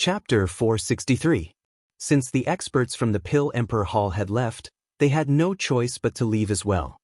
Chapter 463. Since the experts from the Pill Emperor Hall had left, they had no choice but to leave as well.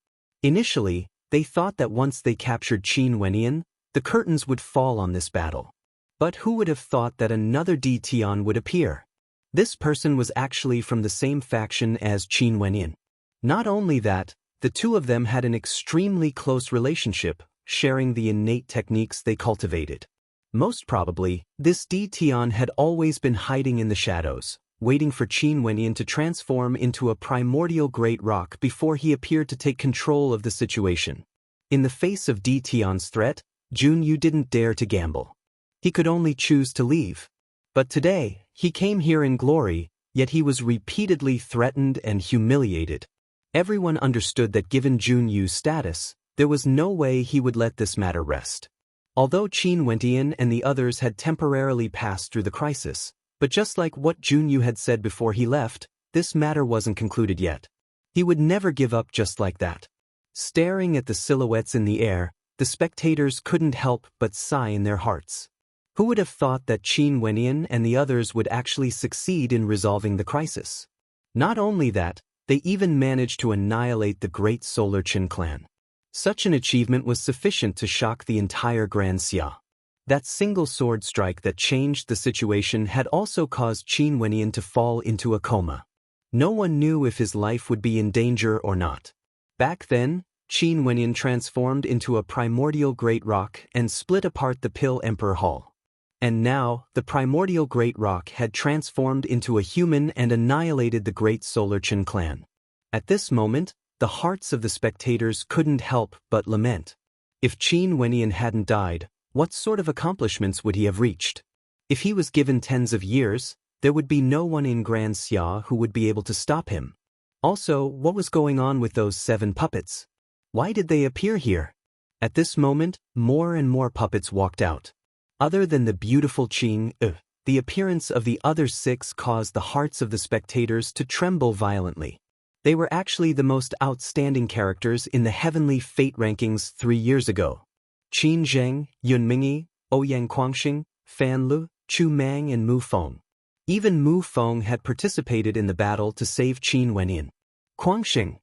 Initially, they thought that once they captured Qin Wenyan, the curtains would fall on this battle. But who would have thought that another Tian would appear? This person was actually from the same faction as Qin Wenyan. Not only that, the two of them had an extremely close relationship, sharing the innate techniques they cultivated. Most probably, this Tian had always been hiding in the shadows, waiting for Qin Wenyan to transform into a primordial great rock before he appeared to take control of the situation. In the face of Tian's threat, Junyu didn't dare to gamble. He could only choose to leave. But today, he came here in glory, yet he was repeatedly threatened and humiliated. Everyone understood that given Junyu's status, there was no way he would let this matter rest. Although Qin Wenyan and the others had temporarily passed through the crisis, but just like what Junyu had said before he left, this matter wasn't concluded yet. He would never give up just like that. Staring at the silhouettes in the air, the spectators couldn't help but sigh in their hearts. Who would have thought that Qin Wenyan and the others would actually succeed in resolving the crisis? Not only that, they even managed to annihilate the great Solar Qin clan. Such an achievement was sufficient to shock the entire Grand Xia. That single sword strike that changed the situation had also caused Qin Wenyan to fall into a coma. No one knew if his life would be in danger or not. Back then, Qin Wenyan transformed into a primordial great rock and split apart the Pill Emperor Hall. And now, the primordial great rock had transformed into a human and annihilated the great Solar Qin clan. At this moment, the hearts of the spectators couldn't help but lament. If Qin Wenyan hadn't died, what sort of accomplishments would he have reached? If he was given tens of years, there would be no one in Grand Xia who would be able to stop him. Also, what was going on with those 7 puppets? Why did they appear here? At this moment, more and more puppets walked out. Other than the beautiful Qin, the appearance of the other 6 caused the hearts of the spectators to tremble violently. They were actually the most outstanding characters in the Heavenly Fate rankings 3 years ago. Qin Zheng, Yun Mingyi, Ouyang Guangxing, Fan Lu, Chu Mang and Mu Feng. Even Mu Feng had participated in the battle to save Qin Wenyan. Guangxing.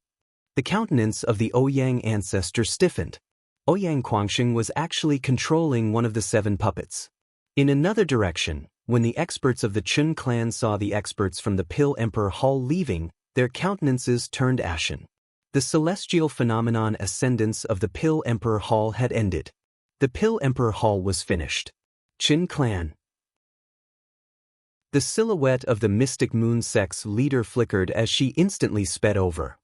The countenance of the Ouyang ancestor stiffened. Ouyang Guangxing was actually controlling one of the 7 puppets. In another direction, when the experts of the Qin clan saw the experts from the Pill Emperor Hall leaving, their countenances turned ashen. The celestial phenomenon ascendance of the Pill Emperor Hall had ended. The Pill Emperor Hall was finished. Qin clan. The silhouette of the mystic moon sect's leader flickered as she instantly sped over.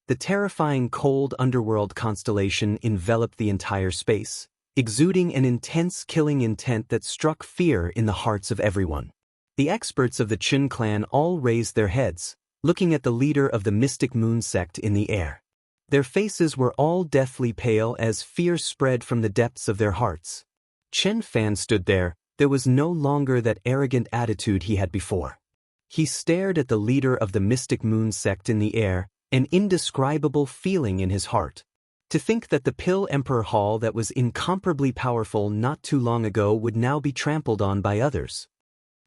The terrifying cold underworld constellation enveloped the entire space, exuding an intense killing intent that struck fear in the hearts of everyone. The experts of the Qin clan all raised their heads, looking at the leader of the mystic moon sect in the air. Their faces were all deathly pale as fear spread from the depths of their hearts. Chen Fan stood there was no longer that arrogant attitude he had before. He stared at the leader of the mystic moon sect in the air, an indescribable feeling in his heart. To think that the Pill Emperor Hall that was incomparably powerful not too long ago would now be trampled on by others.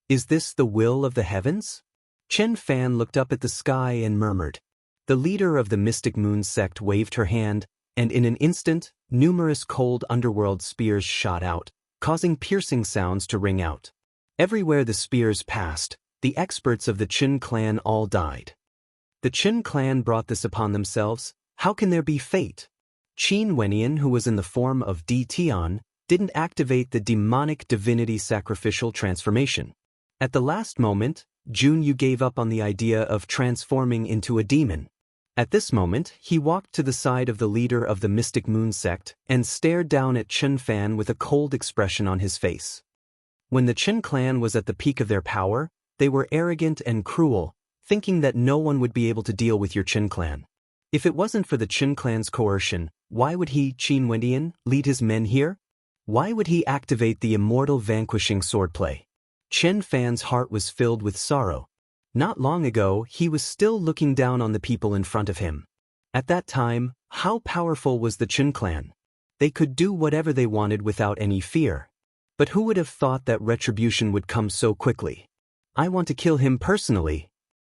Is this the will of the heavens? Chen Fan looked up at the sky and murmured. The leader of the Mystic Moon sect waved her hand, and in an instant, numerous cold underworld spears shot out, causing piercing sounds to ring out. Everywhere the spears passed, the experts of the Qin clan all died. The Qin clan brought this upon themselves. How can there be fate? Qin Wenyan, who was in the form of Tian, didn't activate the demonic divinity sacrificial transformation. At the last moment, Junyu gave up on the idea of transforming into a demon. At this moment, he walked to the side of the leader of the Mystic Moon sect and stared down at Chen Fan with a cold expression on his face. When the Qin clan was at the peak of their power, they were arrogant and cruel, thinking that no one would be able to deal with your Qin clan. If it wasn't for the Qin clan's coercion, why would he, Qin Wenyan, lead his men here? Why would he activate the immortal vanquishing swordplay? Chen Fan's heart was filled with sorrow. Not long ago, he was still looking down on the people in front of him. At that time, how powerful was the Qin clan? They could do whatever they wanted without any fear. But who would have thought that retribution would come so quickly? I want to kill him personally.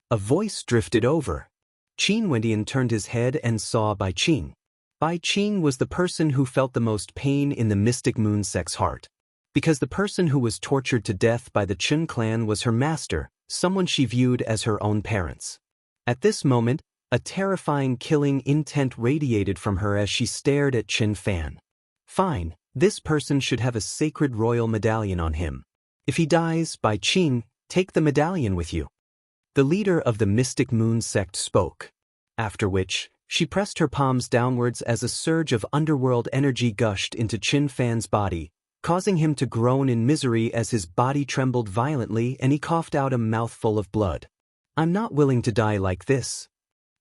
A voice drifted over. Qin Wendian turned his head and saw Bai Qing. Bai Qing was the person who felt the most pain in the mystic moon sect's heart. Because the person who was tortured to death by the Qin clan was her master, someone she viewed as her own parents. At this moment, a terrifying killing intent radiated from her as she stared at Qin Fan. Fine, this person should have a sacred royal medallion on him. If he dies, Bai Qing, take the medallion with you. The leader of the mystic moon sect spoke. After which, she pressed her palms downwards as a surge of underworld energy gushed into Qin Fan's body, causing him to groan in misery as his body trembled violently and he coughed out a mouthful of blood. I'm not willing to die like this.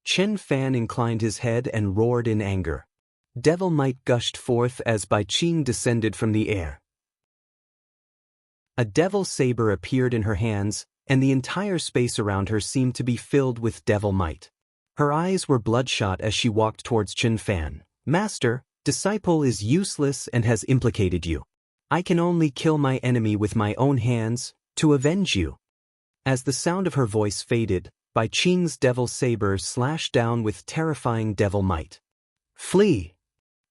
Qin Fan inclined his head and roared in anger. Devil might gushed forth as Bai Qing descended from the air. A devil saber appeared in her hands, and the entire space around her seemed to be filled with devil might. Her eyes were bloodshot as she walked towards Qin Fan. Master, disciple is useless and has implicated you. I can only kill my enemy with my own hands, to avenge you. As the sound of her voice faded, Bai Qing's devil saber slashed down with terrifying devil might. Flee!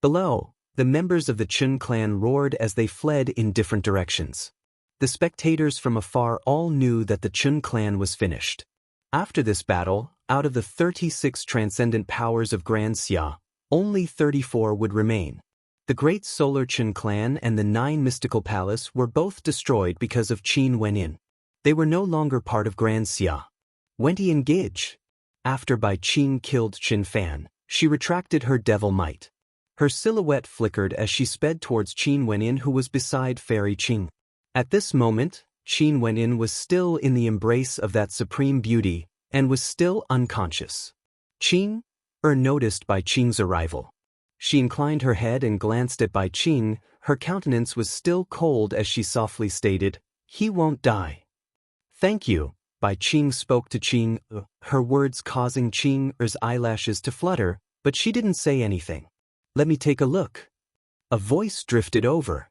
Below, the members of the Qin clan roared as they fled in different directions. The spectators from afar all knew that the Qin clan was finished. After this battle, out of the 36 transcendent powers of Grand Xia, only 34 would remain. The great solar Qin clan and the 9 mystical palace were both destroyed because of Qin Wenyin. They were no longer part of Grand Xia. Wendian Gidge. After Bai Qing killed Qin Fan, she retracted her devil might. Her silhouette flickered as she sped towards Qin Wenyin, who was beside Fairy Qing. At this moment, Qin Wenyin was still in the embrace of that supreme beauty and was still unconscious. Qing noticed Bai Qing's arrival. She inclined her head and glanced at Bai Qing. Her countenance was still cold as she softly stated, "He won't die." "Thank you," Bai Qing spoke to Qing, her words causing Qing's eyelashes to flutter, but she didn't say anything. "Let me take a look." A voice drifted over.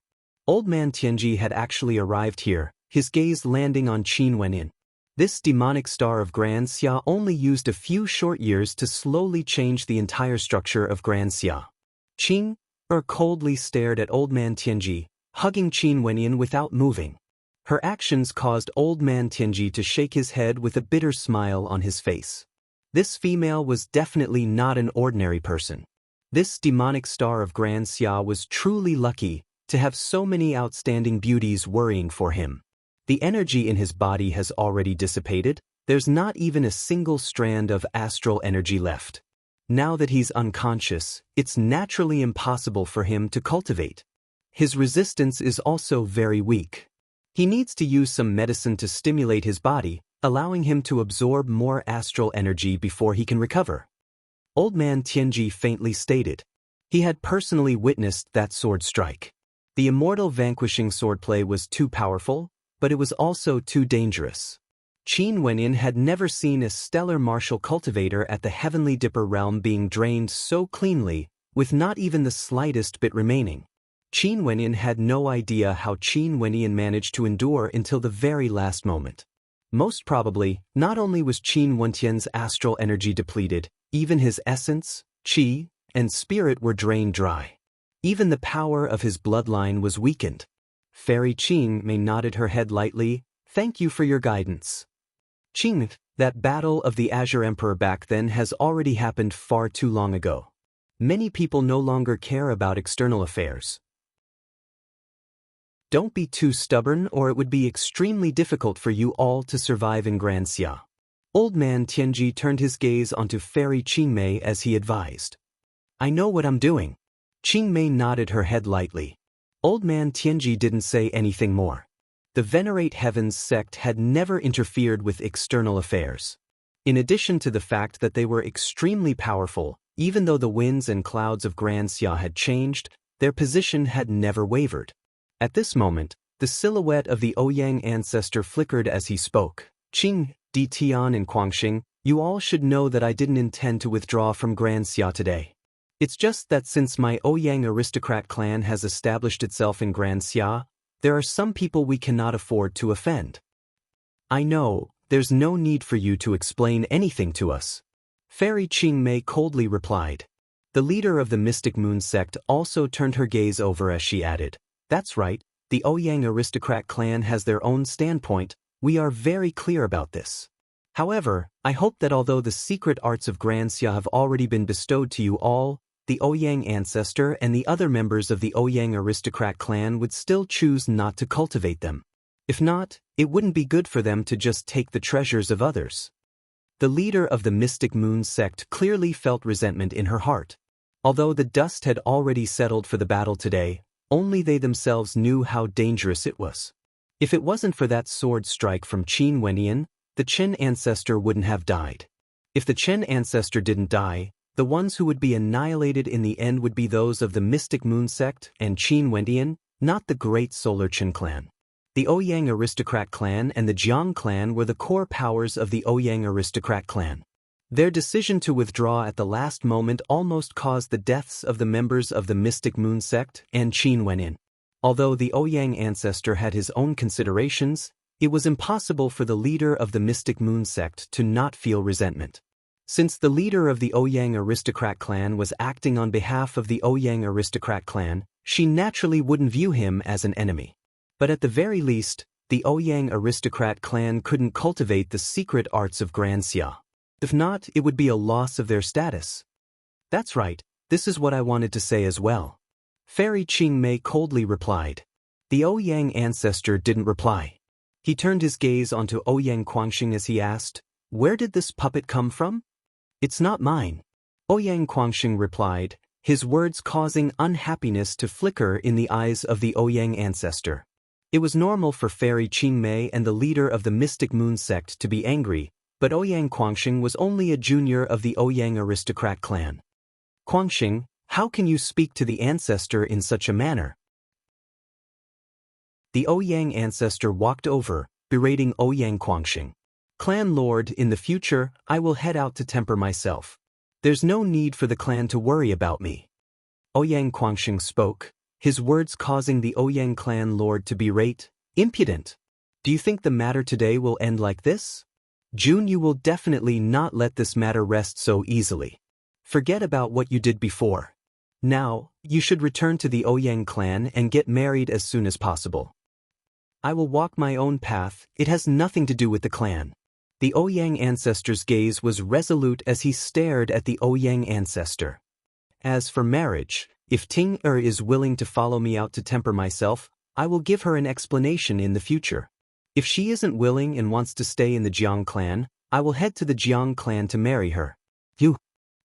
Old man Tianji had actually arrived here, his gaze landing on Qin Wenyin. This demonic star of Grand Xia only used a few short years to slowly change the entire structure of Grand Xia. Qing coldly stared at old man Tianji, hugging Qin Wenyin without moving. Her actions caused old man Tianji to shake his head with a bitter smile on his face. This female was definitely not an ordinary person. This demonic star of Grand Xia was truly lucky to have so many outstanding beauties worrying for him. The energy in his body has already dissipated. There's not even a single strand of astral energy left. Now that he's unconscious, it's naturally impossible for him to cultivate. His resistance is also very weak. He needs to use some medicine to stimulate his body, allowing him to absorb more astral energy before he can recover. Old man Tianji faintly stated. He had personally witnessed that sword strike. The immortal vanquishing swordplay was too powerful, but it was also too dangerous. Qin Wenyin had never seen a stellar martial cultivator at the Heavenly Dipper realm being drained so cleanly, with not even the slightest bit remaining. Qin Wenyin had no idea how Qin Wenyin managed to endure until the very last moment. Most probably, not only was Qin Wentian's astral energy depleted, even his essence, qi, and spirit were drained dry. Even the power of his bloodline was weakened. Fairy Qing nodded her head lightly. "Thank you for your guidance." Qing, that battle of the Azure Emperor back then has already happened far too long ago. Many people no longer care about external affairs. Don't be too stubborn or it would be extremely difficult for you all to survive in Grand Xia. Old man Tianji turned his gaze onto Fairy Qingmei as he advised. "I know what I'm doing." Qingmei nodded her head lightly. Old man Tianji didn't say anything more. The Venerate Heavens sect had never interfered with external affairs. In addition to the fact that they were extremely powerful, even though the winds and clouds of Grand Xia had changed, their position had never wavered. At this moment, the silhouette of the Ouyang ancestor flickered as he spoke. "Qing, Di Tian and Guangxing, you all should know that I didn't intend to withdraw from Grand Xia today. It's just that since my Ouyang aristocrat clan has established itself in Grand Xia, there are some people we cannot afford to offend." I know, there's no need for you to explain anything to us. Fairy Qingmei coldly replied. The leader of the Mystic Moon sect also turned her gaze over as she added, That's right, the Ouyang aristocrat clan has their own standpoint, we are very clear about this. However, I hope that although the secret arts of Granxia have already been bestowed to you all, the Ouyang ancestor and the other members of the Ouyang aristocrat clan would still choose not to cultivate them. If not, it wouldn't be good for them to just take the treasures of others. The leader of the Mystic Moon sect clearly felt resentment in her heart. Although the dust had already settled for the battle today, only they themselves knew how dangerous it was. If it wasn't for that sword strike from Qin Wenyan, the Chen ancestor wouldn't have died. If the Chen ancestor didn't die, the ones who would be annihilated in the end would be those of the Mystic Moon sect and Qin Wenyan, not the great Solar Chen clan. The Ouyang aristocrat clan and the Jiang clan were the core powers of the Ouyang aristocrat clan. Their decision to withdraw at the last moment almost caused the deaths of the members of the Mystic Moon sect and Qin Wenyan. Although the Ouyang ancestor had his own considerations, it was impossible for the leader of the Mystic Moon sect to not feel resentment. Since the leader of the Ouyang aristocrat clan was acting on behalf of the Ouyang aristocrat clan, she naturally wouldn't view him as an enemy. But at the very least, the Ouyang aristocrat clan couldn't cultivate the secret arts of Granxia. If not, it would be a loss of their status. That's right, this is what I wanted to say as well. Fairy Qingmei coldly replied. The Ouyang ancestor didn't reply. He turned his gaze onto Ouyang Quangxing as he asked, Where did this puppet come from? It's not mine. Ouyang Quangxing replied, his words causing unhappiness to flicker in the eyes of the Ouyang ancestor. It was normal for Fairy Qingmei and the leader of the Mystic Moon sect to be angry, but Ouyang Quangxing was only a junior of the Ouyang aristocrat clan. Quangxing, how can you speak to the ancestor in such a manner? The Ouyang ancestor walked over, berating Ouyang Quangxing. Clan Lord, in the future, I will head out to temper myself. There's no need for the clan to worry about me. Ouyang Quangxing spoke, his words causing the Ouyang clan Lord to berate, impudent. Do you think the matter today will end like this? June, you will definitely not let this matter rest so easily. Forget about what you did before. Now, you should return to the Ouyang clan and get married as soon as possible. I will walk my own path, it has nothing to do with the clan. The Ouyang ancestor's gaze was resolute as he stared at the Ouyang ancestor. As for marriage, if Ting is willing to follow me out to temper myself, I will give her an explanation in the future. If she isn't willing and wants to stay in the Jiang clan, I will head to the Jiang clan to marry her. You.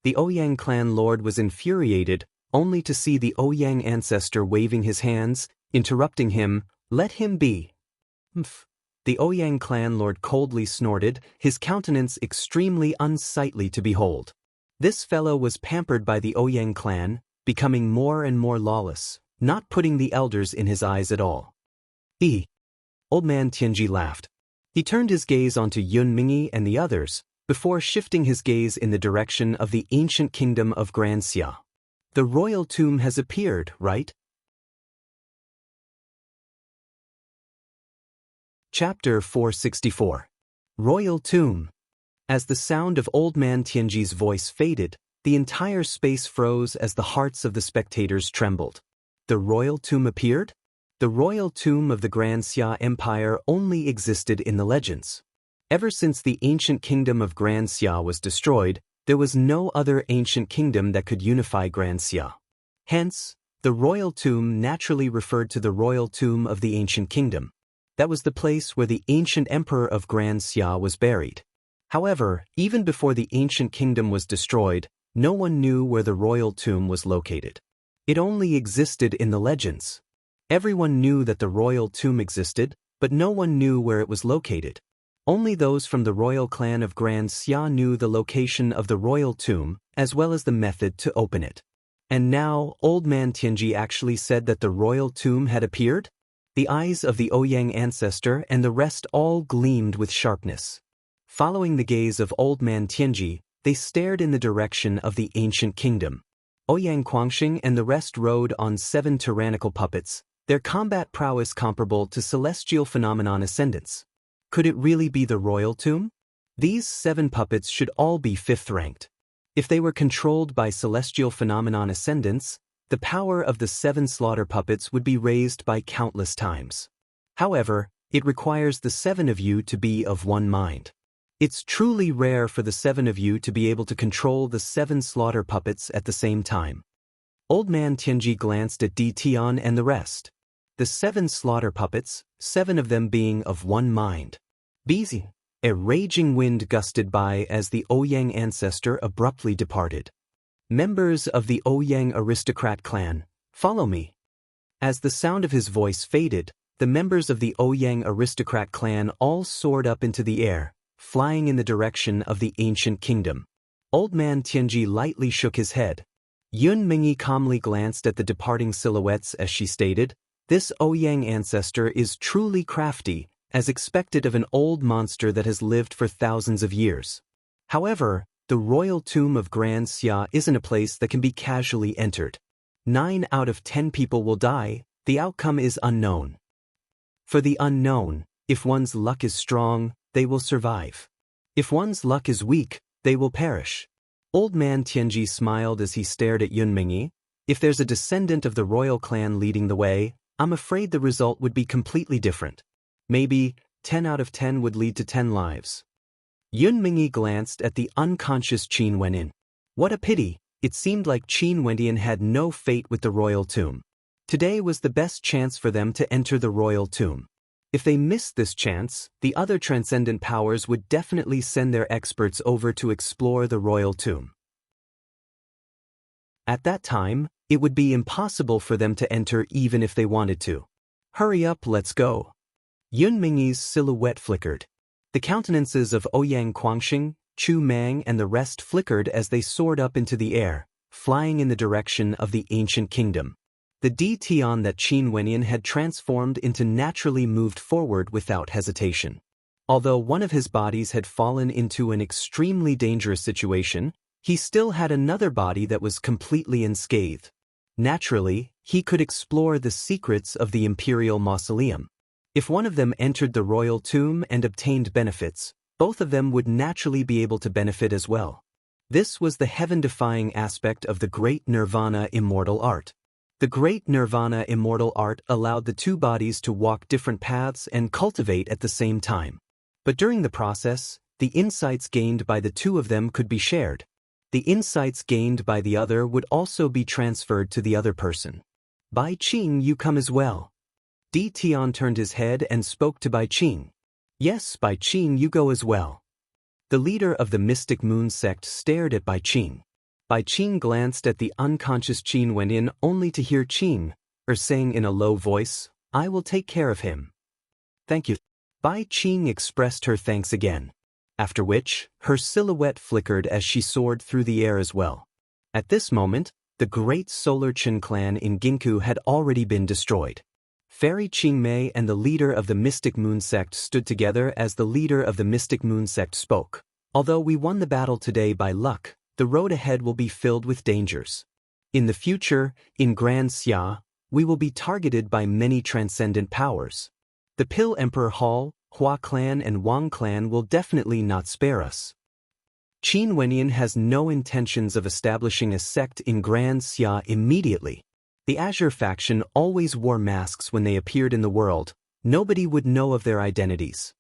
The Ouyang clan lord was infuriated, only to see the Ouyang ancestor waving his hands, interrupting him, let him be. Mph. The Ouyang clan lord coldly snorted, his countenance extremely unsightly to behold. This fellow was pampered by the Ouyang clan, becoming more and more lawless, not putting the elders in his eyes at all. Old man Tianji laughed. He turned his gaze onto Yun Mingyi and the others, before shifting his gaze in the direction of the ancient kingdom of Granxia. The royal tomb has appeared, right? Chapter 464. Royal Tomb. As the sound of Old Man Tianji's voice faded, the entire space froze as the hearts of the spectators trembled. The royal tomb appeared? The royal tomb of the Granxia Empire only existed in the legends. Ever since the ancient kingdom of Granxia was destroyed, there was no other ancient kingdom that could unify Granxia. Hence, the royal tomb naturally referred to the royal tomb of the ancient kingdom. That was the place where the ancient emperor of Granxia was buried. However, even before the ancient kingdom was destroyed, no one knew where the royal tomb was located. It only existed in the legends. Everyone knew that the royal tomb existed, but no one knew where it was located. Only those from the royal clan of Granxia knew the location of the royal tomb, as well as the method to open it. And now, Old Man Tianji actually said that the royal tomb had appeared? The eyes of the Ouyang ancestor and the rest all gleamed with sharpness. Following the gaze of Old Man Tianji, they stared in the direction of the ancient kingdom. Ouyang Quangxing and the rest rode on 7 tyrannical puppets, their combat prowess comparable to celestial phenomenon ascendants. Could it really be the royal tomb? These 7 puppets should all be 5th ranked. If they were controlled by celestial phenomenon ascendants, the power of the 7 slaughter puppets would be raised by countless times. However, it requires the 7 of you to be of one mind. It's truly rare for the 7 of you to be able to control the 7 slaughter puppets at the same time. Old man Tianji glanced at Di Tian and the rest. The 7 slaughter puppets, 7 of them being of one mind. Busy. A raging wind gusted by as the Ouyang ancestor abruptly departed. Members of the Ouyang aristocrat clan, follow me. As the sound of his voice faded, the members of the Ouyang aristocrat clan all soared up into the air, flying in the direction of the ancient kingdom. Old man Tianji lightly shook his head. Yun Mingyi calmly glanced at the departing silhouettes as she stated, "This Ouyang ancestor is truly crafty, as expected of an old monster that has lived for thousands of years. However, the royal tomb of Grand Xia isn't a place that can be casually entered. 9 out of 10 people will die, the outcome is unknown. For the unknown, if one's luck is strong, they will survive. If one's luck is weak, they will perish." Old man Tianji smiled as he stared at Yun Mingyi. "If there's a descendant of the royal clan leading the way, I'm afraid the result would be completely different. Maybe 10 out of 10 would lead to 10 lives." Yun Mingyi glanced at the unconscious Qin Wenyin. What a pity, it seemed like Qin Wenyin had no fate with the royal tomb. Today was the best chance for them to enter the royal tomb. If they missed this chance, the other transcendent powers would definitely send their experts over to explore the royal tomb. At that time, it would be impossible for them to enter even if they wanted to. "Hurry up, let's go." Yun Mingyi's silhouette flickered. The countenances of Ouyang Guangxing, Chu Mang and the rest flickered as they soared up into the air, flying in the direction of the ancient kingdom. The Di Tian that Qin Wenyin had transformed into naturally moved forward without hesitation. Although one of his bodies had fallen into an extremely dangerous situation, he still had another body that was completely unscathed. Naturally, he could explore the secrets of the imperial mausoleum. If one of them entered the royal tomb and obtained benefits, both of them would naturally be able to benefit as well. This was the heaven-defying aspect of the Great Nirvana Immortal Art. The Great Nirvana Immortal Art allowed the 2 bodies to walk different paths and cultivate at the same time. But during the process, the insights gained by the 2 of them could be shared. The insights gained by the other would also be transferred to the other person. "Bai Qing, you come as well." Di Tian turned his head and spoke to Bai Qing. "Yes, Bai Qing, you go as well." The leader of the Mystic Moon sect stared at Bai Qing. Bai Qing glanced at the unconscious Qin Wenyin only to hear Qing, saying in a low voice, "I will take care of him." "Thank you." Bai Qing expressed her thanks again. After which, her silhouette flickered as she soared through the air as well. At this moment, the great Solar Chen clan in Ginkgo had already been destroyed. Fairy Qingmei and the leader of the Mystic Moon sect stood together as the leader of the Mystic Moon sect spoke. "Although we won the battle today by luck, the road ahead will be filled with dangers. In the future, in Grand Xia, we will be targeted by many transcendent powers. The Pill Emperor Hall, Hua clan and Wang clan will definitely not spare us. Qin Wenyin has no intentions of establishing a sect in Grand Xia immediately. The Azure faction always wore masks when they appeared in the world. Nobody would know of their identities.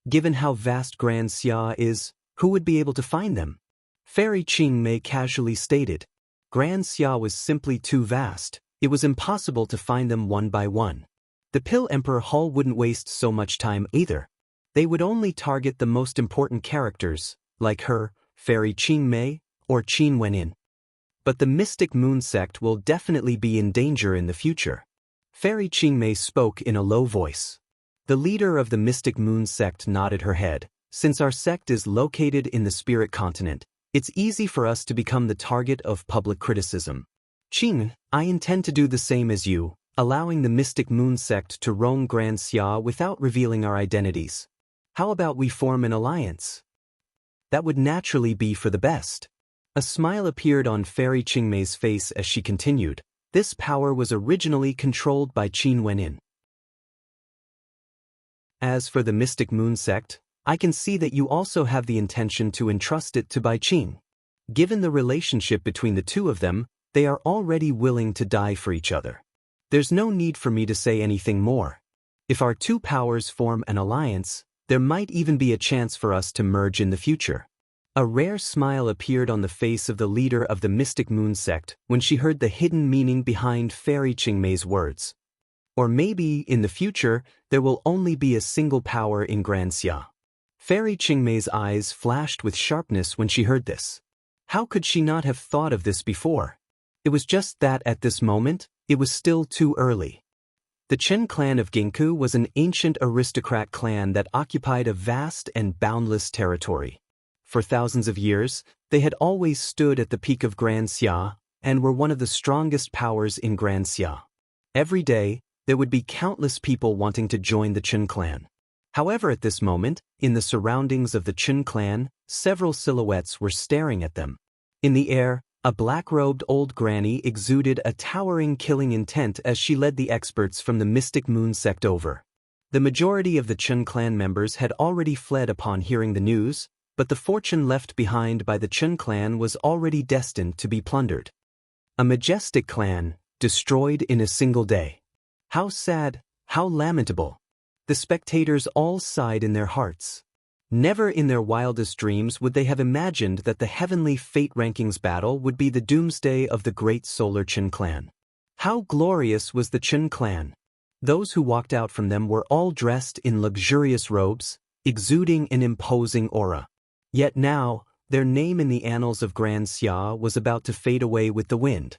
Given how vast Grand Xia is, who would be able to find them?" Fairy Qingmei casually stated. Grand Xia was simply too vast. It was impossible to find them one by one. The Pill Emperor Hall wouldn't waste so much time either. They would only target the most important characters, like her, Fairy Qingmei, or Qin Wenyin. But the Mystic Moon sect will definitely be in danger in the future. Fairy Qingmei spoke in a low voice. The leader of the Mystic Moon sect nodded her head. "Since our sect is located in the Spirit Continent, it's easy for us to become the target of public criticism. Qing, I intend to do the same as you, allowing the Mystic Moon sect to roam Grand Xia without revealing our identities. How about we form an alliance? That would naturally be for the best." A smile appeared on Fairy Qingmei's face as she continued. This power was originally controlled by Qin Wenyin. As for the Mystic Moon sect, I can see that you also have the intention to entrust it to Bai Qing. Given the relationship between the two of them, they are already willing to die for each other. There's no need for me to say anything more. If our two powers form an alliance, there might even be a chance for us to merge in the future. A rare smile appeared on the face of the leader of the Mystic Moon sect when she heard the hidden meaning behind Fairy Qingmei's words. Or maybe, in the future, there will only be a single power in Grand Xia. Fairy Qingmei's eyes flashed with sharpness when she heard this. How could she not have thought of this before? It was just that at this moment, it was still too early. The Chen clan of Ginkgo was an ancient aristocrat clan that occupied a vast and boundless territory. For thousands of years, they had always stood at the peak of Grand Xia and were one of the strongest powers in Grand Xia. Every day, there would be countless people wanting to join the Chen clan. However, at this moment, in the surroundings of the Chen clan, several silhouettes were staring at them. In the air, a black-robed old granny exuded a towering killing intent as she led the experts from the Mystic Moon sect over. The majority of the Chen clan members had already fled upon hearing the news, but the fortune left behind by the Chen clan was already destined to be plundered. A majestic clan, destroyed in a single day. How sad, how lamentable. The spectators all sighed in their hearts. Never in their wildest dreams would they have imagined that the heavenly fate rankings battle would be the doomsday of the great solar Chen clan. How glorious was the Chen clan! Those who walked out from them were all dressed in luxurious robes, exuding an imposing aura. Yet now, their name in the annals of Grand Xia was about to fade away with the wind.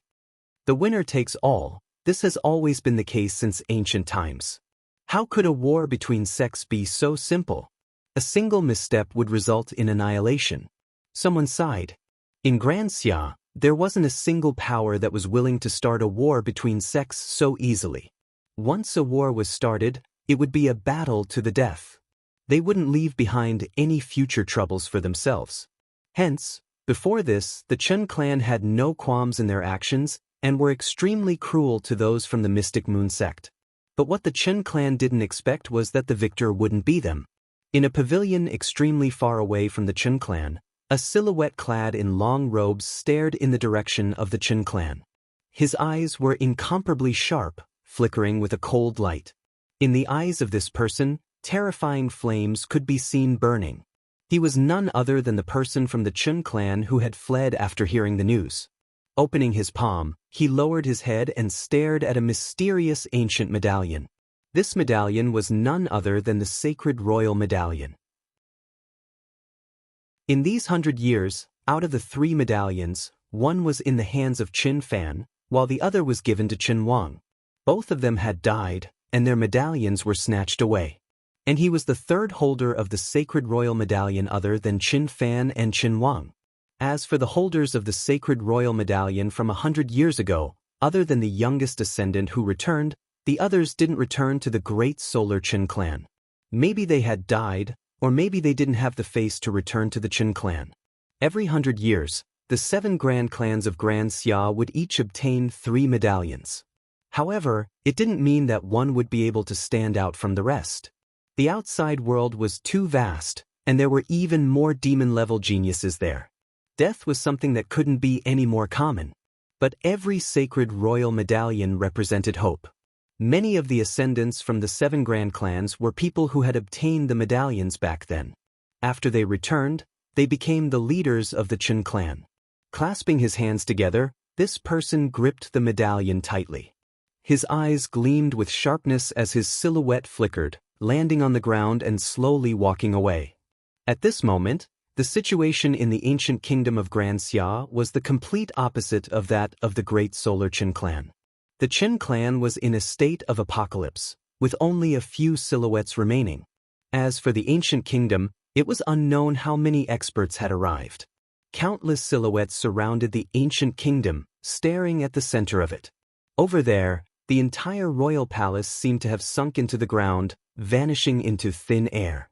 The winner takes all. This has always been the case since ancient times. How could a war between sects be so simple? A single misstep would result in annihilation. Someone sighed. In Grand Xia, there wasn't a single power that was willing to start a war between sects so easily. Once a war was started, it would be a battle to the death. They wouldn't leave behind any future troubles for themselves. Hence, before this, the Chen clan had no qualms in their actions and were extremely cruel to those from the Mystic Moon sect. But what the Chen clan didn't expect was that the victor wouldn't be them. In a pavilion extremely far away from the Chen clan, a silhouette clad in long robes stared in the direction of the Chen clan. His eyes were incomparably sharp, flickering with a cold light. In the eyes of this person, terrifying flames could be seen burning. He was none other than the person from the Chen clan who had fled after hearing the news. Opening his palm, he lowered his head and stared at a mysterious ancient medallion. This medallion was none other than the sacred royal medallion. In these 100 years, out of the 3 medallions, one was in the hands of Qin Fan, while the other was given to Qin Wang. Both of them had died, and their medallions were snatched away. And he was the third holder of the sacred royal medallion other than Qin Fan and Qin Wang. As for the holders of the sacred royal medallion from 100 years ago, other than the youngest descendant who returned, the others didn't return to the great solar Qin clan. Maybe they had died, or maybe they didn't have the face to return to the Qin clan. Every 100 years, the 7 grand clans of Grand Xia would each obtain 3 medallions. However, it didn't mean that one would be able to stand out from the rest. The outside world was too vast, and there were even more demon-level geniuses there. Death was something that couldn't be any more common. But every sacred royal medallion represented hope. Many of the ascendants from the 7 grand clans were people who had obtained the medallions back then. After they returned, they became the leaders of the Qin clan. Clasping his hands together, this person gripped the medallion tightly. His eyes gleamed with sharpness as his silhouette flickered, landing on the ground and slowly walking away. At this moment, the situation in the ancient kingdom of Grand Xia was the complete opposite of that of the great solar Qin clan. The Qin clan was in a state of apocalypse, with only a few silhouettes remaining. As for the ancient kingdom, it was unknown how many experts had arrived. Countless silhouettes surrounded the ancient kingdom, staring at the center of it. Over there, the entire royal palace seemed to have sunk into the ground, vanishing into thin air.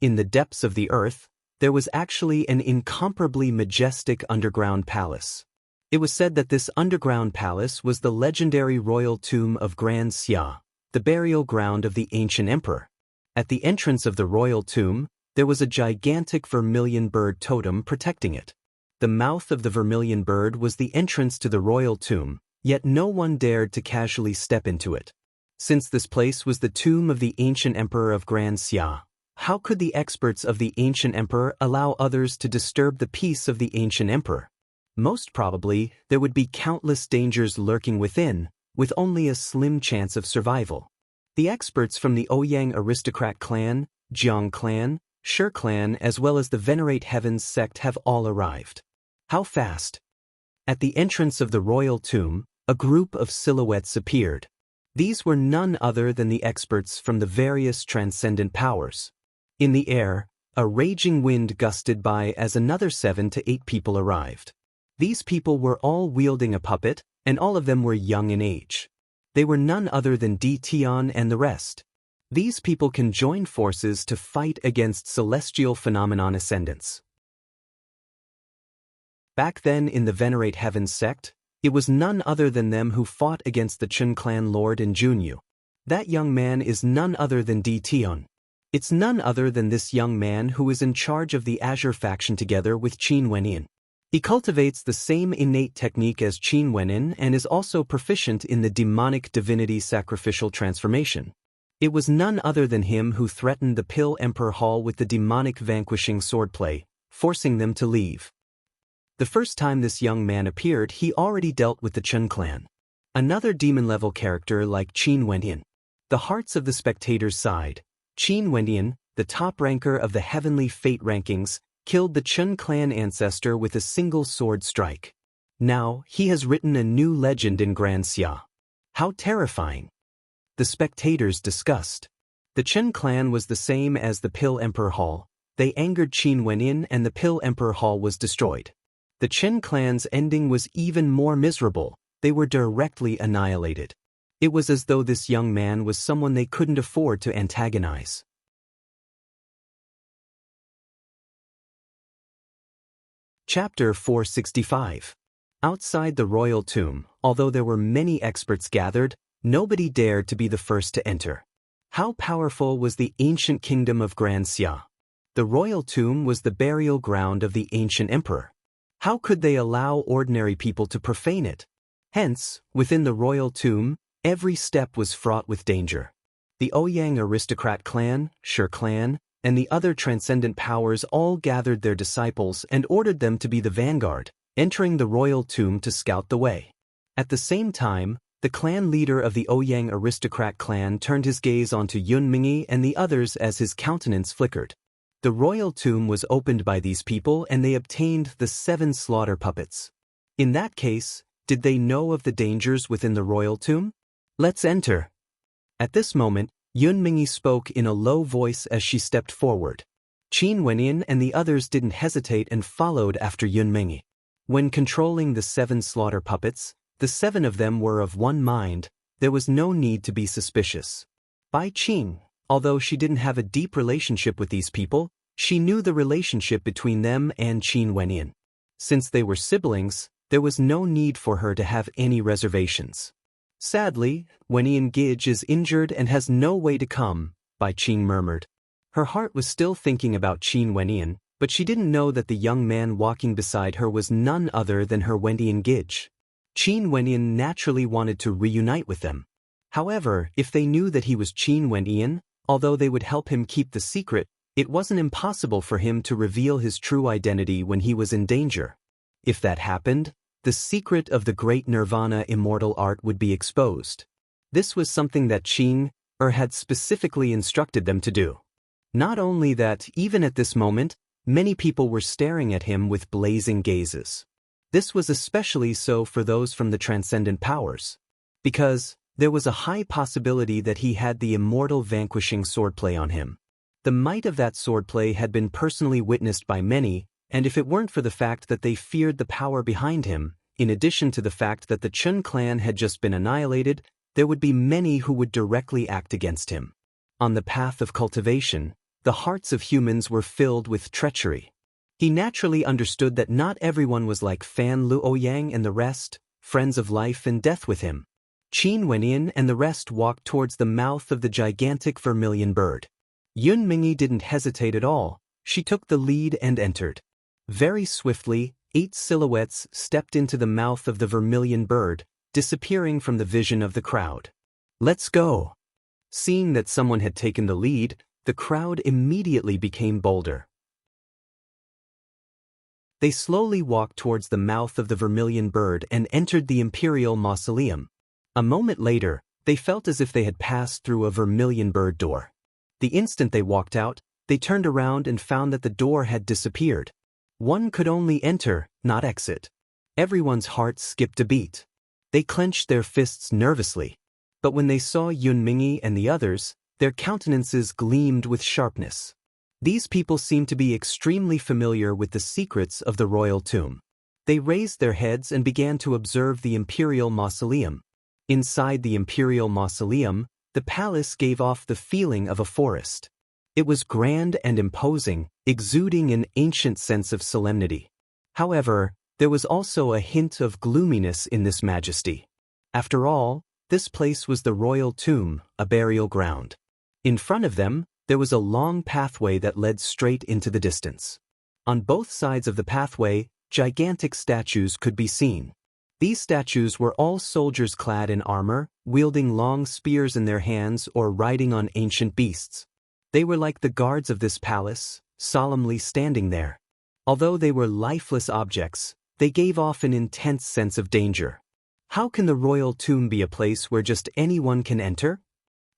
In the depths of the earth, there was actually an incomparably majestic underground palace. It was said that this underground palace was the legendary royal tomb of Grand Xia, the burial ground of the ancient emperor. At the entrance of the royal tomb, there was a gigantic vermilion bird totem protecting it. The mouth of the vermilion bird was the entrance to the royal tomb, yet no one dared to casually step into it. Since this place was the tomb of the ancient emperor of Grand Xia, how could the experts of the ancient emperor allow others to disturb the peace of the ancient emperor? Most probably, there would be countless dangers lurking within, with only a slim chance of survival. The experts from the Ouyang aristocrat clan, Jiang clan, Shi clan as well as the Venerate Heavens sect have all arrived. How fast? At the entrance of the royal tomb, a group of silhouettes appeared. These were none other than the experts from the various transcendent powers. In the air, a raging wind gusted by as another 7 to 8 people arrived. These people were all wielding a puppet, and all of them were young in age. They were none other than Di Tian and the rest. These people can join forces to fight against celestial phenomenon ascendants. Back then in the Venerate Heavens sect, it was none other than them who fought against the Chen clan lord in Junyu. That young man is none other than Di Tian. It's none other than this young man who is in charge of the Azure faction together with Qin Wenyan. He cultivates the same innate technique as Qin Wenyan and is also proficient in the demonic divinity sacrificial transformation. It was none other than him who threatened the Pill Emperor Hall with the demonic vanquishing swordplay, forcing them to leave. The first time this young man appeared, he already dealt with the Chen clan. Another demon-level character like Qin Wenyan. The hearts of the spectators sighed. Qin Wenyan, the top ranker of the heavenly fate rankings, killed the Chen clan ancestor with a single sword strike. Now, he has written a new legend in Grand Xia. How terrifying! The spectators discussed. The Chen clan was the same as the Pill Emperor Hall. They angered Qin Wenyan and the Pill Emperor Hall was destroyed. The Chen clan's ending was even more miserable. They were directly annihilated. It was as though this young man was someone they couldn't afford to antagonize. Chapter 465. Outside the royal tomb, although there were many experts gathered, nobody dared to be the first to enter. How powerful was the ancient kingdom of Grand Xia? The royal tomb was the burial ground of the ancient emperor. How could they allow ordinary people to profane it? Hence, within the royal tomb, every step was fraught with danger. The Ouyang aristocrat clan, Shi clan, and the other transcendent powers all gathered their disciples and ordered them to be the vanguard, entering the royal tomb to scout the way. At the same time, the clan leader of the Ouyang aristocrat clan turned his gaze onto Yun Mingyi and the others as his countenance flickered. The royal tomb was opened by these people and they obtained the 7 slaughter puppets. In that case, did they know of the dangers within the royal tomb? Let's enter. At this moment, Yun Mingyi spoke in a low voice as she stepped forward. Qin Wenyan and the others didn't hesitate and followed after Yun Mingyi. When controlling the 7 slaughter puppets, the 7 of them were of one mind. There was no need to be suspicious. Bai Qing, although she didn't have a deep relationship with these people, she knew the relationship between them and Qin Wenyan. Since they were siblings, there was no need for her to have any reservations. Sadly, Wenyan Gij is injured and has no way to come, Bai Qing murmured. Her heart was still thinking about Qin Wenyan, but she didn't know that the young man walking beside her was none other than her Wenyan Gij. Qin Wenyan naturally wanted to reunite with them. However, if they knew that he was Qin Wenyan, although they would help him keep the secret, it wasn't impossible for him to reveal his true identity when he was in danger. If that happened, the secret of the great Nirvana immortal art would be exposed. This was something that Qin had specifically instructed them to do. Not only that, even at this moment, many people were staring at him with blazing gazes. This was especially so for those from the transcendent powers, because there was a high possibility that he had the immortal vanquishing swordplay on him. The might of that swordplay had been personally witnessed by many, and if it weren't for the fact that they feared the power behind him, in addition to the fact that the Chen clan had just been annihilated, there would be many who would directly act against him. On the path of cultivation, the hearts of humans were filled with treachery. He naturally understood that not everyone was like Fan Luoyang and the rest, friends of life and death with him. Qin Wenyan and the rest walked towards the mouth of the gigantic vermilion bird. Yun Mingi didn't hesitate at all. She took the lead and entered. Very swiftly, 8 silhouettes stepped into the mouth of the vermilion bird, disappearing from the vision of the crowd. "Let's go!" Seeing that someone had taken the lead, the crowd immediately became bolder. They slowly walked towards the mouth of the vermilion bird and entered the imperial mausoleum. A moment later, they felt as if they had passed through a vermilion bird door. The instant they walked out, they turned around and found that the door had disappeared. One could only enter, not exit. Everyone's heart skipped a beat. They clenched their fists nervously. But when they saw Yun Mingi and the others, their countenances gleamed with sharpness. These people seemed to be extremely familiar with the secrets of the royal tomb. They raised their heads and began to observe the imperial mausoleum. Inside the imperial mausoleum, the palace gave off the feeling of a forest. It was grand and imposing, exuding an ancient sense of solemnity. However, there was also a hint of gloominess in this majesty. After all, this place was the royal tomb, a burial ground. In front of them, there was a long pathway that led straight into the distance. On both sides of the pathway, gigantic statues could be seen. These statues were all soldiers clad in armor, wielding long spears in their hands or riding on ancient beasts. They were like the guards of this palace, solemnly standing there. Although they were lifeless objects, they gave off an intense sense of danger. How can the royal tomb be a place where just anyone can enter?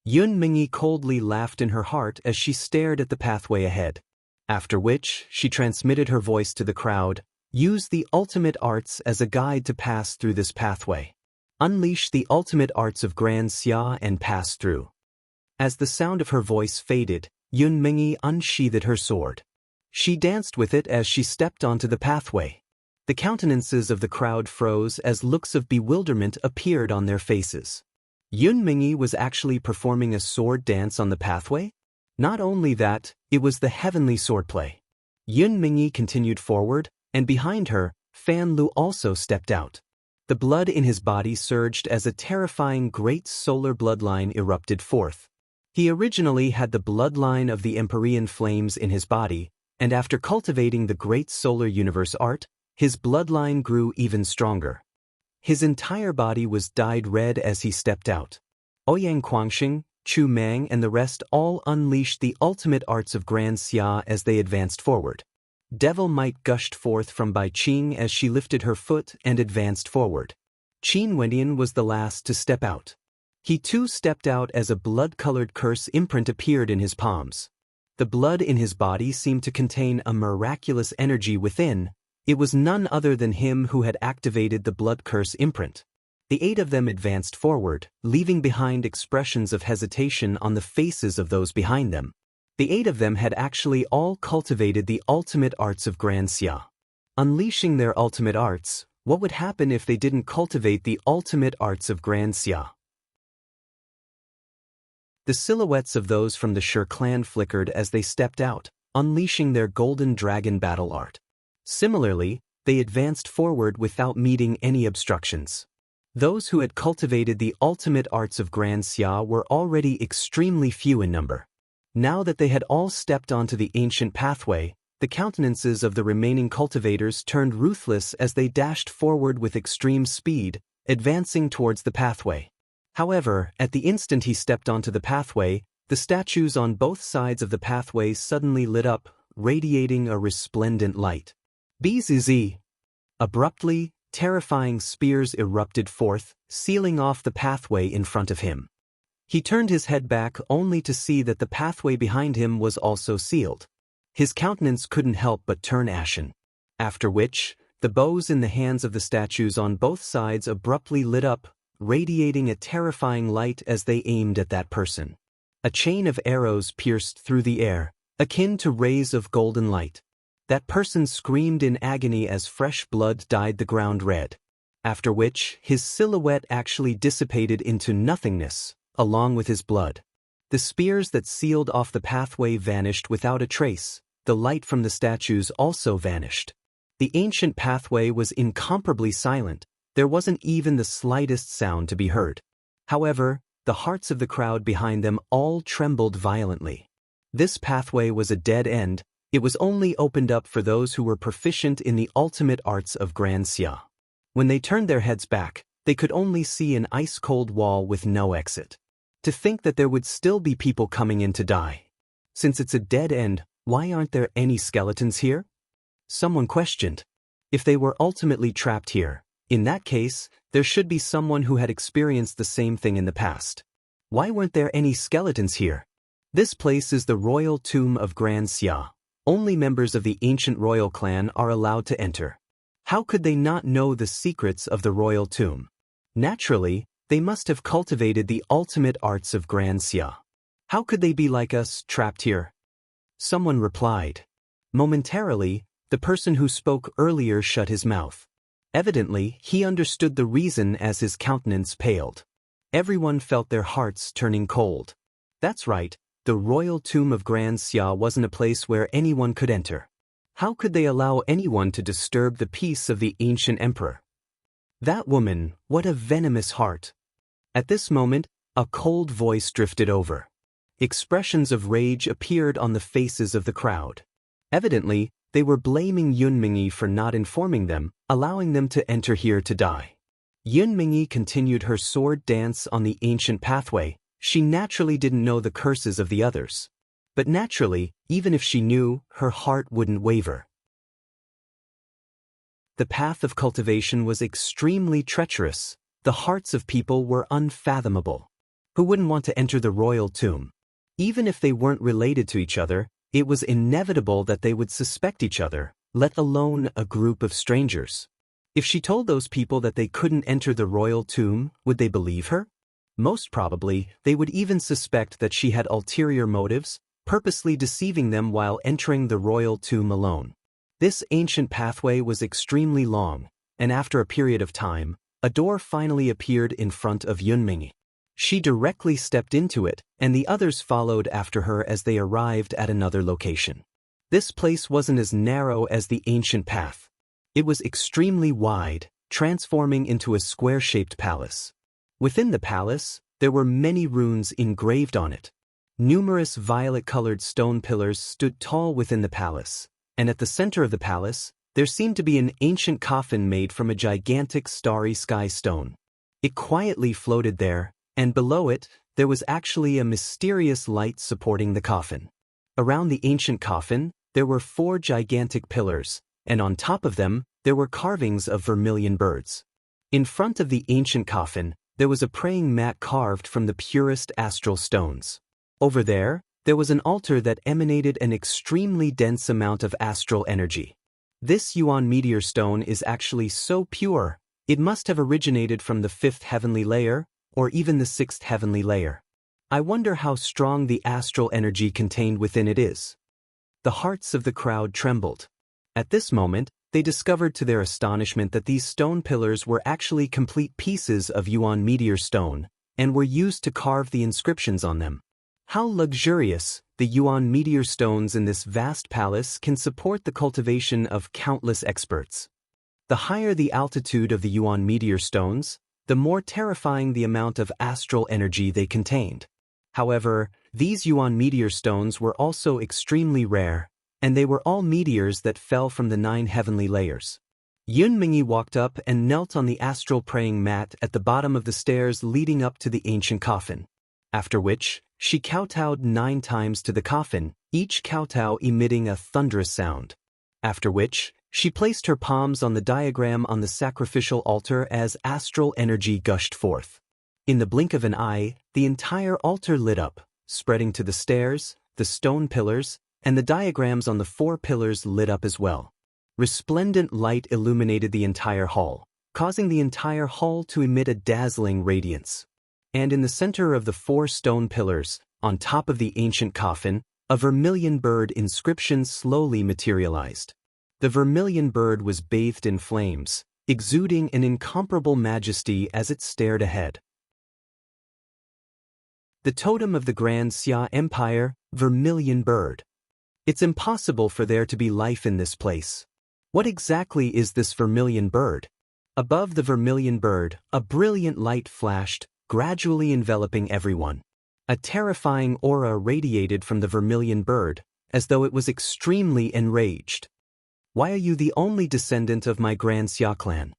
Yun Mingi coldly laughed in her heart as she stared at the pathway ahead. After which, she transmitted her voice to the crowd. "Use the ultimate arts as a guide to pass through this pathway. Unleash the ultimate arts of Grand Xia and pass through." As the sound of her voice faded, Yun Mingi unsheathed her sword. She danced with it as she stepped onto the pathway. The countenances of the crowd froze as looks of bewilderment appeared on their faces. Yun Mingi was actually performing a sword dance on the pathway? Not only that, it was the heavenly swordplay. Yun Mingi continued forward, and behind her, Fan Lu also stepped out. The blood in his body surged as a terrifying great solar bloodline erupted forth. He originally had the bloodline of the Empyrean flames in his body, and after cultivating the great solar universe art, his bloodline grew even stronger. His entire body was dyed red as he stepped out. Ouyang Guangxing, Chu Mang and the rest all unleashed the ultimate arts of Grand Xia as they advanced forward. Devil might gushed forth from Bai Qing as she lifted her foot and advanced forward. Qin Wendian was the last to step out. He too stepped out as a blood-colored curse imprint appeared in his palms. The blood in his body seemed to contain a miraculous energy within. It was none other than him who had activated the blood curse imprint. The 8 of them advanced forward, leaving behind expressions of hesitation on the faces of those behind them. The 8 of them had actually all cultivated the ultimate arts of Grand Xia. Unleashing their ultimate arts, what would happen if they didn't cultivate the ultimate arts of Grand Xia? The silhouettes of those from the Shi clan flickered as they stepped out, unleashing their golden dragon battle art. Similarly, they advanced forward without meeting any obstructions. Those who had cultivated the ultimate arts of Grand Xia were already extremely few in number. Now that they had all stepped onto the ancient pathway, the countenances of the remaining cultivators turned ruthless as they dashed forward with extreme speed, advancing towards the pathway. However, at the instant he stepped onto the pathway, the statues on both sides of the pathway suddenly lit up, radiating a resplendent light. Bzz. Abruptly, terrifying spears erupted forth, sealing off the pathway in front of him. He turned his head back only to see that the pathway behind him was also sealed. His countenance couldn't help but turn ashen. After which, the bows in the hands of the statues on both sides abruptly lit up, radiating a terrifying light as they aimed at that person. A chain of arrows pierced through the air, akin to rays of golden light. That person screamed in agony as fresh blood dyed the ground red. After which, his silhouette actually dissipated into nothingness, along with his blood. The spears that sealed off the pathway vanished without a trace. The light from the statues also vanished. The ancient pathway was incomparably silent. There wasn't even the slightest sound to be heard. However, the hearts of the crowd behind them all trembled violently. This pathway was a dead end. It was only opened up for those who were proficient in the ultimate arts of Grand Xia. When they turned their heads back, they could only see an ice-cold wall with no exit. To think that there would still be people coming in to die. Since it's a dead end, why aren't there any skeletons here? Someone questioned. If they were ultimately trapped here, in that case, there should be someone who had experienced the same thing in the past. Why weren't there any skeletons here? This place is the royal tomb of Grand Xia. Only members of the ancient royal clan are allowed to enter. How could they not know the secrets of the royal tomb? Naturally, they must have cultivated the ultimate arts of Grand Xia. How could they be like us, trapped here? Someone replied. Momentarily, the person who spoke earlier shut his mouth. Evidently, he understood the reason as his countenance paled. Everyone felt their hearts turning cold. That's right, the royal tomb of Grand Xia wasn't a place where anyone could enter. How could they allow anyone to disturb the peace of the ancient emperor? That woman, what a venomous heart. At this moment, a cold voice drifted over. Expressions of rage appeared on the faces of the crowd. Evidently, they were blaming Yunmingyi for not informing them, allowing them to enter here to die. Yunmingyi continued her sword dance on the ancient pathway. She naturally didn't know the curses of the others. But naturally, even if she knew, her heart wouldn't waver. The path of cultivation was extremely treacherous. The hearts of people were unfathomable. Who wouldn't want to enter the royal tomb? Even if they weren't related to each other, it was inevitable that they would suspect each other, let alone a group of strangers. If she told those people that they couldn't enter the royal tomb, would they believe her? Most probably, they would even suspect that she had ulterior motives, purposely deceiving them while entering the royal tomb alone. This ancient pathway was extremely long, and after a period of time, a door finally appeared in front of Yunmingyi. She directly stepped into it, and the others followed after her as they arrived at another location. This place wasn't as narrow as the ancient path. It was extremely wide, transforming into a square-shaped palace. Within the palace, there were many runes engraved on it. Numerous violet-colored stone pillars stood tall within the palace, and at the center of the palace, there seemed to be an ancient coffin made from a gigantic starry sky stone. It quietly floated there, and below it, there was actually a mysterious light supporting the coffin. Around the ancient coffin, there were 4 gigantic pillars, and on top of them, there were carvings of vermilion birds. In front of the ancient coffin, there was a praying mat carved from the purest astral stones. Over there was an altar that emanated an extremely dense amount of astral energy. This Yuan meteor stone is actually so pure, it must have originated from the 5th heavenly layer, or even the 6th heavenly layer. I wonder how strong the astral energy contained within it is. The hearts of the crowd trembled. At this moment, they discovered to their astonishment that these stone pillars were actually complete pieces of Yuan meteor stone, and were used to carve the inscriptions on them. How luxurious! The Yuan meteor stones in this vast palace can support the cultivation of countless experts. The higher the altitude of the Yuan meteor stones, the more terrifying the amount of astral energy they contained. However, these Yuan meteor stones were also extremely rare, and they were all meteors that fell from the 9 heavenly layers. Yunmingyi walked up and knelt on the astral praying mat at the bottom of the stairs leading up to the ancient coffin. After which, she kowtowed 9 times to the coffin, each kowtow emitting a thunderous sound. After which, she placed her palms on the diagram on the sacrificial altar as astral energy gushed forth. In the blink of an eye, the entire altar lit up, spreading to the stairs, the stone pillars, and the diagrams on the 4 pillars lit up as well. Resplendent light illuminated the entire hall, causing the entire hall to emit a dazzling radiance. And in the center of the 4 stone pillars, on top of the ancient coffin, a vermilion bird inscription slowly materialized. The vermilion bird was bathed in flames, exuding an incomparable majesty as it stared ahead. The totem of the Grand Xia Empire, vermilion bird. It's impossible for there to be life in this place. What exactly is this vermilion bird? Above the vermilion bird, a brilliant light flashed, gradually enveloping everyone. A terrifying aura radiated from the vermilion bird, as though it was extremely enraged. "Why are you the only descendant of my Grand Xia clan?"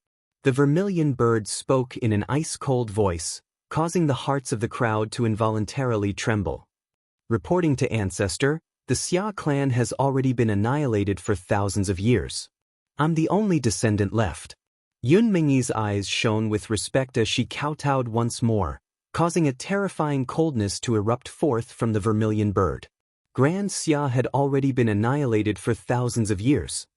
The vermilion bird spoke in an ice-cold voice, causing the hearts of the crowd to involuntarily tremble. Reporting to Ancestor, the Xia clan has already been annihilated for thousands of years. I'm the only descendant left. Yun Mingyi's eyes shone with respect as she kowtowed once more, causing a terrifying coldness to erupt forth from the vermilion bird. Grand Xia had already been annihilated for thousands of years.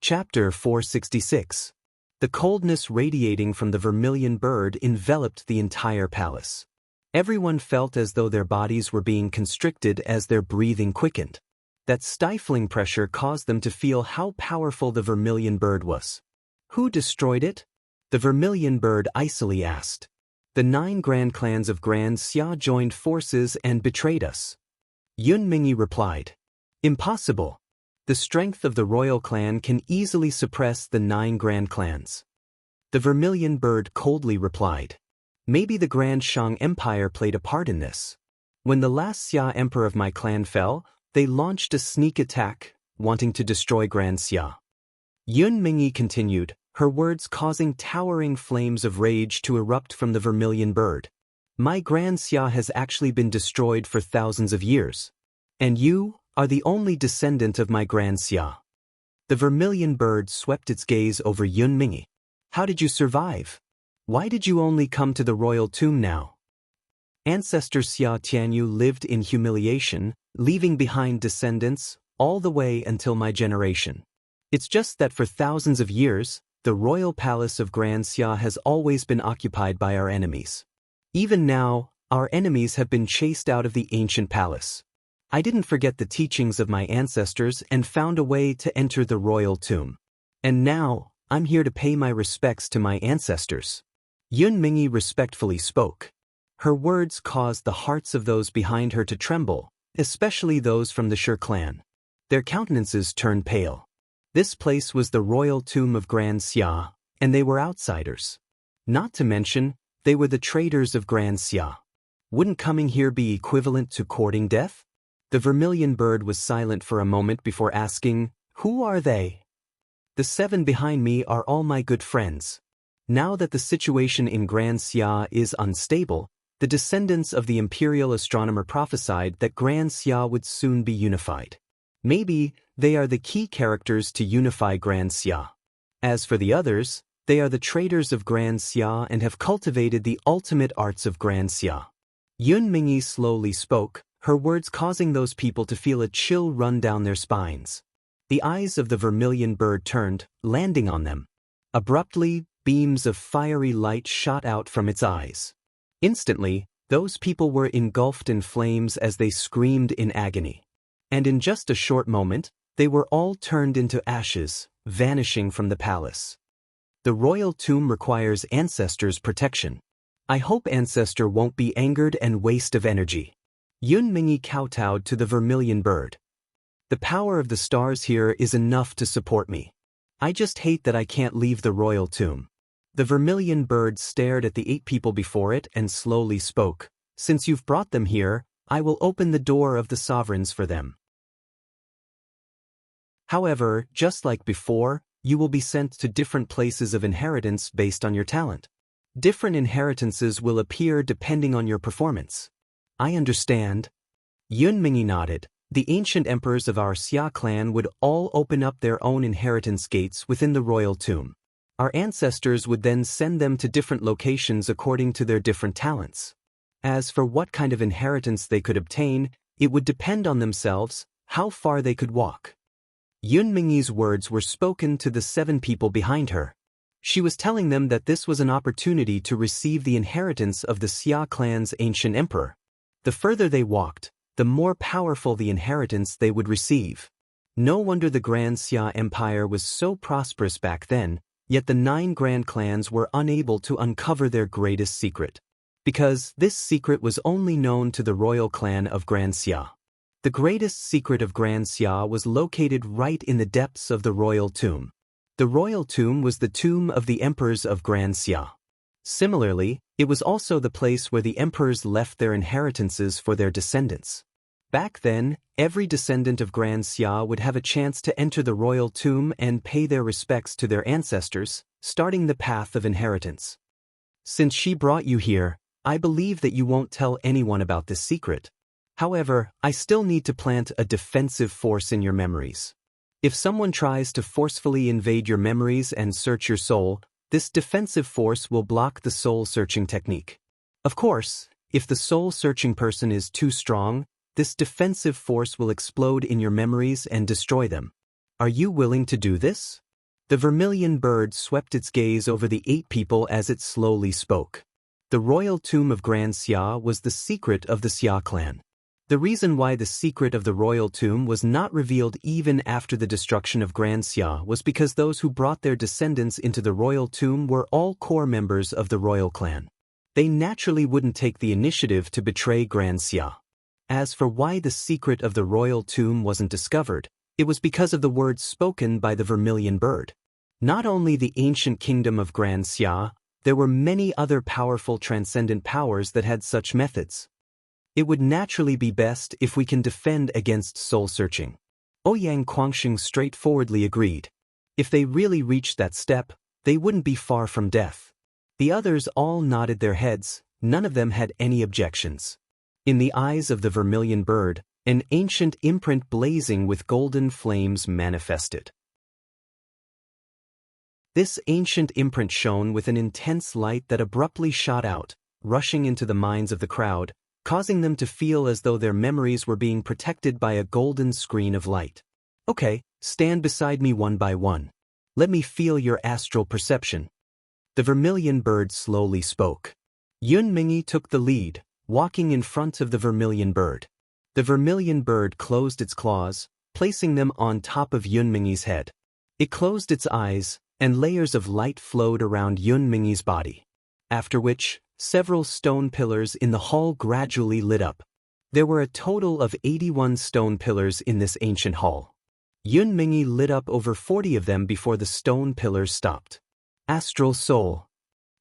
Chapter 466. The coldness radiating from the vermilion bird enveloped the entire palace. Everyone felt as though their bodies were being constricted as their breathing quickened. That stifling pressure caused them to feel how powerful the vermilion bird was. "Who destroyed it?" the vermilion bird icily asked. "The 9 grand clans of Grand Xia joined forces and betrayed us." Yun Mingyi replied. "Impossible. The strength of the royal clan can easily suppress the 9 grand clans." The vermilion bird coldly replied. "Maybe the Grand Shang Empire played a part in this. When the last Xia emperor of my clan fell, they launched a sneak attack, wanting to destroy Grand Xia." Yun Mingyi continued, her words causing towering flames of rage to erupt from the vermilion bird. "My Grand Xia has actually been destroyed for thousands of years. And you are the only descendant of my Grand Xia." The vermilion bird swept its gaze over Yun Mingyi. "How did you survive? Why did you only come to the royal tomb now?" Ancestor Xia Tianyu lived in humiliation, leaving behind descendants, all the way until my generation. It's just that for thousands of years, the royal palace of Grand Xia has always been occupied by our enemies. Even now, our enemies have been chased out of the ancient palace. I didn't forget the teachings of my ancestors and found a way to enter the royal tomb. And now, I'm here to pay my respects to my ancestors." Yun Mingyi respectfully spoke. Her words caused the hearts of those behind her to tremble, especially those from the Shi clan. Their countenances turned pale. This place was the royal tomb of Grand Xia, and they were outsiders. Not to mention, they were the traitors of Grand Xia. Wouldn't coming here be equivalent to courting death? The vermilion bird was silent for a moment before asking, "Who are they?" "The 7 behind me are all my good friends. Now that the situation in Grand Xia is unstable, the descendants of the imperial astronomer prophesied that Grand Xia would soon be unified. Maybe they are the key characters to unify Grand Xia. As for the others, they are the traitors of Grand Xia and have cultivated the ultimate arts of Grand Xia." Yun Mingyi slowly spoke, her words causing those people to feel a chill run down their spines. The eyes of the vermilion bird turned, landing on them. Abruptly, beams of fiery light shot out from its eyes. Instantly, those people were engulfed in flames as they screamed in agony. And in just a short moment, they were all turned into ashes, vanishing from the palace. The royal tomb requires ancestors' protection. I hope Ancestor won't be angered and waste of energy. Yun Mingyi kowtowed to the vermilion bird. The power of the stars here is enough to support me. I just hate that I can't leave the royal tomb. The vermilion bird stared at the 8 people before it and slowly spoke. "Since you've brought them here, I will open the door of the sovereigns for them. However, just like before, you will be sent to different places of inheritance based on your talent. Different inheritances will appear depending on your performance." "I understand." Yun Mingyi nodded. The ancient emperors of our Xia clan would all open up their own inheritance gates within the royal tomb. Our ancestors would then send them to different locations according to their different talents. As for what kind of inheritance they could obtain, it would depend on themselves, how far they could walk. Yun Mingyi's words were spoken to the 7 people behind her. She was telling them that this was an opportunity to receive the inheritance of the Xia clan's ancient emperor. The further they walked, the more powerful the inheritance they would receive. No wonder the Grand Xia Empire was so prosperous back then, yet the 9 grand clans were unable to uncover their greatest secret. Because this secret was only known to the royal clan of Grand Xia. The greatest secret of Grand Xia was located right in the depths of the royal tomb. The royal tomb was the tomb of the emperors of Grand Xia. Similarly, it was also the place where the emperors left their inheritances for their descendants. Back then, every descendant of Grand Xia would have a chance to enter the royal tomb and pay their respects to their ancestors, starting the path of inheritance. Since she brought you here, I believe that you won't tell anyone about this secret. However, I still need to plant a defensive force in your memories. If someone tries to forcefully invade your memories and search your soul, this defensive force will block the soul-searching technique. Of course, if the soul-searching person is too strong, this defensive force will explode in your memories and destroy them. Are you willing to do this? The vermilion bird swept its gaze over the 8 people as it slowly spoke. The royal tomb of Grand Xia was the secret of the Xia clan. The reason why the secret of the royal tomb was not revealed even after the destruction of Grand Xia was because those who brought their descendants into the royal tomb were all core members of the royal clan. They naturally wouldn't take the initiative to betray Grand Xia. As for why the secret of the royal tomb wasn't discovered, it was because of the words spoken by the vermilion bird. Not only the ancient kingdom of Grand Xia, there were many other powerful transcendent powers that had such methods. It would naturally be best if we can defend against soul-searching. Ouyang Guangxing straightforwardly agreed. If they really reached that step, they wouldn't be far from death. The others all nodded their heads, none of them had any objections. In the eyes of the vermilion bird, an ancient imprint blazing with golden flames manifested. This ancient imprint shone with an intense light that abruptly shot out, rushing into the minds of the crowd, causing them to feel as though their memories were being protected by a golden screen of light. Okay, stand beside me one by one. Let me feel your astral perception. The vermilion bird slowly spoke. Yun Mingi took the lead, walking in front of the vermilion bird. The vermilion bird closed its claws, placing them on top of Yun Mingi's head. It closed its eyes, and layers of light flowed around Yun Mingi's body. After which, several stone pillars in the hall gradually lit up. There were a total of 81 stone pillars in this ancient hall. Yun Mingi lit up over 40 of them before the stone pillars stopped. Astral soul.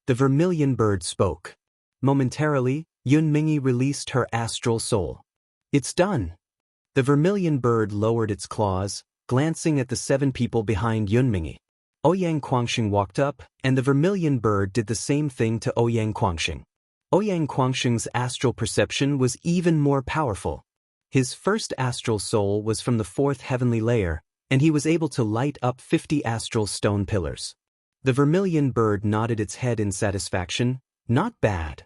The vermilion bird spoke. Momentarily, Yun Mingi released her astral soul. It's done. The vermilion bird lowered its claws, glancing at the 7 people behind Yun Mingi. Ouyang Guangxing walked up, and the vermilion bird did the same thing to Ouyang Guangxing. Ouyang Guangxing's astral perception was even more powerful. His first astral soul was from the 4th heavenly layer, and he was able to light up 50 astral stone pillars. The vermilion bird nodded its head in satisfaction, not bad.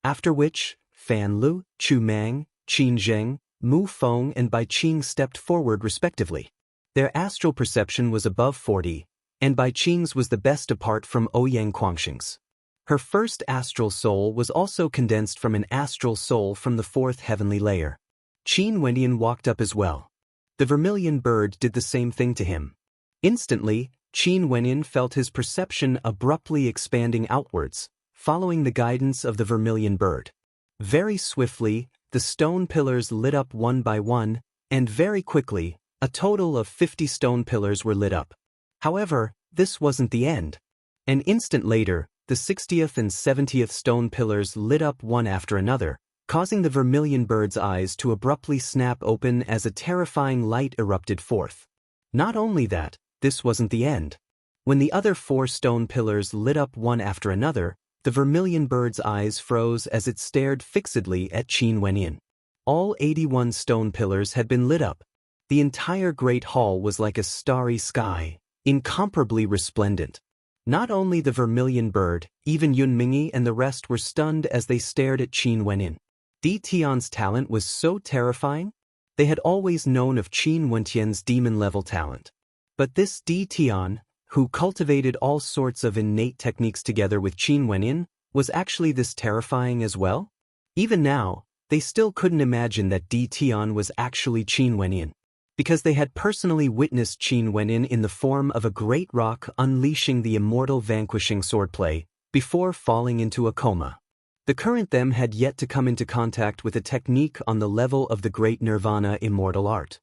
After which, Fan Lu, Chu Mang, Qin Zheng, Mu Feng and Bai Qing stepped forward respectively. Their astral perception was above 40, and Bai Qing's was the best apart from Ouyang Guangxing's. Her first astral soul was also condensed from an astral soul from the 4th heavenly layer. Qin Wendian walked up as well. The vermilion bird did the same thing to him. Instantly, Qin Wendian felt his perception abruptly expanding outwards, following the guidance of the vermilion bird. Very swiftly, the stone pillars lit up one by one, and very quickly, a total of 50 stone pillars were lit up. However, this wasn't the end. An instant later, the 60th and 70th stone pillars lit up one after another, causing the vermilion bird's eyes to abruptly snap open as a terrifying light erupted forth. Not only that, this wasn't the end. When the other 4 stone pillars lit up one after another, the vermilion bird's eyes froze as it stared fixedly at Qin Wendian. All 81 stone pillars had been lit up. The entire great hall was like a starry sky, incomparably resplendent. Not only the vermilion bird, even Yun Mingi and the rest were stunned as they stared at Qin Wendian. Di Tian's talent was so terrifying. They had always known of Qin Wentian's demon-level talent. But this Di Tian, who cultivated all sorts of innate techniques together with Qin Wendian, was actually this terrifying as well? Even now, they still couldn't imagine that Di Tian was actually Qin Wendian, because they had personally witnessed Qin Wendian in the form of a great rock unleashing the immortal vanquishing swordplay, before falling into a coma. The current them had yet to come into contact with a technique on the level of the great Nirvana immortal art.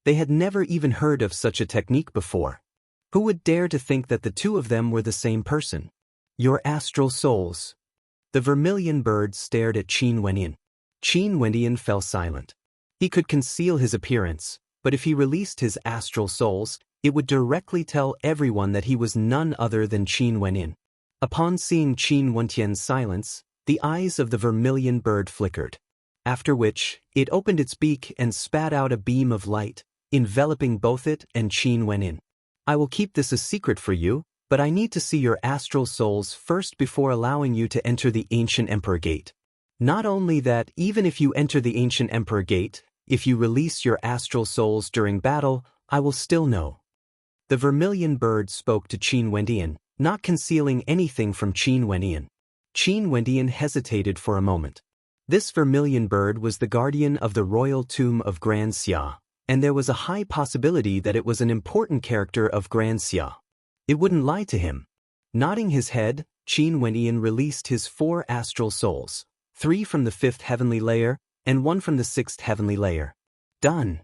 They had never even heard of such a technique before. Who would dare to think that the two of them were the same person? Your astral souls. The vermilion bird stared at Qin Wenyan. Qin Wenyan fell silent. He could conceal his appearance, but if he released his astral souls, it would directly tell everyone that he was none other than Qin Wenyan. Upon seeing Qin Wenyan's silence, the eyes of the vermilion bird flickered. After which, it opened its beak and spat out a beam of light, enveloping both it and Qin Wenyan. I will keep this a secret for you, but I need to see your astral souls first before allowing you to enter the Ancient Emperor Gate. Not only that, even if you enter the Ancient Emperor Gate, if you release your astral souls during battle, I will still know. The vermilion bird spoke to Qin Wenyan, not concealing anything from Qin Wenyan. Qin Wenyan hesitated for a moment. This vermilion bird was the guardian of the royal tomb of Grand Xia, and there was a high possibility that it was an important character of Grand Xia. It wouldn't lie to him. Nodding his head, Qin Wenyan released his 4 astral souls, 3 from the 5th heavenly layer, and 1 from the 6th heavenly layer. Done.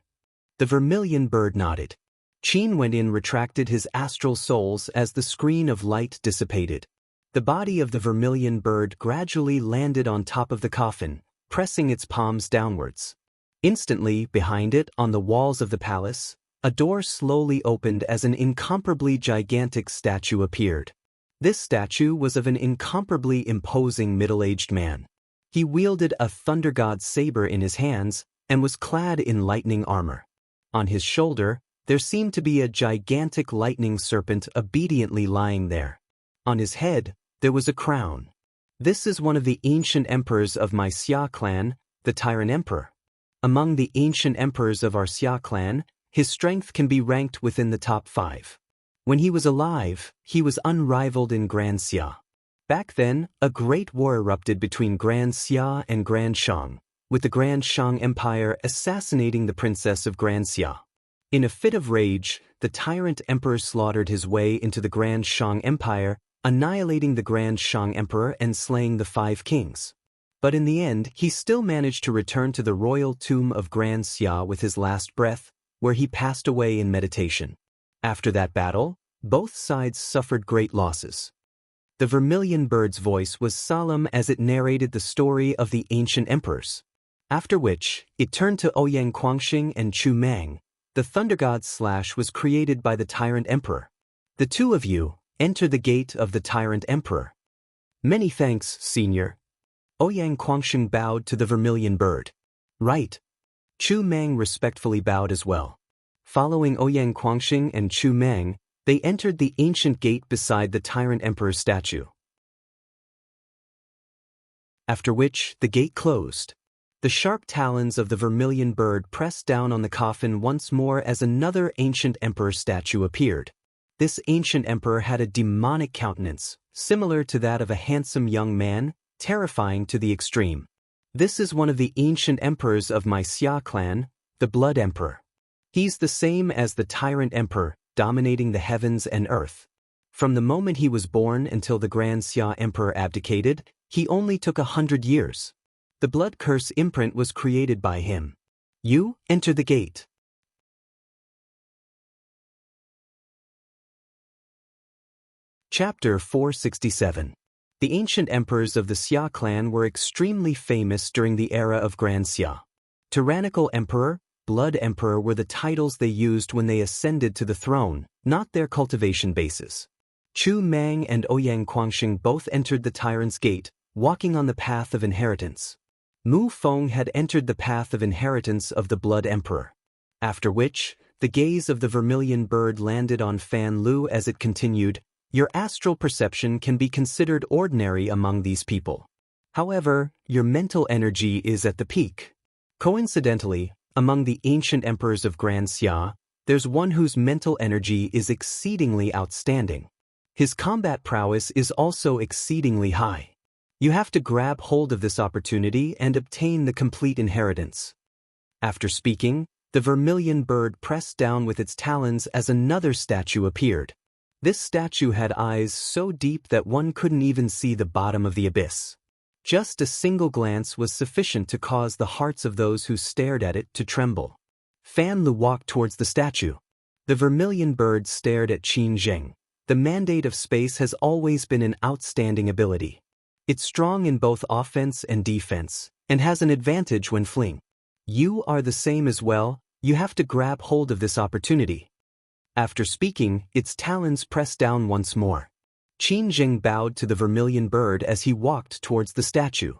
The vermilion bird nodded. Qin Wenyan retracted his astral souls as the screen of light dissipated. The body of the vermilion bird gradually landed on top of the coffin, pressing its palms downwards. Instantly, behind it, on the walls of the palace, a door slowly opened as an incomparably gigantic statue appeared. This statue was of an incomparably imposing middle-aged man. He wielded a thunder god's saber in his hands and was clad in lightning armor. On his shoulder, there seemed to be a gigantic lightning serpent obediently lying there. On his head, there was a crown. This is one of the ancient emperors of my Xia clan, the Tyrant Emperor. Among the ancient emperors of our Xia clan, his strength can be ranked within the top 5. When he was alive, he was unrivaled in Grand Xia. Back then, a great war erupted between Grand Xia and Grand Shang, with the Grand Shang Empire assassinating the princess of Grand Xia. In a fit of rage, the Tyrant Emperor slaughtered his way into the Grand Shang Empire, annihilating the Grand Shang Emperor and slaying the 5 kings. But in the end, he still managed to return to the royal tomb of Grand Xia with his last breath, where he passed away in meditation. After that battle, both sides suffered great losses. The vermilion bird's voice was solemn as it narrated the story of the ancient emperors. After which, it turned to Ouyang Quangxing and Chu Mang. The thunder god Slash was created by the Tyrant Emperor. The two of you enter the gate of the Tyrant Emperor. Many thanks, Senior. Ouyang Quangxing bowed to the vermilion bird. Right. Chu Mang respectfully bowed as well. Following Ouyang Quangxing and Chu Mang, they entered the ancient gate beside the Tyrant Emperor's statue. After which, the gate closed. The sharp talons of the vermilion bird pressed down on the coffin once more as another ancient emperor statue appeared. This ancient emperor had a demonic countenance, similar to that of a handsome young man, terrifying to the extreme. This is one of the ancient emperors of my Xia clan, the Blood Emperor. He's the same as the Tyrant Emperor, dominating the heavens and earth. From the moment he was born until the Grand Xia Emperor abdicated, he only took 100 years. The blood curse imprint was created by him. You enter the gate. Chapter 467. The ancient emperors of the Xia clan were extremely famous during the era of Grand Xia. Tyrannical Emperor, Blood Emperor were the titles they used when they ascended to the throne, not their cultivation bases. Chu Mang and Ouyang Quangxing both entered the Tyrant's Gate, walking on the path of inheritance. Mu Feng had entered the path of inheritance of the Blood Emperor. After which, the gaze of the vermilion bird landed on Fan Lu as it continued, your astral perception can be considered ordinary among these people. However, your mental energy is at the peak. Coincidentally, among the ancient emperors of Grand Xia, there's one whose mental energy is exceedingly outstanding. His combat prowess is also exceedingly high. You have to grab hold of this opportunity and obtain the complete inheritance. After speaking, the vermilion bird pressed down with its talons as another statue appeared. This statue had eyes so deep that one couldn't even see the bottom of the abyss. Just a single glance was sufficient to cause the hearts of those who stared at it to tremble. Fan Lu walked towards the statue. The vermilion bird stared at Qin Zheng. The mandate of space has always been an outstanding ability. It's strong in both offense and defense, and has an advantage when fleeing. You are the same as well, you have to grab hold of this opportunity. After speaking, its talons pressed down once more. Qin Zheng bowed to the vermilion bird as he walked towards the statue.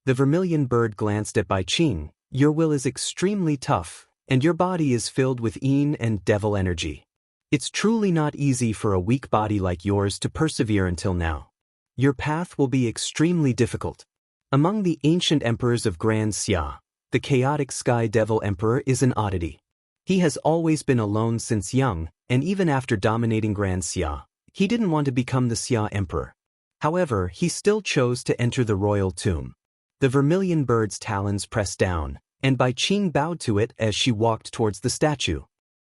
The vermilion bird glanced at Bai Qing. Your will is extremely tough, and your body is filled with yin and devil energy. It's truly not easy for a weak body like yours to persevere until now. Your path will be extremely difficult. Among the ancient emperors of Grand Xia, the chaotic Sky Devil Emperor is an oddity. He has always been alone since young, and even after dominating Grand Xia, he didn't want to become the Xia Emperor. However, he still chose to enter the royal tomb. The vermilion bird's talons pressed down, and Bai Qing bowed to it as she walked towards the statue.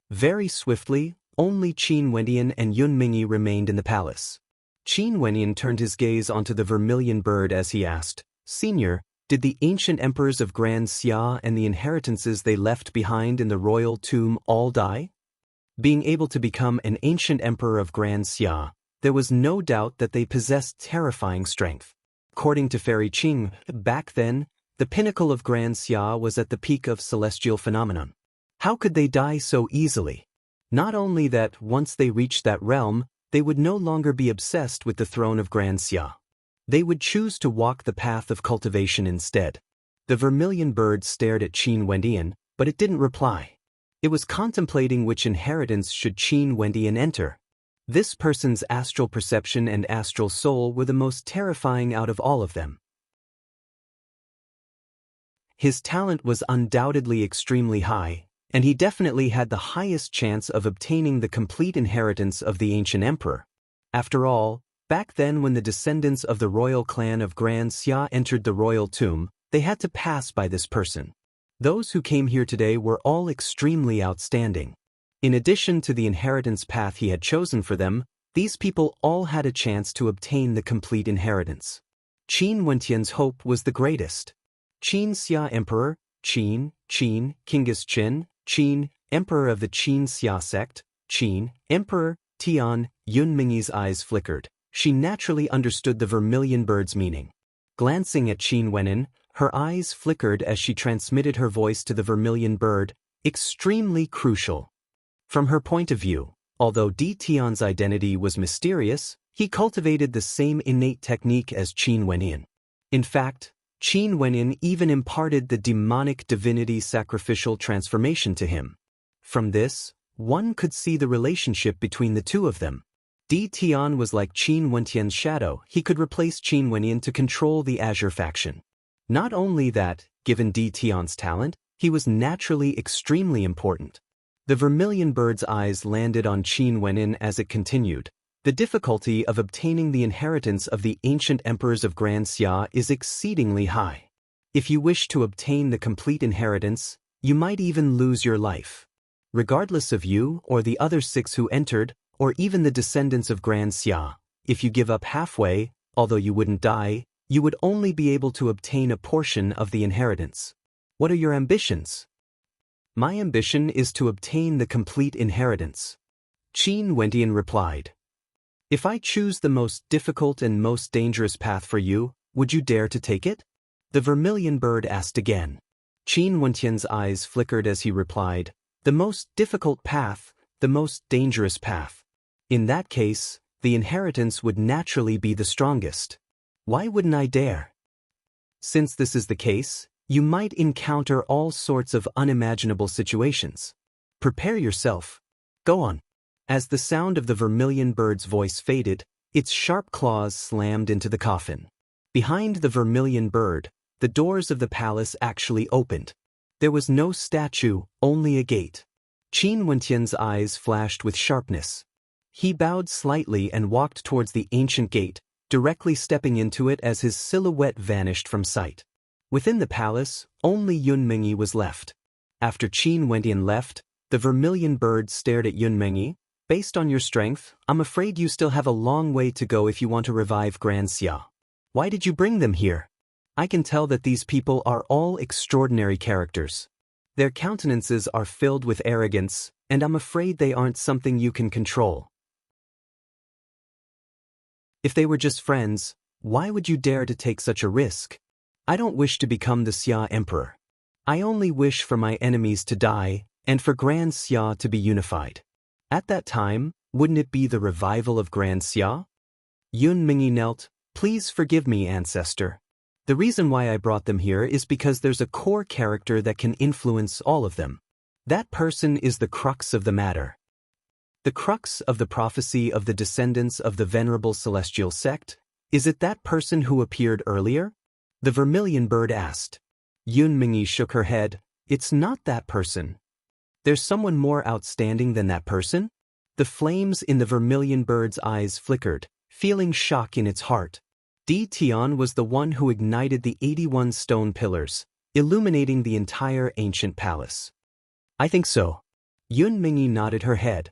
Very swiftly, only Qin Wendian and Yun Mingyi remained in the palace. Qin Wendian turned his gaze onto the vermilion bird as he asked, "Senior, did the ancient emperors of Grand Xia and the inheritances they left behind in the royal tomb all die?" Being able to become an ancient emperor of Grand Xia, there was no doubt that they possessed terrifying strength. According to Fairy Qing, back then, the pinnacle of Grand Xia was at the peak of celestial phenomenon. How could they die so easily? Not only that, once they reached that realm, they would no longer be obsessed with the throne of Grand Xia. They would choose to walk the path of cultivation instead. The vermilion bird stared at Qin Wendian, but it didn't reply. It was contemplating which inheritance should Qin Wendian enter. This person's astral perception and astral soul were the most terrifying out of all of them. His talent was undoubtedly extremely high, and he definitely had the highest chance of obtaining the complete inheritance of the ancient emperor. After all, back then when the descendants of the royal clan of Grand Xia entered the royal tomb, they had to pass by this person. Those who came here today were all extremely outstanding. In addition to the inheritance path he had chosen for them, these people all had a chance to obtain the complete inheritance. Qin Wentian's hope was the greatest. Qin Xia Emperor, Qin, Kingus Qin, Qin, Emperor of the Qin Xia sect, Qin, Emperor, Tian. Yun Mingyi's eyes flickered. She naturally understood the vermilion bird's meaning. Glancing at Qin Wendian, her eyes flickered as she transmitted her voice to the vermilion bird, extremely crucial. From her point of view, although Tian's identity was mysterious, he cultivated the same innate technique as Qin Wendian. In fact, Qin Wendian even imparted the demonic divinity sacrificial transformation to him. From this, one could see the relationship between the two of them. Tian was like Qin Wentian's shadow. He could replace Qin Wendian to control the Azure faction. Not only that, given Tian's talent, he was naturally extremely important. The vermilion bird's eyes landed on Qin Wendian as it continued. The difficulty of obtaining the inheritance of the ancient emperors of Grand Xia is exceedingly high. If you wish to obtain the complete inheritance, you might even lose your life. Regardless of you or the other 6 who entered, or even the descendants of Grand Xia, if you give up halfway, although you wouldn't die, you would only be able to obtain a portion of the inheritance. What are your ambitions? My ambition is to obtain the complete inheritance. Qin Wendian replied. If I choose the most difficult and most dangerous path for you, would you dare to take it? The vermilion bird asked again. Qin Wentian's eyes flickered as he replied, the most difficult path, the most dangerous path. In that case, the inheritance would naturally be the strongest. Why wouldn't I dare? Since this is the case, you might encounter all sorts of unimaginable situations. Prepare yourself. Go on. As the sound of the vermilion bird's voice faded, its sharp claws slammed into the coffin. Behind the vermilion bird, the doors of the palace actually opened. There was no statue, only a gate. Qin Wentian's eyes flashed with sharpness. He bowed slightly and walked towards the ancient gate, directly stepping into it as his silhouette vanished from sight. Within the palace, only Yun Mingyi was left. After Qin Wendian left, the vermilion bird stared at Yun Mingyi. Based on your strength, I'm afraid you still have a long way to go if you want to revive Grand Xia. Why did you bring them here? I can tell that these people are all extraordinary characters. Their countenances are filled with arrogance, and I'm afraid they aren't something you can control. If they were just friends, why would you dare to take such a risk? I don't wish to become the Xia Emperor. I only wish for my enemies to die, and for Grand Xia to be unified. At that time, wouldn't it be the revival of Grand Xia? Yun Mingyi knelt. Please forgive me, ancestor. The reason why I brought them here is because there's a core character that can influence all of them. That person is the crux of the matter. The crux of the prophecy of the descendants of the venerable celestial sect? Is it that person who appeared earlier? The vermilion bird asked. Yun Mingyi shook her head. It's not that person. There's someone more outstanding than that person? The flames in the vermilion bird's eyes flickered, feeling shock in its heart. Di Tian was the one who ignited the 81 stone pillars, illuminating the entire ancient palace. I think so. Yun Mingyi nodded her head.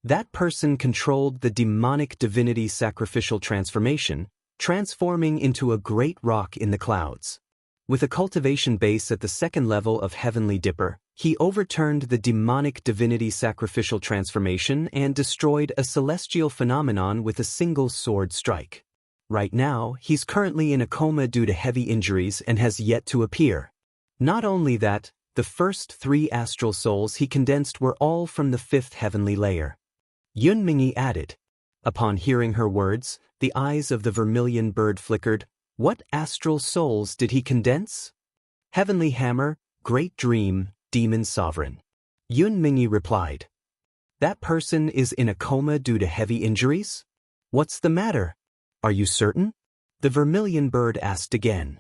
That person controlled the demonic divinity sacrificial transformation, transforming into a great rock in the clouds. With a cultivation base at the second level of Heavenly Dipper, he overturned the demonic divinity sacrificial transformation and destroyed a celestial phenomenon with a single sword strike. Right now, he's currently in a coma due to heavy injuries and has yet to appear. Not only that, the first 3 astral souls he condensed were all from the 5th heavenly layer. Yun Mingyi added. Upon hearing her words, the eyes of the vermilion bird flickered. What astral souls did he condense? Heavenly Hammer, Great Dream, Demon Sovereign. Yun Mingyi replied. That person is in a coma due to heavy injuries? What's the matter? Are you certain? The vermilion bird asked again.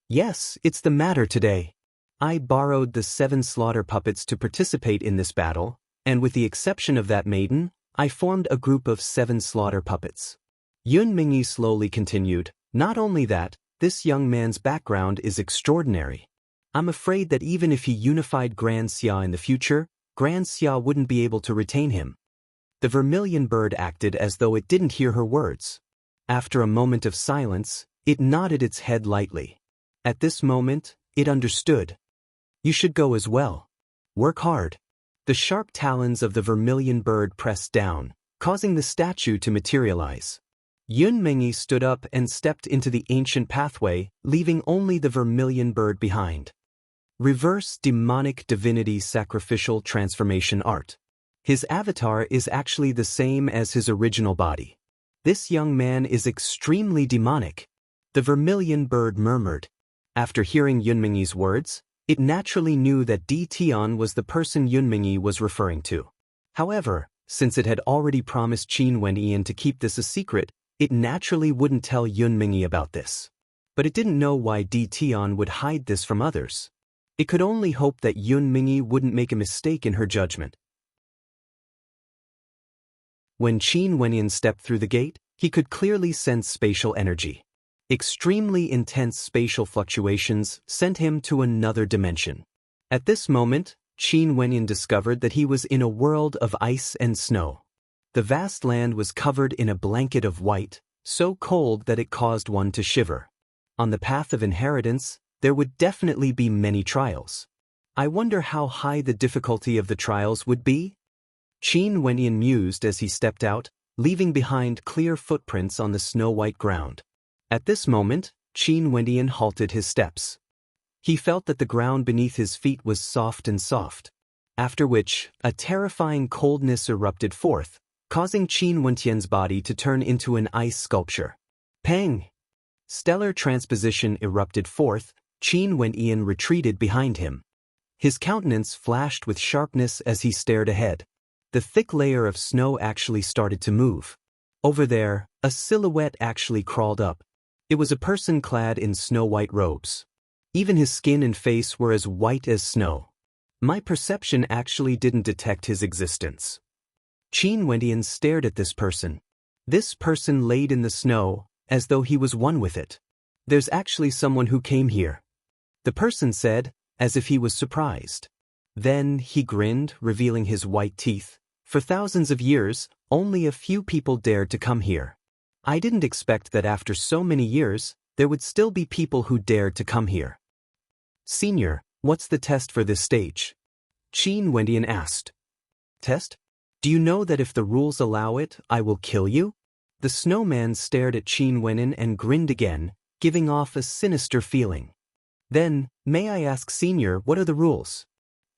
Yes, it's the matter today. I borrowed the 7 slaughter puppets to participate in this battle, and with the exception of that maiden, I formed a group of 7 slaughter puppets. Yun Mingyi slowly continued. Not only that, this young man's background is extraordinary. I'm afraid that even if he unified Grand Xia in the future, Grand Xia wouldn't be able to retain him. The vermilion bird acted as though it didn't hear her words. After a moment of silence, it nodded its head lightly. At this moment, it understood. You should go as well. Work hard. The sharp talons of the vermilion bird pressed down, causing the statue to materialize. Yun Mingyi stood up and stepped into the ancient pathway, leaving only the vermilion bird behind. Reverse demonic divinity sacrificial transformation art. His avatar is actually the same as his original body. This young man is extremely demonic. The vermilion bird murmured. After hearing Yun Mingyi's words, it naturally knew that Di Tian was the person Yun Mingyi was referring to. However, since it had already promised Qin Wenyan to keep this a secret, it naturally wouldn't tell Yun Mingyi about this. But it didn't know why Di Tian would hide this from others. It could only hope that Yun Mingyi wouldn't make a mistake in her judgment. When Qin Wenyan stepped through the gate, he could clearly sense spatial energy. Extremely intense spatial fluctuations sent him to another dimension. At this moment, Qin Wenyan discovered that he was in a world of ice and snow. The vast land was covered in a blanket of white, so cold that it caused one to shiver. On the path of inheritance, there would definitely be many trials. I wonder how high the difficulty of the trials would be? Qin Wenyan mused as he stepped out, leaving behind clear footprints on the snow-white ground. At this moment, Qin Wenyan halted his steps. He felt that the ground beneath his feet was soft and soft. After which, a terrifying coldness erupted forth, causing Qin Wenyan's body to turn into an ice sculpture. Pang! Stellar transposition erupted forth. Qin Wenyan retreated behind him. His countenance flashed with sharpness as he stared ahead. The thick layer of snow actually started to move. Over there, a silhouette actually crawled up. It was a person clad in snow-white robes. Even his skin and face were as white as snow. My perception actually didn't detect his existence. Qin Wenyan stared at this person. This person laid in the snow, as though he was one with it. There's actually someone who came here. The person said, as if he was surprised. Then he grinned, revealing his white teeth. For thousands of years, only a few people dared to come here. I didn't expect that after so many years, there would still be people who dared to come here. Senior, What's the test for this stage? Qin Wendian asked. Test? Do you know that if the rules allow it, I will kill you? The snowman stared at Qin Wendian and grinned again, giving off a sinister feeling. Then, may I ask, Senior, what are the rules?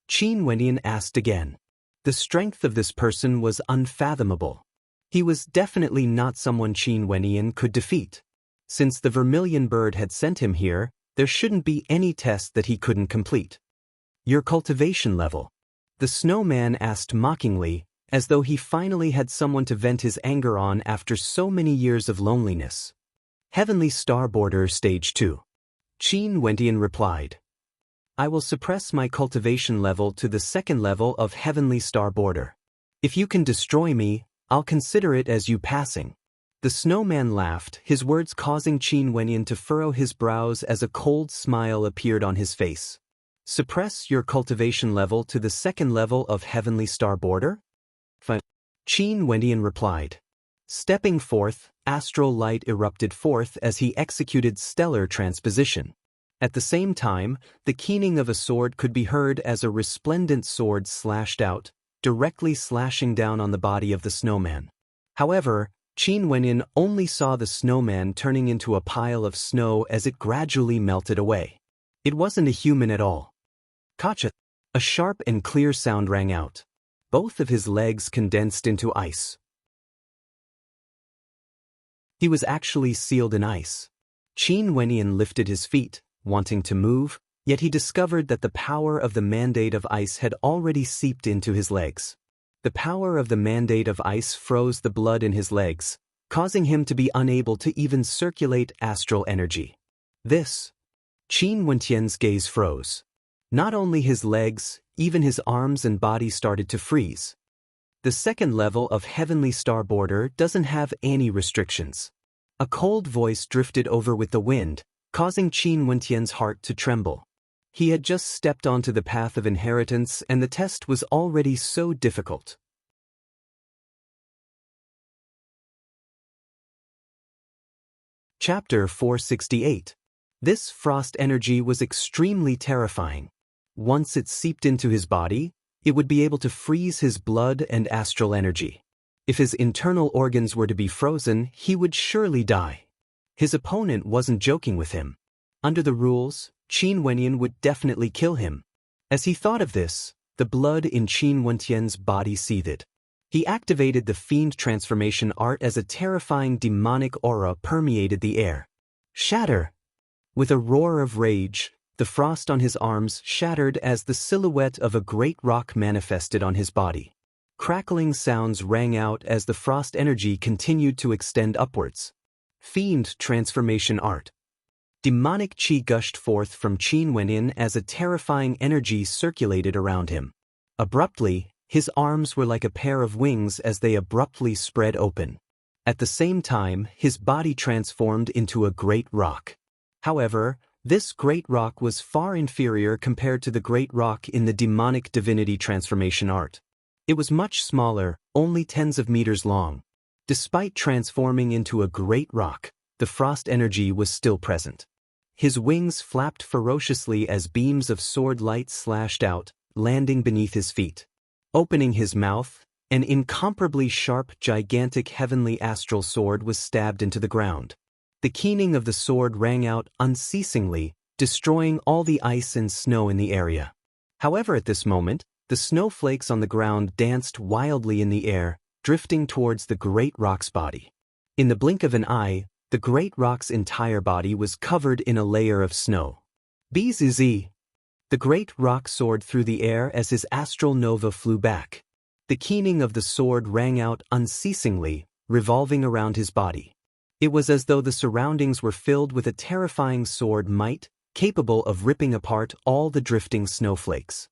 Qin Wendian asked again. The strength of this person was unfathomable. He was definitely not someone Qin Wendian could defeat. Since the vermilion bird had sent him here, there shouldn't be any test that he couldn't complete. Your cultivation level? The snowman asked mockingly, as though he finally had someone to vent his anger on after so many years of loneliness. Heavenly Star Border Stage 2. Qin Wendian replied. I will suppress my cultivation level to the second level of Heavenly Star Border. If you can destroy me, I'll consider it as you passing. The snowman laughed, his words causing Qin Wendian to furrow his brows as a cold smile appeared on his face. Suppress your cultivation level to the second level of Heavenly Star Border? Fine. Qin Wendian replied. Stepping forth, astral light erupted forth as he executed stellar transposition. At the same time, the keening of a sword could be heard as a resplendent sword slashed out, directly slashing down on the body of the snowman. However, Qin Wendian only saw the snowman turning into a pile of snow as it gradually melted away. It wasn't a human at all. Kacha! A sharp and clear sound rang out. Both of his legs condensed into ice. He was actually sealed in ice. Qin Wendian lifted his feet, wanting to move, yet he discovered that the power of the mandate of ice had already seeped into his legs. The power of the mandate of ice froze the blood in his legs, causing him to be unable to even circulate astral energy. Qin Wendian's gaze froze. Not only his legs, even his arms and body started to freeze. The second level of Heavenly Star Border doesn't have any restrictions. A cold voice drifted over with the wind, causing Qin Wendian's heart to tremble. He had just stepped onto the path of inheritance and the test was already so difficult. Chapter 468. This frost energy was extremely terrifying. Once it seeped into his body, it would be able to freeze his blood and astral energy. If his internal organs were to be frozen, he would surely die. His opponent wasn't joking with him. Under the rules, Qin Wendian would definitely kill him. As he thought of this, the blood in Qin Wendian's body seethed. He activated the fiend transformation art as a terrifying demonic aura permeated the air. Shatter! With a roar of rage, the frost on his arms shattered as the silhouette of a great rock manifested on his body. Crackling sounds rang out as the frost energy continued to extend upwards. Fiend transformation art. Demonic chi gushed forth from Qin Wendian as a terrifying energy circulated around him. Abruptly, his arms were like a pair of wings as they abruptly spread open. At the same time, his body transformed into a great rock. However, this great rock was far inferior compared to the great rock in the demonic divinity transformation art. It was much smaller, only tens of meters long. Despite transforming into a great rock, the frost energy was still present. His wings flapped ferociously as beams of sword light slashed out, landing beneath his feet. Opening his mouth, an incomparably sharp, gigantic heavenly astral sword was stabbed into the ground. The keening of the sword rang out unceasingly, destroying all the ice and snow in the area. However, at this moment, the snowflakes on the ground danced wildly in the air, drifting towards the great rock's body. In the blink of an eye, the great rock's entire body was covered in a layer of snow. Bzz! The great rock soared through the air as his astral nova flew back. The keening of the sword rang out unceasingly, revolving around his body. It was as though the surroundings were filled with a terrifying sword might, capable of ripping apart all the drifting snowflakes.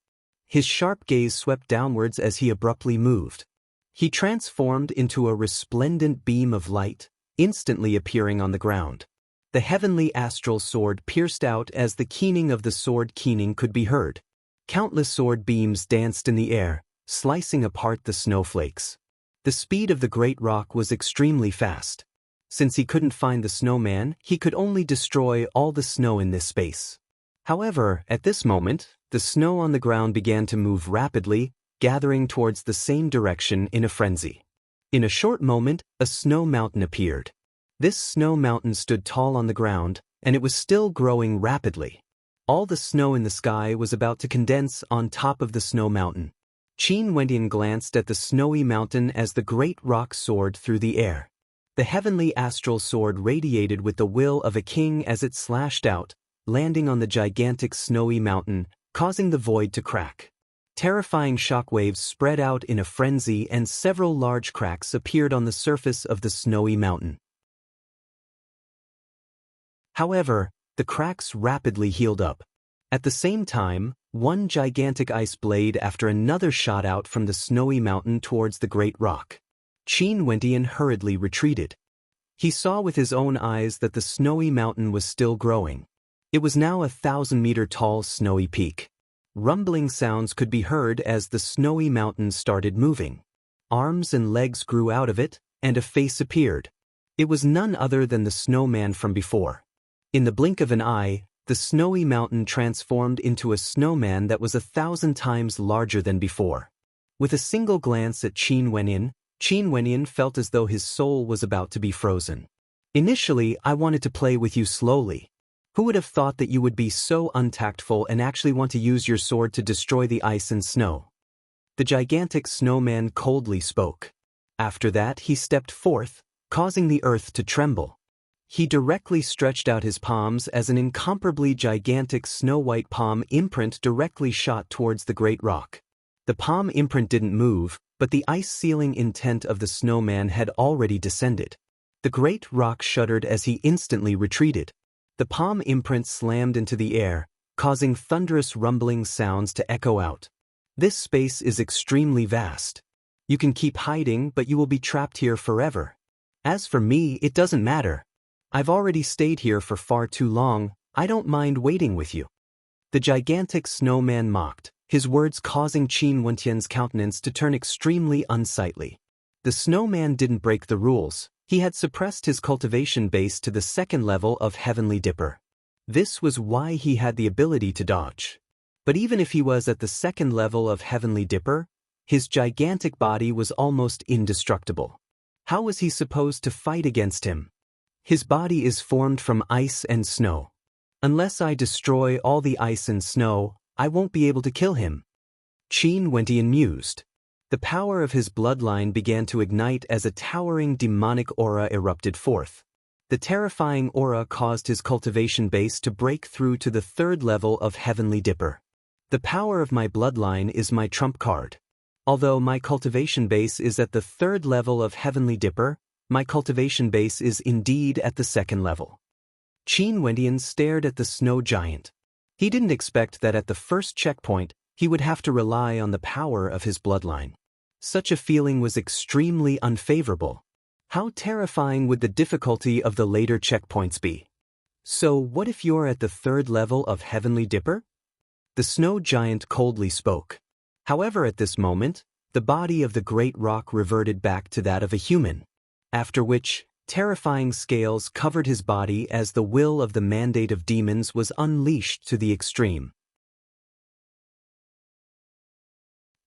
His sharp gaze swept downwards as he abruptly moved. He transformed into a resplendent beam of light, instantly appearing on the ground. The heavenly astral sword pierced out as the keening of the sword keening could be heard. Countless sword beams danced in the air, slicing apart the snowflakes. The speed of the great rock was extremely fast. Since he couldn't find the snowman, he could only destroy all the snow in this space. However, at this moment, The snow on the ground began to move rapidly, gathering towards the same direction in a frenzy. In a short moment, a snow mountain appeared. This snow mountain stood tall on the ground, and it was still growing rapidly. All the snow in the sky was about to condense on top of the snow mountain. Qin Wendian glanced at the snowy mountain as the great rock soared through the air. The heavenly astral sword radiated with the will of a king as it slashed out, landing on the gigantic snowy mountain, causing the void to crack. Terrifying shockwaves spread out in a frenzy and several large cracks appeared on the surface of the snowy mountain. However, the cracks rapidly healed up. At the same time, one gigantic ice blade after another shot out from the snowy mountain towards the great rock. Qin Wendian hurriedly retreated. He saw with his own eyes that the snowy mountain was still growing. It was now a 1,000-meter-tall snowy peak. Rumbling sounds could be heard as the snowy mountain started moving. Arms and legs grew out of it, and a face appeared. It was none other than the snowman from before. In the blink of an eye, the snowy mountain transformed into a snowman that was 1,000 times larger than before. With a single glance at Qin Wendian felt as though his soul was about to be frozen. Initially, I wanted to play with you slowly. Who would have thought that you would be so untactful and actually want to use your sword to destroy the ice and snow? The gigantic snowman coldly spoke. After that, he stepped forth, causing the earth to tremble. He directly stretched out his palms as an incomparably gigantic snow-white palm imprint directly shot towards the great rock. The palm imprint didn't move, but the ice-sealing intent of the snowman had already descended. The great rock shuddered as he instantly retreated. The palm imprint slammed into the air, causing thunderous rumbling sounds to echo out. This space is extremely vast. You can keep hiding, but you will be trapped here forever. As for me, it doesn't matter. I've already stayed here for far too long. I don't mind waiting with you. The gigantic snowman mocked, his words causing Qin Wendian's countenance to turn extremely unsightly. The snowman didn't break the rules. He had suppressed his cultivation base to the second level of Heavenly Dipper. This was why he had the ability to dodge. But even if he was at the second level of Heavenly Dipper, his gigantic body was almost indestructible. How was he supposed to fight against him? His body is formed from ice and snow. Unless I destroy all the ice and snow, I won't be able to kill him. Qin Wendian mused. The power of his bloodline began to ignite as a towering demonic aura erupted forth. The terrifying aura caused his cultivation base to break through to the third level of Heavenly Dipper. The power of my bloodline is my trump card. Although my cultivation base is at the third level of Heavenly Dipper, my cultivation base is indeed at the second level. Qin Wendian stared at the snow giant. He didn't expect that at the first checkpoint, he would have to rely on the power of his bloodline. Such a feeling was extremely unfavorable. How terrifying would the difficulty of the later checkpoints be? So what if you're at the third level of Heavenly Dipper? The snow giant coldly spoke. However, at this moment, the body of the great rock reverted back to that of a human. After which, terrifying scales covered his body as the will of the mandate of demons was unleashed to the extreme.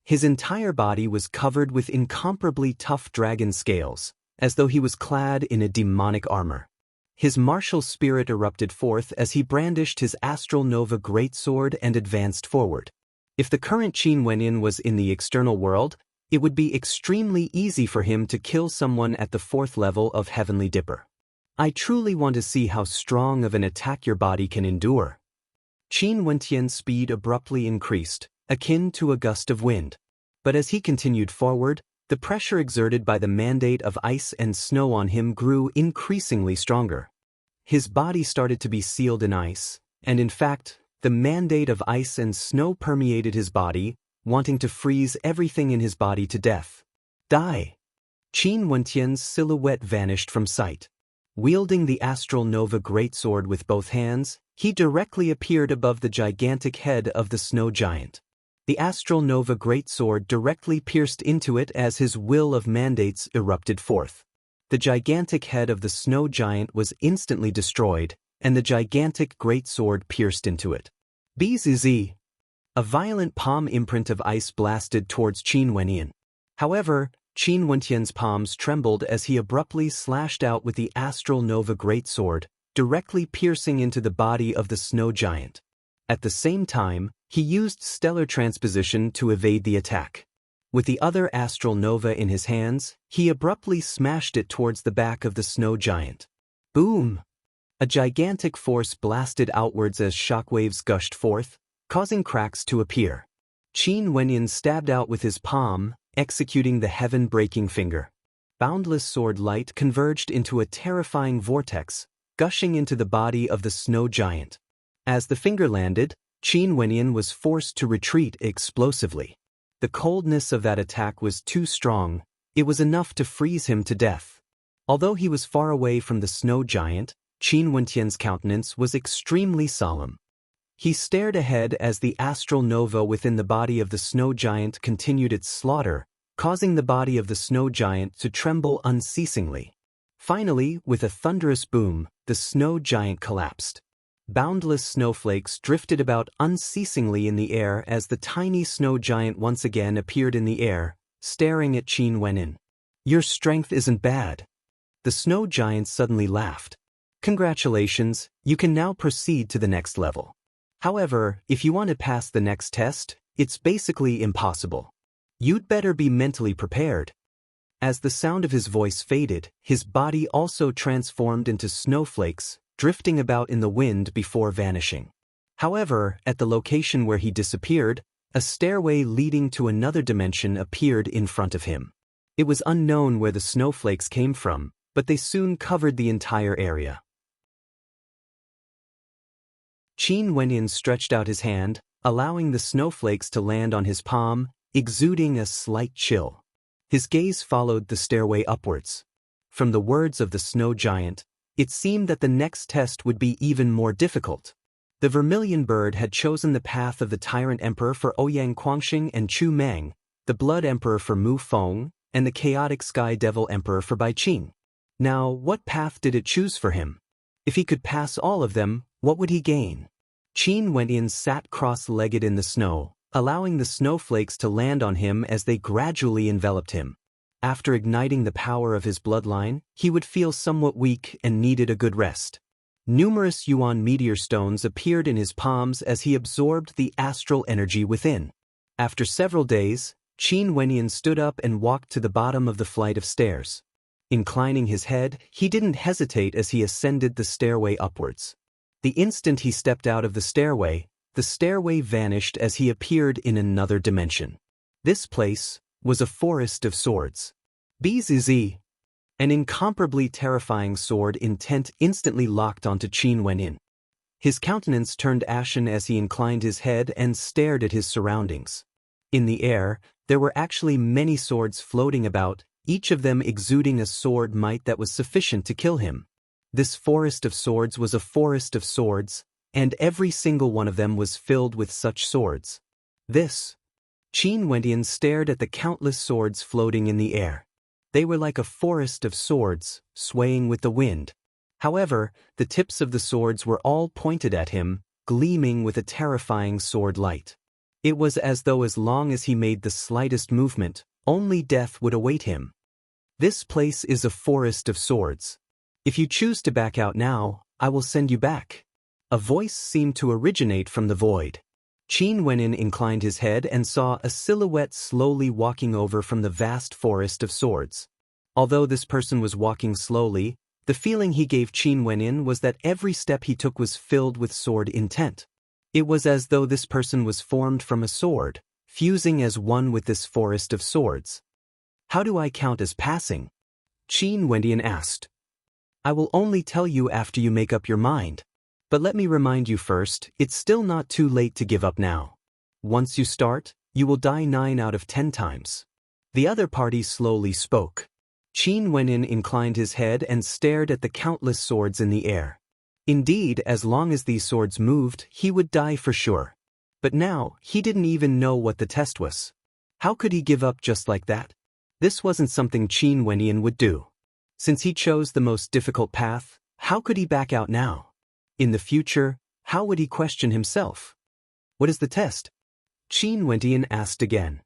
His entire body was covered with incomparably tough dragon scales, as though he was clad in a demonic armor. His martial spirit erupted forth as he brandished his Astral Nova greatsword and advanced forward. If the current Qin Wendian was in the external world, it would be extremely easy for him to kill someone at the fourth level of Heavenly Dipper. I truly want to see how strong of an attack your body can endure. Qin Wendian's speed abruptly increased, akin to a gust of wind. But as he continued forward, the pressure exerted by the mandate of ice and snow on him grew increasingly stronger. His body started to be sealed in ice, and in fact, the mandate of ice and snow permeated his body, wanting to freeze everything in his body to death. Die! Qin Wendian's silhouette vanished from sight. Wielding the Astral Nova greatsword with both hands, he directly appeared above the gigantic head of the snow giant. The Astral Nova greatsword directly pierced into it as his will of mandates erupted forth. The gigantic head of the snow giant was instantly destroyed, and the gigantic greatsword pierced into it. BZZ. A violent palm imprint of ice blasted towards Qin Wenyan. However, Qin Wenyan's palms trembled as he abruptly slashed out with the Astral Nova Greatsword, directly piercing into the body of the snow giant. At the same time, he used stellar transposition to evade the attack. With the other Astral Nova in his hands, he abruptly smashed it towards the back of the snow giant. Boom! A gigantic force blasted outwards as shockwaves gushed forth, causing cracks to appear. Qin Wenyan stabbed out with his palm, executing the heaven-breaking finger. Boundless sword light converged into a terrifying vortex, gushing into the body of the snow giant. As the finger landed, Qin Wenyan was forced to retreat explosively. The coldness of that attack was too strong, it was enough to freeze him to death. Although he was far away from the snow giant, Qin Wenyan's countenance was extremely solemn. He stared ahead as the astral nova within the body of the snow giant continued its slaughter, causing the body of the snow giant to tremble unceasingly. Finally, with a thunderous boom, the snow giant collapsed. Boundless snowflakes drifted about unceasingly in the air as the tiny snow giant once again appeared in the air, staring at Qin Wenyan. "Your strength isn't bad." The snow giant suddenly laughed. "Congratulations, you can now proceed to the next level. However, if you want to pass the next test, it's basically impossible. You'd better be mentally prepared." As the sound of his voice faded, his body also transformed into snowflakes, drifting about in the wind before vanishing. However, at the location where he disappeared, a stairway leading to another dimension appeared in front of him. It was unknown where the snowflakes came from, but they soon covered the entire area. Qin Wenyan stretched out his hand, allowing the snowflakes to land on his palm, exuding a slight chill. His gaze followed the stairway upwards. From the words of the snow giant, it seemed that the next test would be even more difficult. The vermilion bird had chosen the path of the tyrant emperor for Ouyang Guangxing and Chu Meng, the blood emperor for Mu Feng, and the chaotic sky devil emperor for Bai Qing. Now, what path did it choose for him? If he could pass all of them, what would he gain? Qin Wenyan sat cross-legged in the snow, allowing the snowflakes to land on him as they gradually enveloped him. After igniting the power of his bloodline, he would feel somewhat weak and needed a good rest. Numerous Yuan meteor stones appeared in his palms as he absorbed the astral energy within. After several days, Qin Wenyan stood up and walked to the bottom of the flight of stairs. Inclining his head, he didn't hesitate as he ascended the stairway upwards. The instant he stepped out of the stairway vanished as he appeared in another dimension. This place was a forest of swords. BZZ. An incomparably terrifying sword intent instantly locked onto Qin Wenyan. His countenance turned ashen as he inclined his head and stared at his surroundings. In the air, there were actually many swords floating about, each of them exuding a sword might that was sufficient to kill him. This forest of swords was a forest of swords, and every single one of them was filled with such swords. Qin Wenyan stared at the countless swords floating in the air. They were like a forest of swords, swaying with the wind. However, the tips of the swords were all pointed at him, gleaming with a terrifying sword light. It was as though as long as he made the slightest movement, only death would await him. "This place is a forest of swords. If you choose to back out now, I will send you back." A voice seemed to originate from the void. Qin Wenyan inclined his head and saw a silhouette slowly walking over from the vast forest of swords. Although this person was walking slowly, the feeling he gave Qin Wenyan was that every step he took was filled with sword intent. It was as though this person was formed from a sword, fusing as one with this forest of swords. "How do I count as passing?" Qin Wenyan asked. "I will only tell you after you make up your mind. But let me remind you first, it's still not too late to give up now. Once you start, you will die 9 out of 10 times. The other party slowly spoke. Qin Wenyan inclined his head and stared at the countless swords in the air. Indeed, as long as these swords moved, he would die for sure. But now, he didn't even know what the test was. How could he give up just like that? This wasn't something Qin Wenyan would do. Since he chose the most difficult path, how could he back out now? In the future, how would he question himself? "What is the test?" Qin Wendian asked again.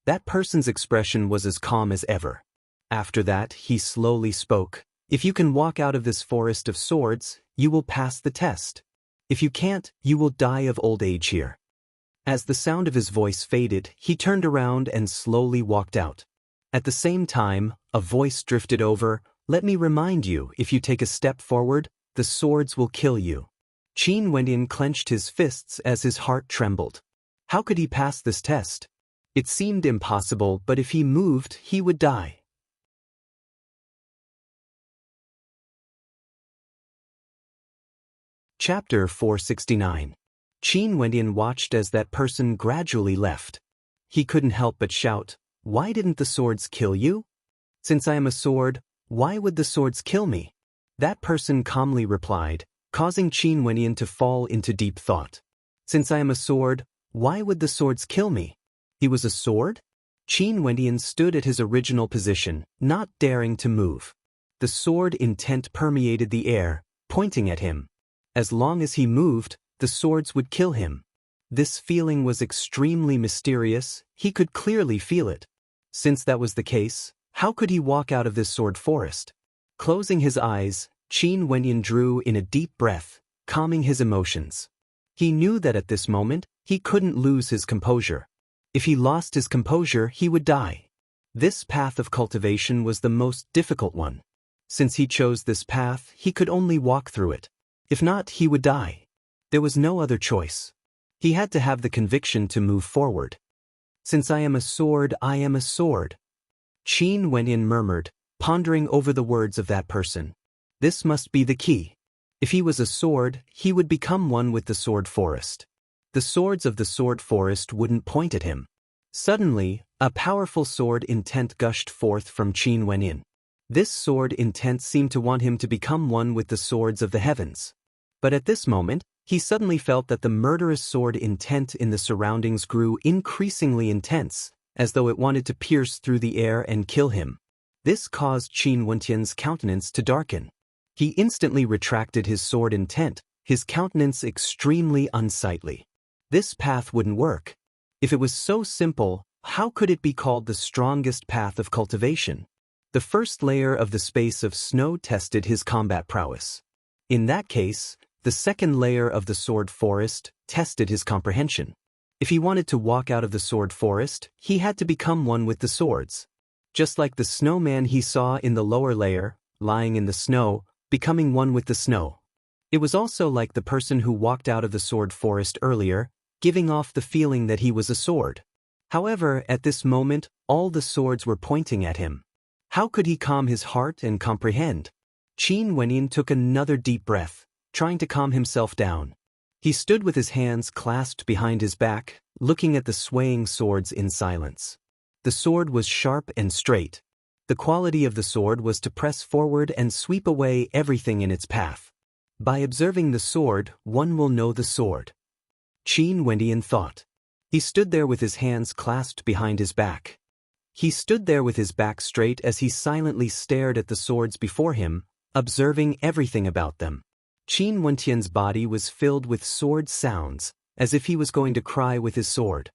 That person's expression was as calm as ever. After that, he slowly spoke. If you can walk out of this forest of swords, you will pass the test. If you can't, you will die of old age here. As the sound of his voice faded, he turned around and slowly walked out. At the same time, a voice drifted over, "Let me remind you, if you take a step forward, the swords will kill you." Qin Wendian clenched his fists as his heart trembled. How could he pass this test? It seemed impossible, but if he moved, he would die. Chapter 469. Qin Wendian watched as that person gradually left. He couldn't help but shout, "Why didn't the swords kill you? Since I am a sword, why would the swords kill me?" That person calmly replied, causing Qin Wendian to fall into deep thought. Since I am a sword, why would the swords kill me? He was a sword? Qin Wendian stood at his original position, not daring to move. The sword intent permeated the air, pointing at him. As long as he moved, the swords would kill him. This feeling was extremely mysterious, he could clearly feel it. Since that was the case, how could he walk out of this sword forest? Closing his eyes, Qin Wendian drew in a deep breath, calming his emotions. He knew that at this moment, he couldn't lose his composure. If he lost his composure, he would die. This path of cultivation was the most difficult one. Since he chose this path, he could only walk through it. If not, he would die. There was no other choice. He had to have the conviction to move forward. Since I am a sword, I am a sword. Qin Wendian murmured, pondering over the words of that person. This must be the key. If he was a sword, he would become one with the sword forest. The swords of the sword forest wouldn't point at him. Suddenly, a powerful sword intent gushed forth from Qin Wendian. This sword intent seemed to want him to become one with the swords of the heavens. But at this moment, he suddenly felt that the murderous sword intent in the surroundings grew increasingly intense, as though it wanted to pierce through the air and kill him. This caused Qin Wendian's countenance to darken. He instantly retracted his sword intent, his countenance extremely unsightly. This path wouldn't work. If it was so simple, how could it be called the strongest path of cultivation? The first layer of the space of snow tested his combat prowess. In that case, the second layer of the sword forest tested his comprehension. If he wanted to walk out of the sword forest, he had to become one with the swords. Just like the snowman he saw in the lower layer, lying in the snow, becoming one with the snow. It was also like the person who walked out of the sword forest earlier, giving off the feeling that he was a sword. However, at this moment, all the swords were pointing at him. How could he calm his heart and comprehend? Qin Wendian took another deep breath, trying to calm himself down. He stood with his hands clasped behind his back, looking at the swaying swords in silence. The sword was sharp and straight. The quality of the sword was to press forward and sweep away everything in its path. By observing the sword, one will know the sword. Qin Wendian thought. He stood there with his hands clasped behind his back. He stood there with his back straight as he silently stared at the swords before him, observing everything about them. Qin Wendian's body was filled with sword sounds, as if he was going to cry with his sword.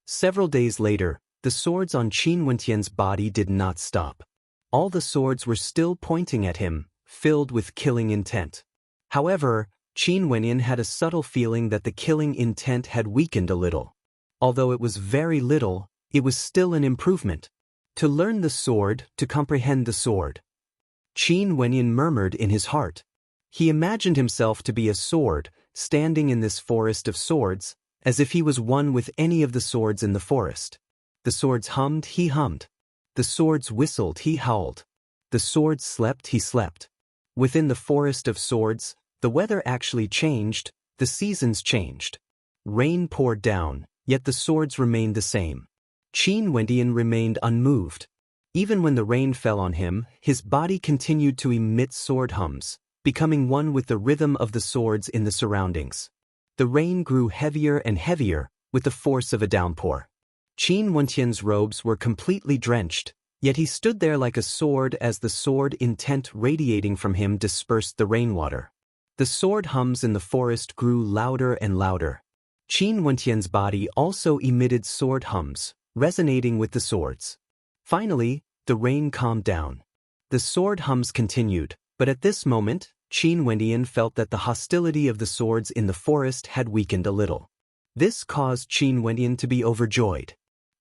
Several days later, the swords on Qin Wendian's body did not stop. All the swords were still pointing at him, filled with killing intent. However, Qin Wendian had a subtle feeling that the killing intent had weakened a little. Although it was very little, it was still an improvement. To learn the sword, to comprehend the sword. Qin Wendian murmured in his heart. He imagined himself to be a sword, standing in this forest of swords, as if he was one with any of the swords in the forest. The swords hummed, he hummed. The swords whistled, he howled. The swords slept, he slept. Within the forest of swords, the weather actually changed, the seasons changed. Rain poured down, yet the swords remained the same. Qin Wendian remained unmoved. Even when the rain fell on him, his body continued to emit sword hums, becoming one with the rhythm of the swords in the surroundings. The rain grew heavier and heavier, with the force of a downpour. Qin Wendian's robes were completely drenched, yet he stood there like a sword as the sword intent radiating from him dispersed the rainwater. The sword hums in the forest grew louder and louder. Qin Wentian's body also emitted sword hums, resonating with the swords. Finally, the rain calmed down. The sword hums continued, but at this moment, Qin Wentian felt that the hostility of the swords in the forest had weakened a little. This caused Qin Wentian to be overjoyed.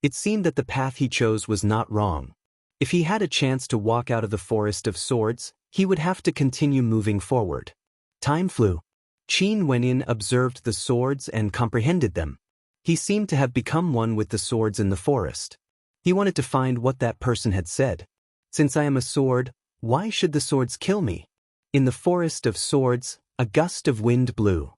It seemed that the path he chose was not wrong. If he had a chance to walk out of the forest of swords, he would have to continue moving forward. Time flew. Qin Wentian observed the swords and comprehended them. He seemed to have become one with the swords in the forest. He wanted to find what that person had said. Since I am a sword, why should the swords kill me? In the forest of swords, a gust of wind blew.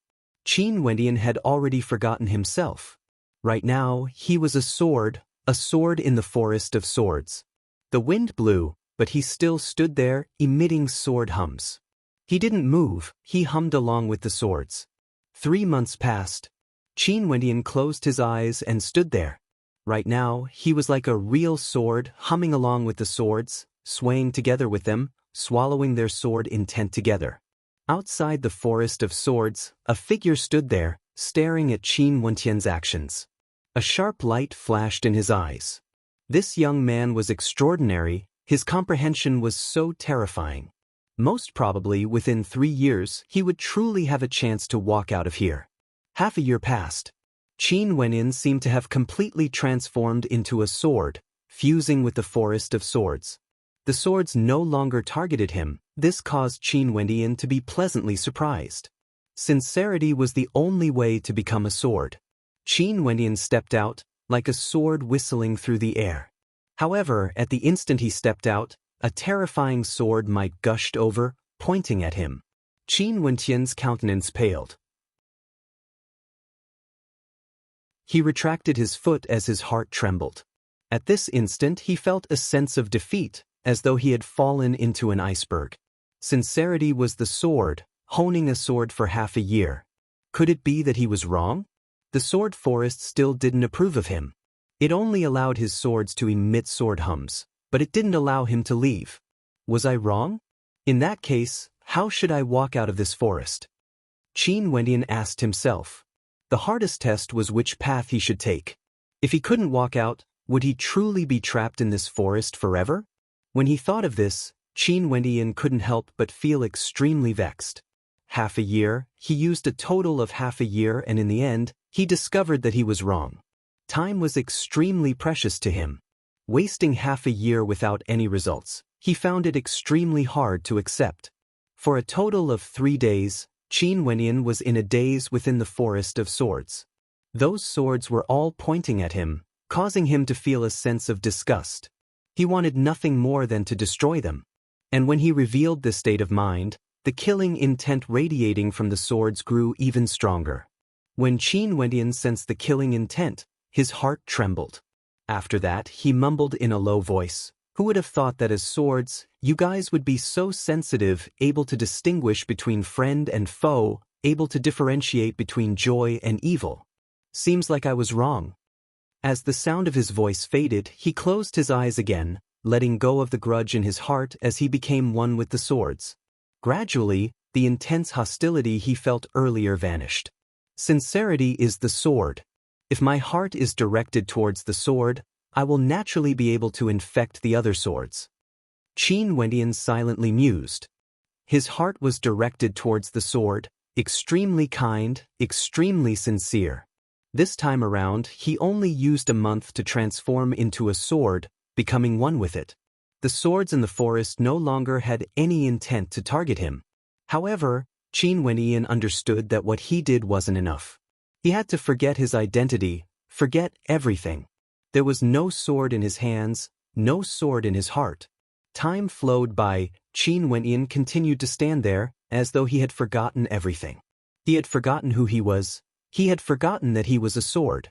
Qin Wentian had already forgotten himself. Right now, he was a sword in the forest of swords. The wind blew, but he still stood there, emitting sword hums. He didn't move, he hummed along with the swords. 3 months passed. Qin Wentian closed his eyes and stood there. Right now, he was like a real sword, humming along with the swords, swaying together with them, swallowing their sword intent together. Outside the forest of swords, a figure stood there, staring at Qin Wentian's actions. A sharp light flashed in his eyes. This young man was extraordinary, his comprehension was so terrifying. Most probably within 3 years he would truly have a chance to walk out of here. Half a year passed. Qin Wentian seemed to have completely transformed into a sword, fusing with the forest of swords. The swords no longer targeted him. This caused Qin Wentian to be pleasantly surprised. Sincerity was the only way to become a sword. Qin Wentian stepped out, like a sword whistling through the air. However, at the instant he stepped out, a terrifying sword might gushed over, pointing at him. Qin Wentian's countenance paled. He retracted his foot as his heart trembled. At this instant he felt a sense of defeat, as though he had fallen into an iceberg. Sincerity was the sword, honing a sword for half a year. Could it be that he was wrong? The sword forest still didn't approve of him. It only allowed his swords to emit sword hums, but it didn't allow him to leave. Was I wrong? In that case, how should I walk out of this forest? Qin Wentian asked himself. The hardest test was which path he should take. If he couldn't walk out, would he truly be trapped in this forest forever? When he thought of this, Qin Wentian couldn't help but feel extremely vexed. Half a year, he used a total of half a year, and in the end, he discovered that he was wrong. Time was extremely precious to him. Wasting half a year without any results, he found it extremely hard to accept. For a total of 3 days, Qin Wentian was in a daze within the forest of swords. Those swords were all pointing at him, causing him to feel a sense of disgust. He wanted nothing more than to destroy them. And when he revealed this state of mind, the killing intent radiating from the swords grew even stronger. When Qin Wentian sensed the killing intent, his heart trembled. After that, he mumbled in a low voice, "Who would have thought that as swords, you guys would be so sensitive, able to distinguish between friend and foe, able to differentiate between joy and evil? Seems like I was wrong." As the sound of his voice faded, he closed his eyes again, letting go of the grudge in his heart as he became one with the swords. Gradually, the intense hostility he felt earlier vanished. Sincerity is the sword. If my heart is directed towards the sword, I will naturally be able to infect the other swords. Qin Wentian silently mused. His heart was directed towards the sword, extremely kind, extremely sincere. This time around, he only used a month to transform into a sword, becoming one with it. The swords in the forest no longer had any intent to target him. However, Qin Wentian understood that what he did wasn't enough. He had to forget his identity, forget everything. There was no sword in his hands, no sword in his heart. Time flowed by. Qin Wentian continued to stand there, as though he had forgotten everything. He had forgotten who he was. He had forgotten that he was a sword.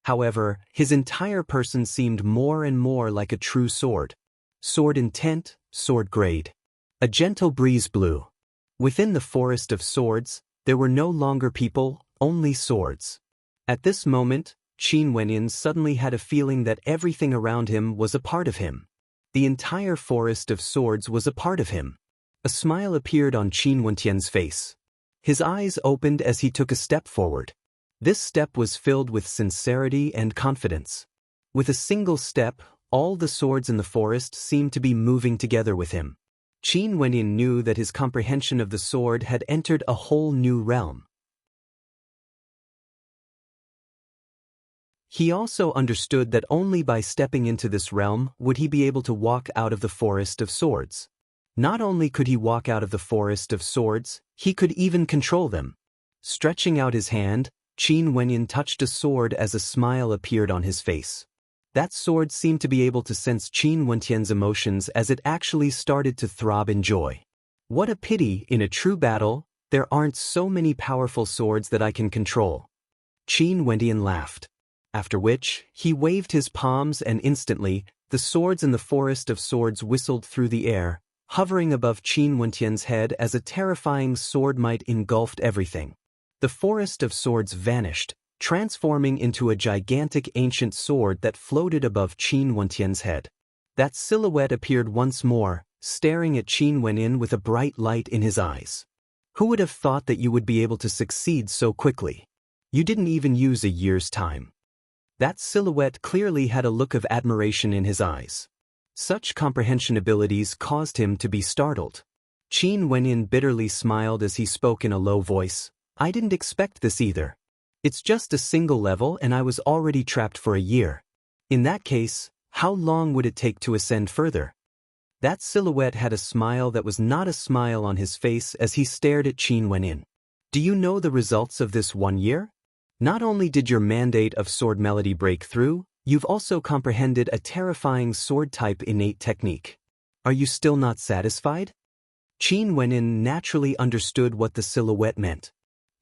However, his entire person seemed more and more like a true sword. Sword intent, sword grade. A gentle breeze blew. Within the forest of swords, there were no longer people, only swords. At this moment, Qin Wentian suddenly had a feeling that everything around him was a part of him. The entire forest of swords was a part of him. A smile appeared on Qin Wentian's face. His eyes opened as he took a step forward. This step was filled with sincerity and confidence. With a single step, all the swords in the forest seemed to be moving together with him. Qin Wenyin knew that his comprehension of the sword had entered a whole new realm. He also understood that only by stepping into this realm would he be able to walk out of the forest of swords. Not only could he walk out of the forest of swords, he could even control them. Stretching out his hand, Qin Wenyin touched a sword as a smile appeared on his face. That sword seemed to be able to sense Qin Wentian's emotions as it actually started to throb in joy. What a pity, in a true battle, there aren't so many powerful swords that I can control. Qin Wentian laughed. After which, he waved his palms and instantly, the swords in the forest of swords whistled through the air, hovering above Qin Wentian's head as a terrifying sword might engulfed everything. The forest of swords vanished, transforming into a gigantic ancient sword that floated above Qin Wentian's head. That silhouette appeared once more, staring at Qin Wenyin with a bright light in his eyes. Who would have thought that you would be able to succeed so quickly? You didn't even use a year's time. That silhouette clearly had a look of admiration in his eyes. Such comprehension abilities caused him to be startled. Qin Wenyin bitterly smiled as he spoke in a low voice. I didn't expect this either. It's just a single level and I was already trapped for a year. In that case, how long would it take to ascend further? That silhouette had a smile that was not a smile on his face as he stared at Qin Wenyin. Do you know the results of this 1 year? Not only did your mandate of sword melody break through, you've also comprehended a terrifying sword-type innate technique. Are you still not satisfied? Qin Wenyin naturally understood what the silhouette meant.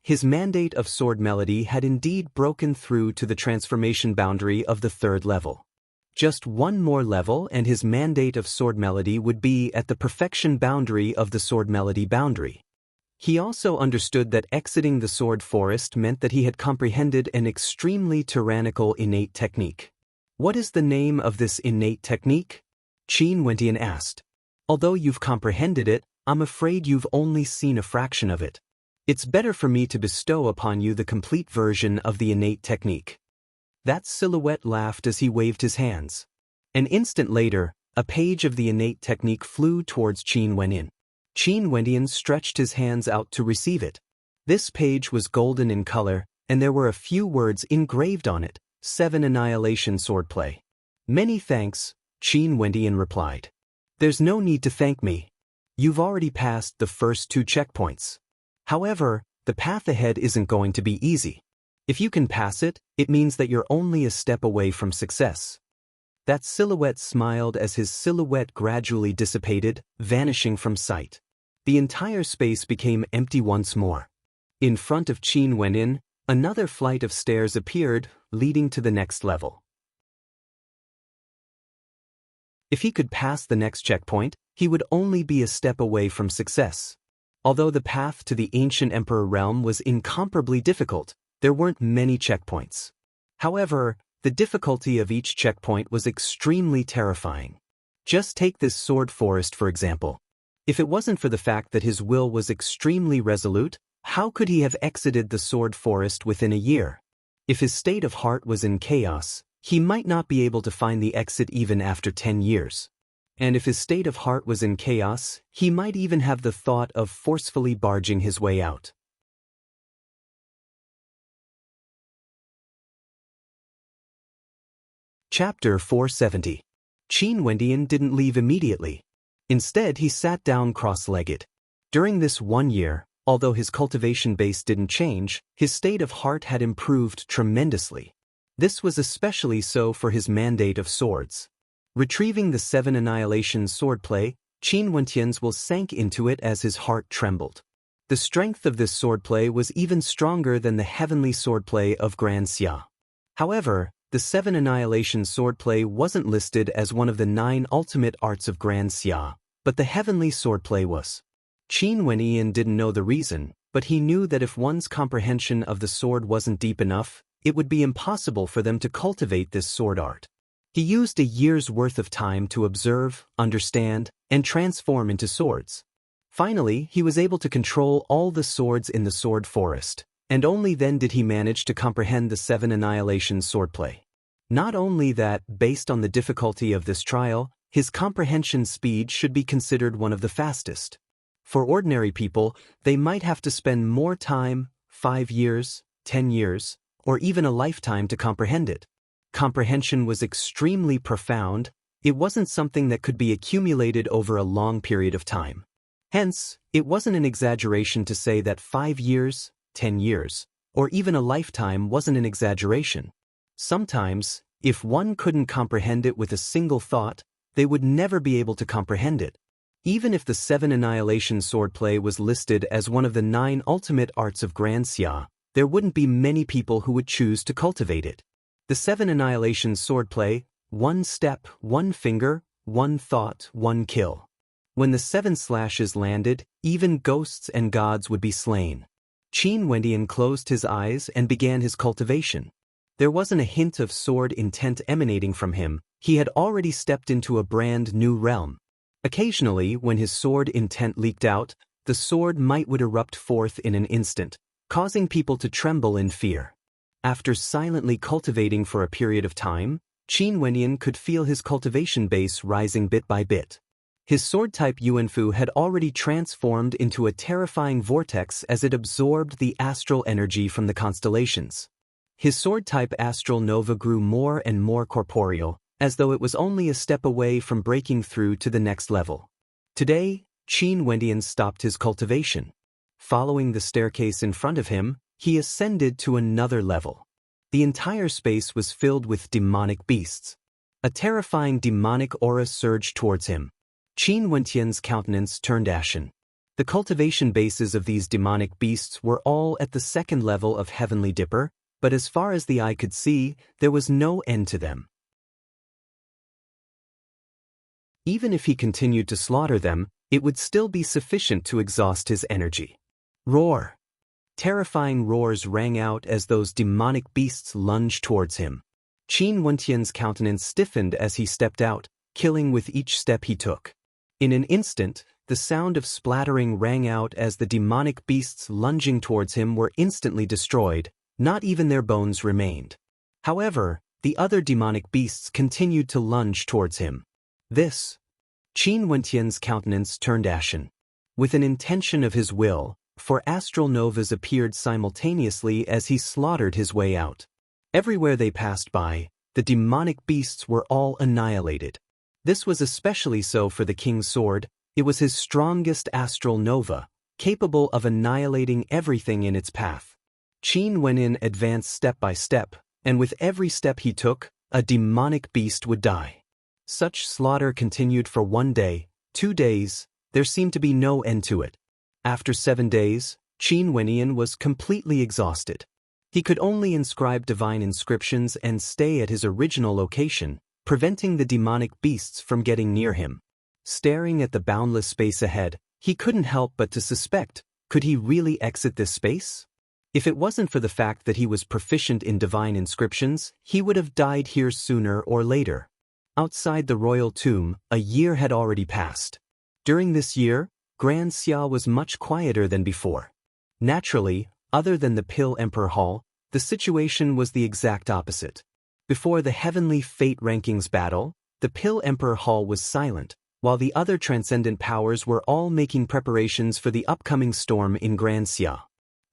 His mandate of sword melody had indeed broken through to the transformation boundary of the 3rd level. Just one more level and his mandate of sword melody would be at the perfection boundary of the sword melody boundary. He also understood that exiting the sword forest meant that he had comprehended an extremely tyrannical innate technique. What is the name of this innate technique? Qin Wentian asked. Although you've comprehended it, I'm afraid you've only seen a fraction of it. It's better for me to bestow upon you the complete version of the innate technique. That silhouette laughed as he waved his hands. An instant later, a page of the innate technique flew towards Qin Wenyin. Qin Wenyin stretched his hands out to receive it. This page was golden in color, and there were a few words engraved on it, 7 Annihilation Swordplay. Many thanks, Qin Wenyin replied. There's no need to thank me. You've already passed the first 2 checkpoints. However, the path ahead isn't going to be easy. If you can pass it, it means that you're only a step away from success. That silhouette smiled as his silhouette gradually dissipated, vanishing from sight. The entire space became empty once more. In front of Qin Wenyin, another flight of stairs appeared, leading to the next level. If he could pass the next checkpoint, he would only be a step away from success. Although the path to the ancient emperor realm was incomparably difficult, there weren't many checkpoints. However, the difficulty of each checkpoint was extremely terrifying. Just take this sword forest for example. If it wasn't for the fact that his will was extremely resolute, how could he have exited the sword forest within a year? If his state of heart was in chaos, he might not be able to find the exit even after 10 years. And if his state of heart was in chaos, he might even have the thought of forcefully barging his way out. Chapter 470. Qin Wenyin didn't leave immediately. Instead, he sat down cross-legged. During this 1 year, although his cultivation base didn't change, his state of heart had improved tremendously. This was especially so for his mandate of swords. Retrieving the 7 Annihilation Swordplay, Qin Wentian's will sank into it as his heart trembled. The strength of this swordplay was even stronger than the heavenly swordplay of Grand Xia. However, the 7 Annihilation Swordplay wasn't listed as one of the 9 ultimate arts of Grand Xia, but the heavenly swordplay was. Qin Wenyin didn't know the reason, but he knew that if one's comprehension of the sword wasn't deep enough, it would be impossible for them to cultivate this sword art. He used a year's worth of time to observe, understand, and transform into swords. Finally, he was able to control all the swords in the sword forest, and only then did he manage to comprehend the 7 annihilation swordplay. Not only that, based on the difficulty of this trial, his comprehension speed should be considered one of the fastest. For ordinary people, they might have to spend more time, 5 years, 10 years, or even a lifetime to comprehend it. Comprehension was extremely profound. It wasn't something that could be accumulated over a long period of time. Hence, it wasn't an exaggeration to say that 5 years, 10 years, or even a lifetime wasn't an exaggeration. Sometimes, if one couldn't comprehend it with a single thought, they would never be able to comprehend it. Even if the 7 annihilation swordplay was listed as one of the 9 ultimate arts of Grand Xia, there wouldn't be many people who would choose to cultivate it. The 7 annihilation swordplay, 1 step, 1 finger, 1 thought, 1 kill. When the 7 slashes landed, even ghosts and gods would be slain. Qin Wendian closed his eyes and began his cultivation. There wasn't a hint of sword intent emanating from him. He had already stepped into a brand new realm. Occasionally, when his sword intent leaked out, the sword might would erupt forth in an instant, causing people to tremble in fear. After silently cultivating for a period of time, Qin Wendian could feel his cultivation base rising bit by bit. His sword-type Yuanfu had already transformed into a terrifying vortex as it absorbed the astral energy from the constellations. His sword-type astral nova grew more and more corporeal, as though it was only a step away from breaking through to the next level. Today, Qin Wendian stopped his cultivation. Following the staircase in front of him, he ascended to another level. The entire space was filled with demonic beasts. A terrifying demonic aura surged towards him. Qin Wendian's countenance turned ashen. The cultivation bases of these demonic beasts were all at the 2nd level of Heavenly Dipper, but as far as the eye could see, there was no end to them. Even if he continued to slaughter them, it would still be sufficient to exhaust his energy. Roar! Terrifying roars rang out as those demonic beasts lunged towards him. Qin Wendian's countenance stiffened as he stepped out, killing with each step he took. In an instant, the sound of splattering rang out as the demonic beasts lunging towards him were instantly destroyed. Not even their bones remained. However, the other demonic beasts continued to lunge towards him. Qin Wendian's countenance turned ashen. With an intention of his will, 4 astral novas appeared simultaneously as he slaughtered his way out. Everywhere they passed by, the demonic beasts were all annihilated. This was especially so for the king's sword. It was his strongest astral nova, capable of annihilating everything in its path. Qin Wendian advanced step by step, and with every step he took, a demonic beast would die. Such slaughter continued for 1 day, 2 days. There seemed to be no end to it. After 7 days, Qin Wendian was completely exhausted. He could only inscribe divine inscriptions and stay at his original location, preventing the demonic beasts from getting near him. Staring at the boundless space ahead, he couldn't help but to suspect, could he really exit this space? If it wasn't for the fact that he was proficient in divine inscriptions, he would have died here sooner or later. Outside the royal tomb, a year had already passed. During this year, Grand Xia was much quieter than before. Naturally, other than the Pill Emperor Hall, the situation was the exact opposite. Before the Heavenly Fate Rankings battle, the Pill Emperor Hall was silent, while the other transcendent powers were all making preparations for the upcoming storm in Grand Xia.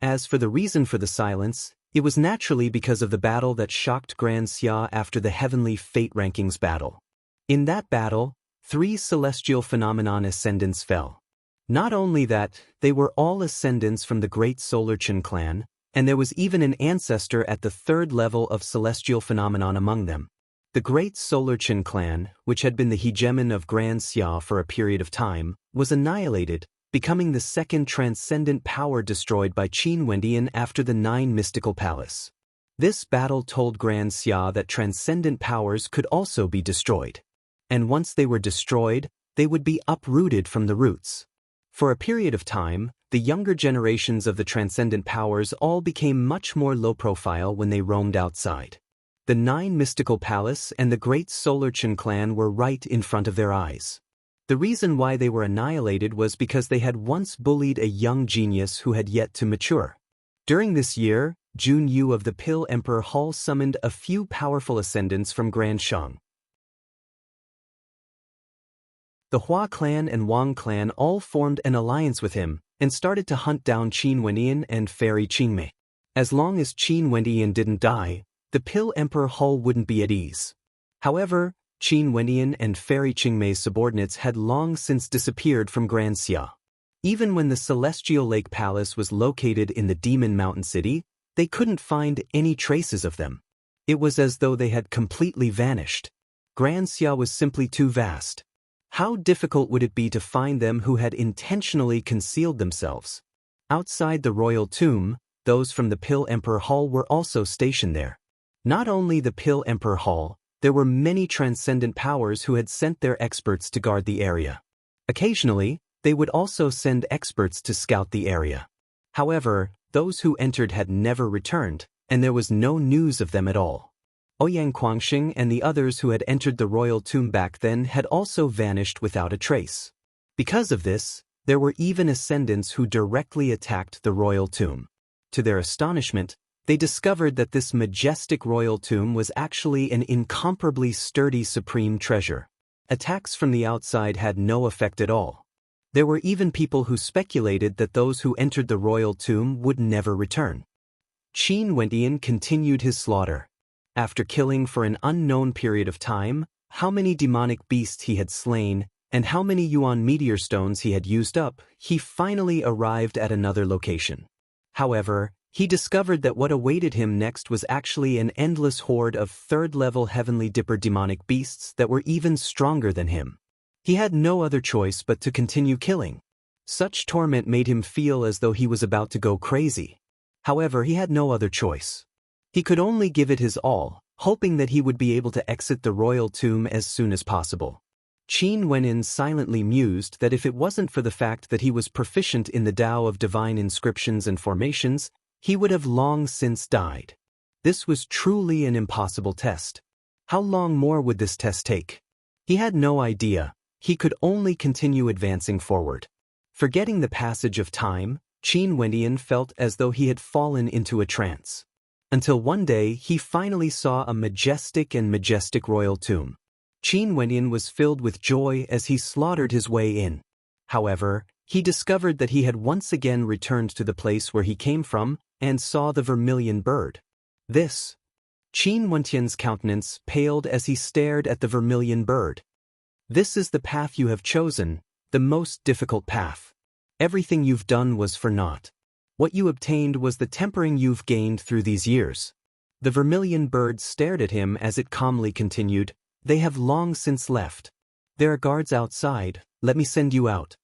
As for the reason for the silence, it was naturally because of the battle that shocked Grand Xia after the Heavenly Fate Rankings battle. In that battle, 3 celestial phenomenon ascendants fell. Not only that, they were all ascendants from the Great Solar Chen clan, and there was even an ancestor at the 3rd level of celestial phenomenon among them. The Great Solar Chen clan, which had been the hegemon of Grand Xia for a period of time, was annihilated, becoming the 2nd transcendent power destroyed by Qin Wendian after the 9 mystical palace. This battle told Grand Xia that transcendent powers could also be destroyed. And once they were destroyed, they would be uprooted from the roots. For a period of time, the younger generations of the transcendent powers all became much more low-profile when they roamed outside. The 9 mystical palace and the Great Solar Chen clan were right in front of their eyes. The reason why they were annihilated was because they had once bullied a young genius who had yet to mature. During this year, Jun Yu of the Pill Emperor Hall summoned a few powerful ascendants from Grand Shang. The Hua clan and Wang clan all formed an alliance with him and started to hunt down Qin Wenyan and Fairy Qingmei. As long as Qin Wenyan didn't die, the Pill Emperor Hall wouldn't be at ease. However, Qin Wenyan and Fairy Qingmei's subordinates had long since disappeared from Grand Xia. Even when the Celestial Lake Palace was located in the Demon Mountain City, they couldn't find any traces of them. It was as though they had completely vanished. Grand Xia was simply too vast. How difficult would it be to find them who had intentionally concealed themselves? Outside the royal tomb, those from the Pill Emperor Hall were also stationed there. Not only the Pill Emperor Hall, there were many transcendent powers who had sent their experts to guard the area. Occasionally, they would also send experts to scout the area. However, those who entered had never returned, and there was no news of them at all. Ouyang Guangxing and the others who had entered the royal tomb back then had also vanished without a trace. Because of this, there were even ascendants who directly attacked the royal tomb. To their astonishment, they discovered that this majestic royal tomb was actually an incomparably sturdy supreme treasure. Attacks from the outside had no effect at all. There were even people who speculated that those who entered the royal tomb would never return. Qin Wenyan continued his slaughter. After killing for an unknown period of time, how many demonic beasts he had slain, and how many Yuan meteor stones he had used up, he finally arrived at another location. However, he discovered that what awaited him next was actually an endless horde of third-level Heavenly Dipper demonic beasts that were even stronger than him. He had no other choice but to continue killing. Such torment made him feel as though he was about to go crazy. However, he had no other choice. He could only give it his all, hoping that he would be able to exit the royal tomb as soon as possible. Qin Wenyan silently mused that if it wasn't for the fact that he was proficient in the Tao of divine inscriptions and formations, he would have long since died. This was truly an impossible test. How long more would this test take? He had no idea. He could only continue advancing forward. Forgetting the passage of time, Qin Wenyan felt as though he had fallen into a trance. Until one day he finally saw a majestic royal tomb. Qin Wenyan was filled with joy as he slaughtered his way in. However, he discovered that he had once again returned to the place where he came from and saw the vermilion bird. Qin Wenyan's countenance paled as he stared at the vermilion bird. This is the path you have chosen, the most difficult path. Everything you've done was for naught. What you obtained was the tempering you've gained through these years. The vermilion bird stared at him as it calmly continued, "They have long since left. There are guards outside, let me send you out."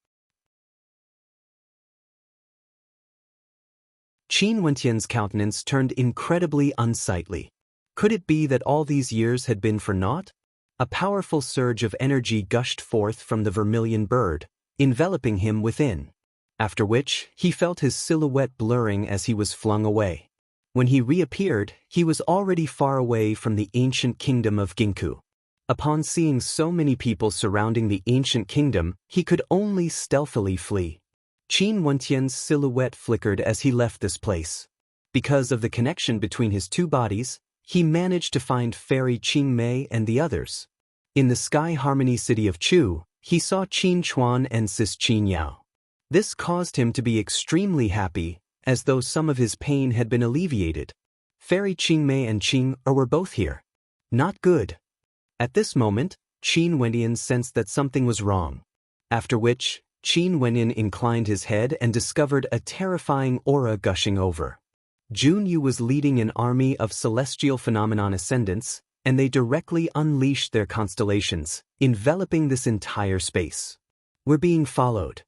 Qin Wenyan's countenance turned incredibly unsightly. Could it be that all these years had been for naught? A powerful surge of energy gushed forth from the vermilion bird, enveloping him within. After which, he felt his silhouette blurring as he was flung away. When he reappeared, he was already far away from the ancient kingdom of Ginku. Upon seeing so many people surrounding the ancient kingdom, he could only stealthily flee. Qin Wenyan's silhouette flickered as he left this place. Because of the connection between his two bodies, he managed to find Fairy Qingmei and the others. In the Sky Harmony city of Chu, he saw Qin Chuan and Sis Qin Yao. This caused him to be extremely happy, as though some of his pain had been alleviated. Fairy Qingmei and Qing were both here. Not good. At this moment, Qin Wenyan sensed that something was wrong. After which, Qin Wenyan inclined his head and discovered a terrifying aura gushing over. Jun Yu was leading an army of celestial phenomenon ascendants, and they directly unleashed their constellations, enveloping this entire space. We're being followed.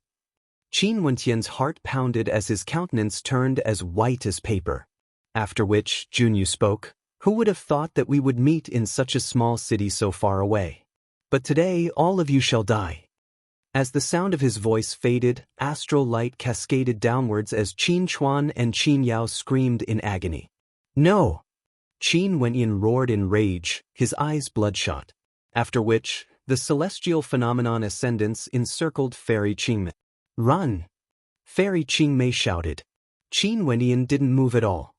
Qin Wenyan's heart pounded as his countenance turned as white as paper. After which, Jun Yu spoke, "Who would have thought that we would meet in such a small city so far away? But today all of you shall die." As the sound of his voice faded, astral light cascaded downwards as Qin Chuan and Qin Yao screamed in agony. "No!" Qin Wenyan roared in rage, his eyes bloodshot. After which, The celestial phenomenon ascendants encircled Fairy Qingmei. "Run!" Fairy Qingmei shouted. Qin Wenyan didn't move at all.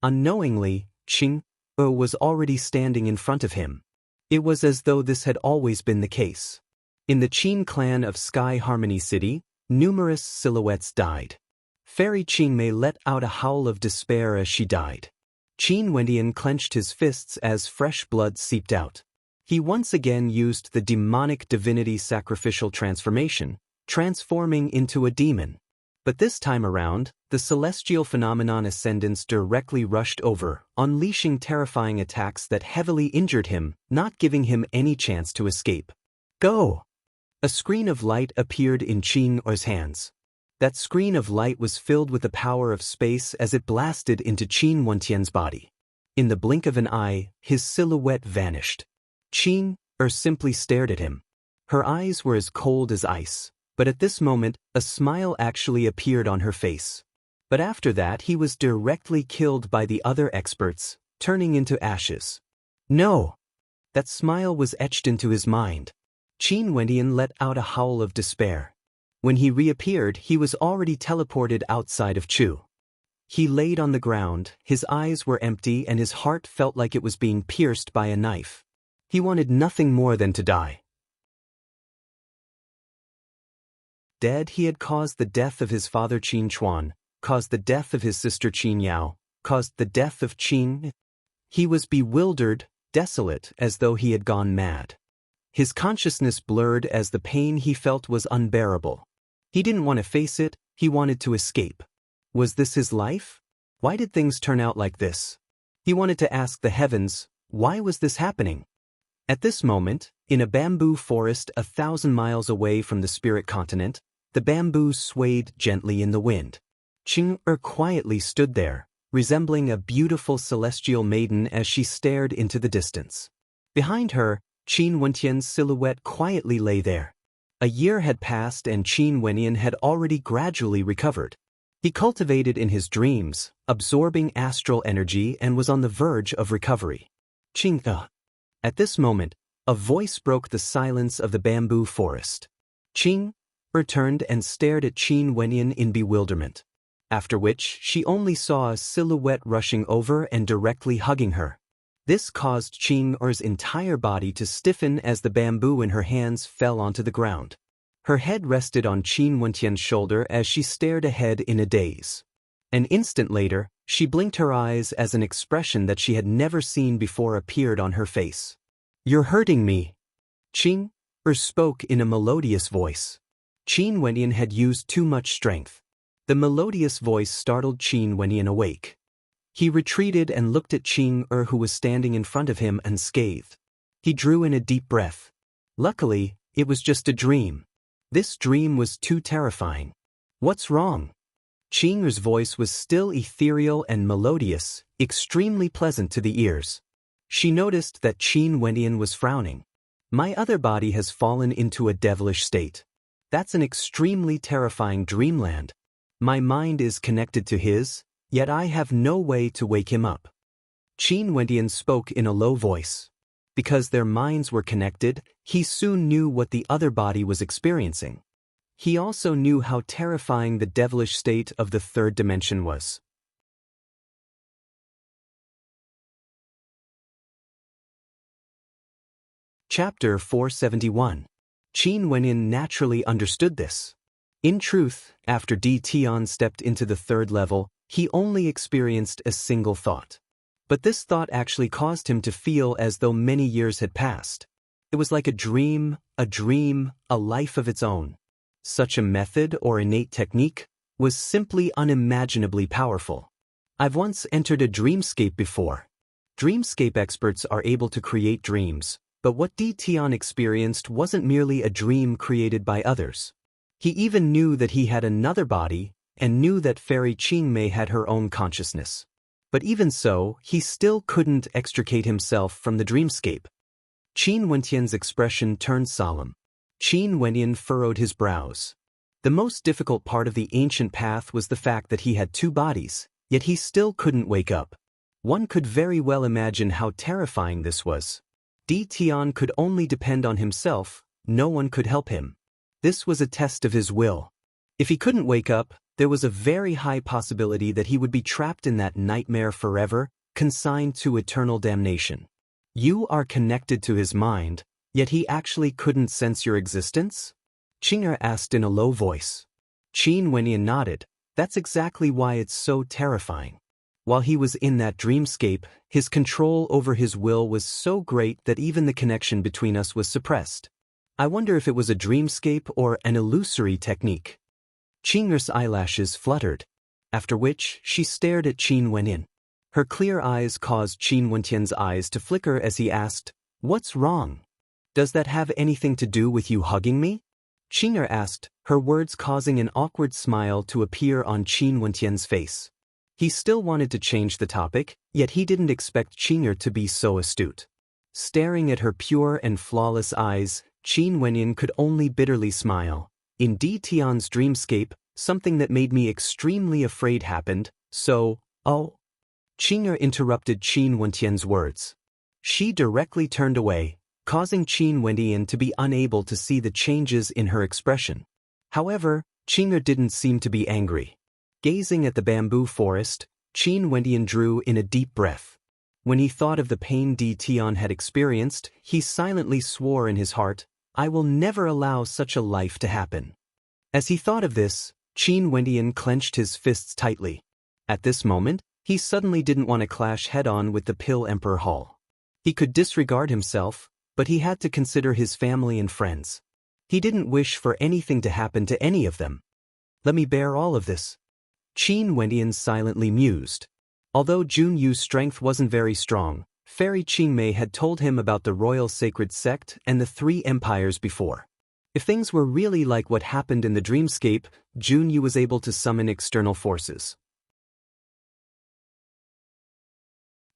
Unknowingly, Qing was already standing in front of him. It was as though this had always been the case. In the Qin clan of Sky Harmony City, numerous silhouettes died. Fairy Qingmei let out a howl of despair as she died. Qin Wenyan clenched his fists as fresh blood seeped out. He once again used the demonic divinity sacrificial transformation, transforming into a demon. But this time around, the celestial phenomenon ascendants directly rushed over, unleashing terrifying attacks that heavily injured him, not giving him any chance to escape. "Go!" A screen of light appeared in Qing Er's hands. That screen of light was filled with the power of space as it blasted into Qin Wentian's body. In the blink of an eye, his silhouette vanished. Qing Er simply stared at him. Her eyes were as cold as ice, but at this moment, a smile actually appeared on her face. But after that he was directly killed by the other experts, turning into ashes. No! That smile was etched into his mind. Qin Wenyan let out a howl of despair. When he reappeared, he was already teleported outside of Chu. He laid on the ground, his eyes were empty and his heart felt like it was being pierced by a knife. He wanted nothing more than to die. Dead, he had caused the death of his father Qin Chuan, caused the death of his sister Qin Yao, caused the death of Qin. He was bewildered, desolate, as though he had gone mad. His consciousness blurred as the pain he felt was unbearable. He didn't want to face it, he wanted to escape. Was this his life? Why did things turn out like this? He wanted to ask the heavens, why was this happening? At this moment, in a bamboo forest 1,000 miles away from the spirit continent, the bamboo swayed gently in the wind. Qing Er quietly stood there, resembling a beautiful celestial maiden as she stared into the distance. Behind her, Qin Wentian's silhouette quietly lay there. A year had passed and Qin Wenyan had already gradually recovered. He cultivated in his dreams, absorbing astral energy and was on the verge of recovery. Qing Er. At this moment, a voice broke the silence of the bamboo forest. Qing Er turned and stared at Qin Wenyan in bewilderment. After which, she only saw a silhouette rushing over and directly hugging her. This caused Qing Er's entire body to stiffen as the bamboo in her hands fell onto the ground. Her head rested on Qin Wentian's shoulder as she stared ahead in a daze. An instant later, she blinked her eyes as an expression that she had never seen before appeared on her face. "You're hurting me." Qing Er spoke in a melodious voice. Qin Wenyan had used too much strength. The melodious voice startled Qin Wenyan awake. He retreated and looked at Qing Er, who was standing in front of him, unscathed. He drew in a deep breath. Luckily, it was just a dream. This dream was too terrifying. "What's wrong?" Qing Er's voice was still ethereal and melodious, extremely pleasant to the ears. She noticed that Qin Wenyan was frowning. "My other body has fallen into a devilish state. That's an extremely terrifying dreamland. My mind is connected to his, yet I have no way to wake him up." Qin Wenyan spoke in a low voice. Because their minds were connected, he soon knew what the other body was experiencing. He also knew how terrifying the devilish state of the third dimension was. Chapter 471. Qin Wenyan naturally understood this. In truth, after Di Tian stepped into the third level, he only experienced a single thought. But this thought actually caused him to feel as though many years had passed. It was like a dream, a life of its own. Such a method or innate technique was simply unimaginably powerful. I've once entered a dreamscape before. Dreamscape experts are able to create dreams, but what Di Tian experienced wasn't merely a dream created by others. He even knew that he had another body, and knew that Fairy Qingmei had her own consciousness. But even so, he still couldn't extricate himself from the dreamscape. Qin Wentian's expression turned solemn. Qin Wenyan furrowed his brows. The most difficult part of the ancient path was the fact that he had two bodies, yet he still couldn't wake up. One could very well imagine how terrifying this was. Di Tian could only depend on himself, no one could help him. This was a test of his will. If he couldn't wake up, there was a very high possibility that he would be trapped in that nightmare forever, consigned to eternal damnation. You are connected to his mind, yet he actually couldn't sense your existence? Qing'er asked in a low voice. Qin Wenyan nodded. That's exactly why it's so terrifying. While he was in that dreamscape, his control over his will was so great that even the connection between us was suppressed. I wonder if it was a dreamscape or an illusory technique. Qing'er's eyelashes fluttered, after which she stared at Qin Wenyan. Her clear eyes caused Qin Wentian's eyes to flicker as he asked, "What's wrong? Does that have anything to do with you hugging me?" Qing'er asked, her words causing an awkward smile to appear on Qin Wentian's face. He still wanted to change the topic, yet he didn't expect Qing'er to be so astute. Staring at her pure and flawless eyes, Qin Wenyan could only bitterly smile. In Di Tian's dreamscape, something that made me extremely afraid happened, so, oh. Qing'er interrupted Qin Wentian's words. She directly turned away, causing Qin Wentian to be unable to see the changes in her expression. However, Qing'er didn't seem to be angry. Gazing at the bamboo forest, Qin Wentian drew in a deep breath. When he thought of the pain Di Tian had experienced, he silently swore in his heart, "I will never allow such a life to happen." As he thought of this, Qin Wentian clenched his fists tightly. At this moment, he suddenly didn't want to clash head-on with the Pill Emperor Hall. He could disregard himself, but he had to consider his family and friends. He didn't wish for anything to happen to any of them. "Let me bear all of this." Qin Wentian silently mused. Although Junyu's strength wasn't very strong, Fairy Qingmei had told him about the royal sacred sect and the 3 empires before. If things were really like what happened in the dreamscape, Junyu was able to summon external forces.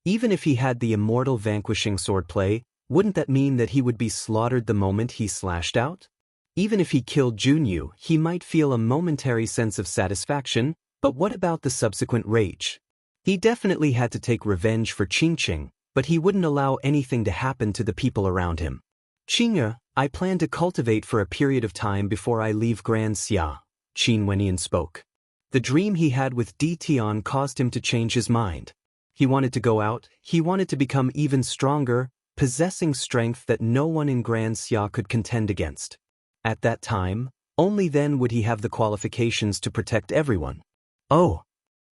Even if he had the immortal vanquishing swordplay, wouldn't that mean that he would be slaughtered the moment he slashed out? Even if he killed Junyu, he might feel a momentary sense of satisfaction, but what about the subsequent rage? He definitely had to take revenge for Qingqing, but he wouldn't allow anything to happen to the people around him. "Qing'er, I plan to cultivate for a period of time before I leave Grand Xia," Qin Wenyan spoke. The dream he had with Di Tian caused him to change his mind. He wanted to go out, he wanted to become even stronger, possessing strength that no one in Grand Xia could contend against. At that time, only then would he have the qualifications to protect everyone. "Oh,"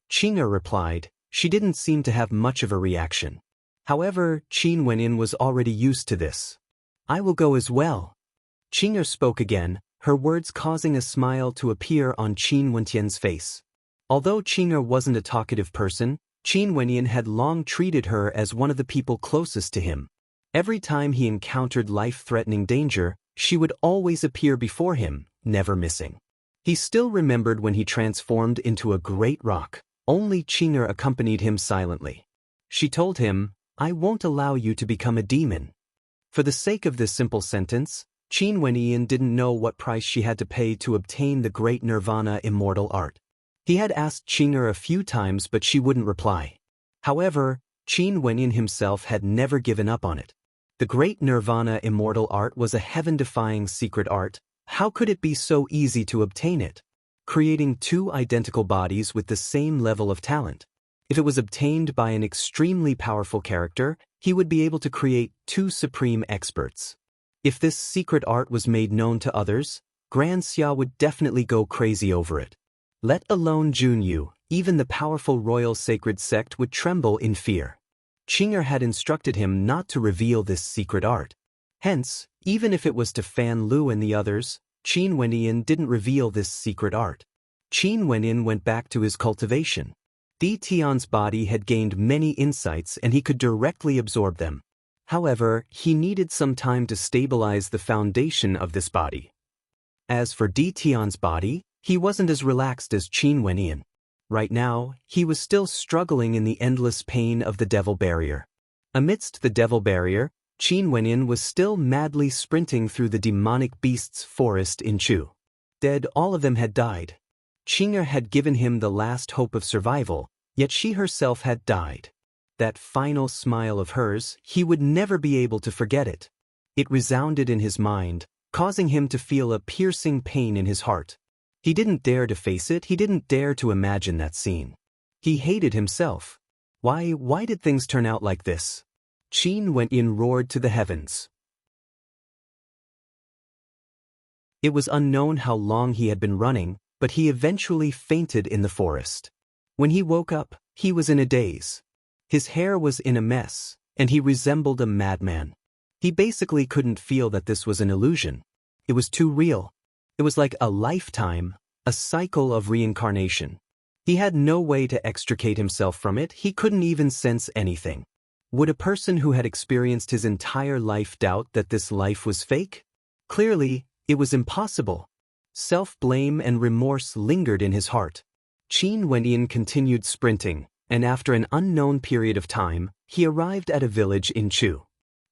Qing'er replied. She didn't seem to have much of a reaction. However, Qin Wenyan was already used to this. "I will go as well." Qing'er spoke again, her words causing a smile to appear on Qin Wentian's face. Although Qing'er wasn't a talkative person, Qin Wenyan had long treated her as one of the people closest to him. Every time he encountered life-threatening danger, she would always appear before him, never missing. He still remembered when he transformed into a great rock. Only Qing'er accompanied him silently. She told him, "I won't allow you to become a demon." For the sake of this simple sentence, Qin Wenyan didn't know what price she had to pay to obtain the great Nirvana immortal art. He had asked Qing'er a few times but she wouldn't reply. However, Qin Wenyan himself had never given up on it. The great Nirvana immortal art was a heaven-defying secret art. How could it be so easy to obtain it? Creating 2 identical bodies with the same level of talent. If it was obtained by an extremely powerful character, he would be able to create 2 supreme experts. If this secret art was made known to others, Grand Xia would definitely go crazy over it. Let alone Junyu, even the powerful royal sacred sect would tremble in fear. Qing'er had instructed him not to reveal this secret art. Hence, even if it was to Fan Lu and the others, Qin Wenyan didn't reveal this secret art. Qin Wenyan went back to his cultivation. Di Tian's body had gained many insights and he could directly absorb them. However, he needed some time to stabilize the foundation of this body. As for Di Tian's body, he wasn't as relaxed as Qin Wenyan. Right now, he was still struggling in the endless pain of the devil barrier. Amidst the devil barrier, Qin Wenyan was still madly sprinting through the demonic beasts forest in Chu. Dead, all of them had died. Qing'er had given him the last hope of survival, yet she herself had died. that final smile of hers, he would never be able to forget it. It resounded in his mind, causing him to feel a piercing pain in his heart. He didn't dare to face it, he didn't dare to imagine that scene. He hated himself. Why did things turn out like this? Qin Wenyan roared to the heavens. It was unknown how long he had been running, but he eventually fainted in the forest. When he woke up, he was in a daze. His hair was in a mess, and he resembled a madman. He basically couldn't feel that this was an illusion. It was too real. It was like a lifetime, a cycle of reincarnation. He had no way to extricate himself from it, he couldn't even sense anything. Would a person who had experienced his entire life doubt that this life was fake? Clearly, it was impossible. Self-blame and remorse lingered in his heart. Qin Wenyan continued sprinting, and after an unknown period of time, he arrived at a village in Chu.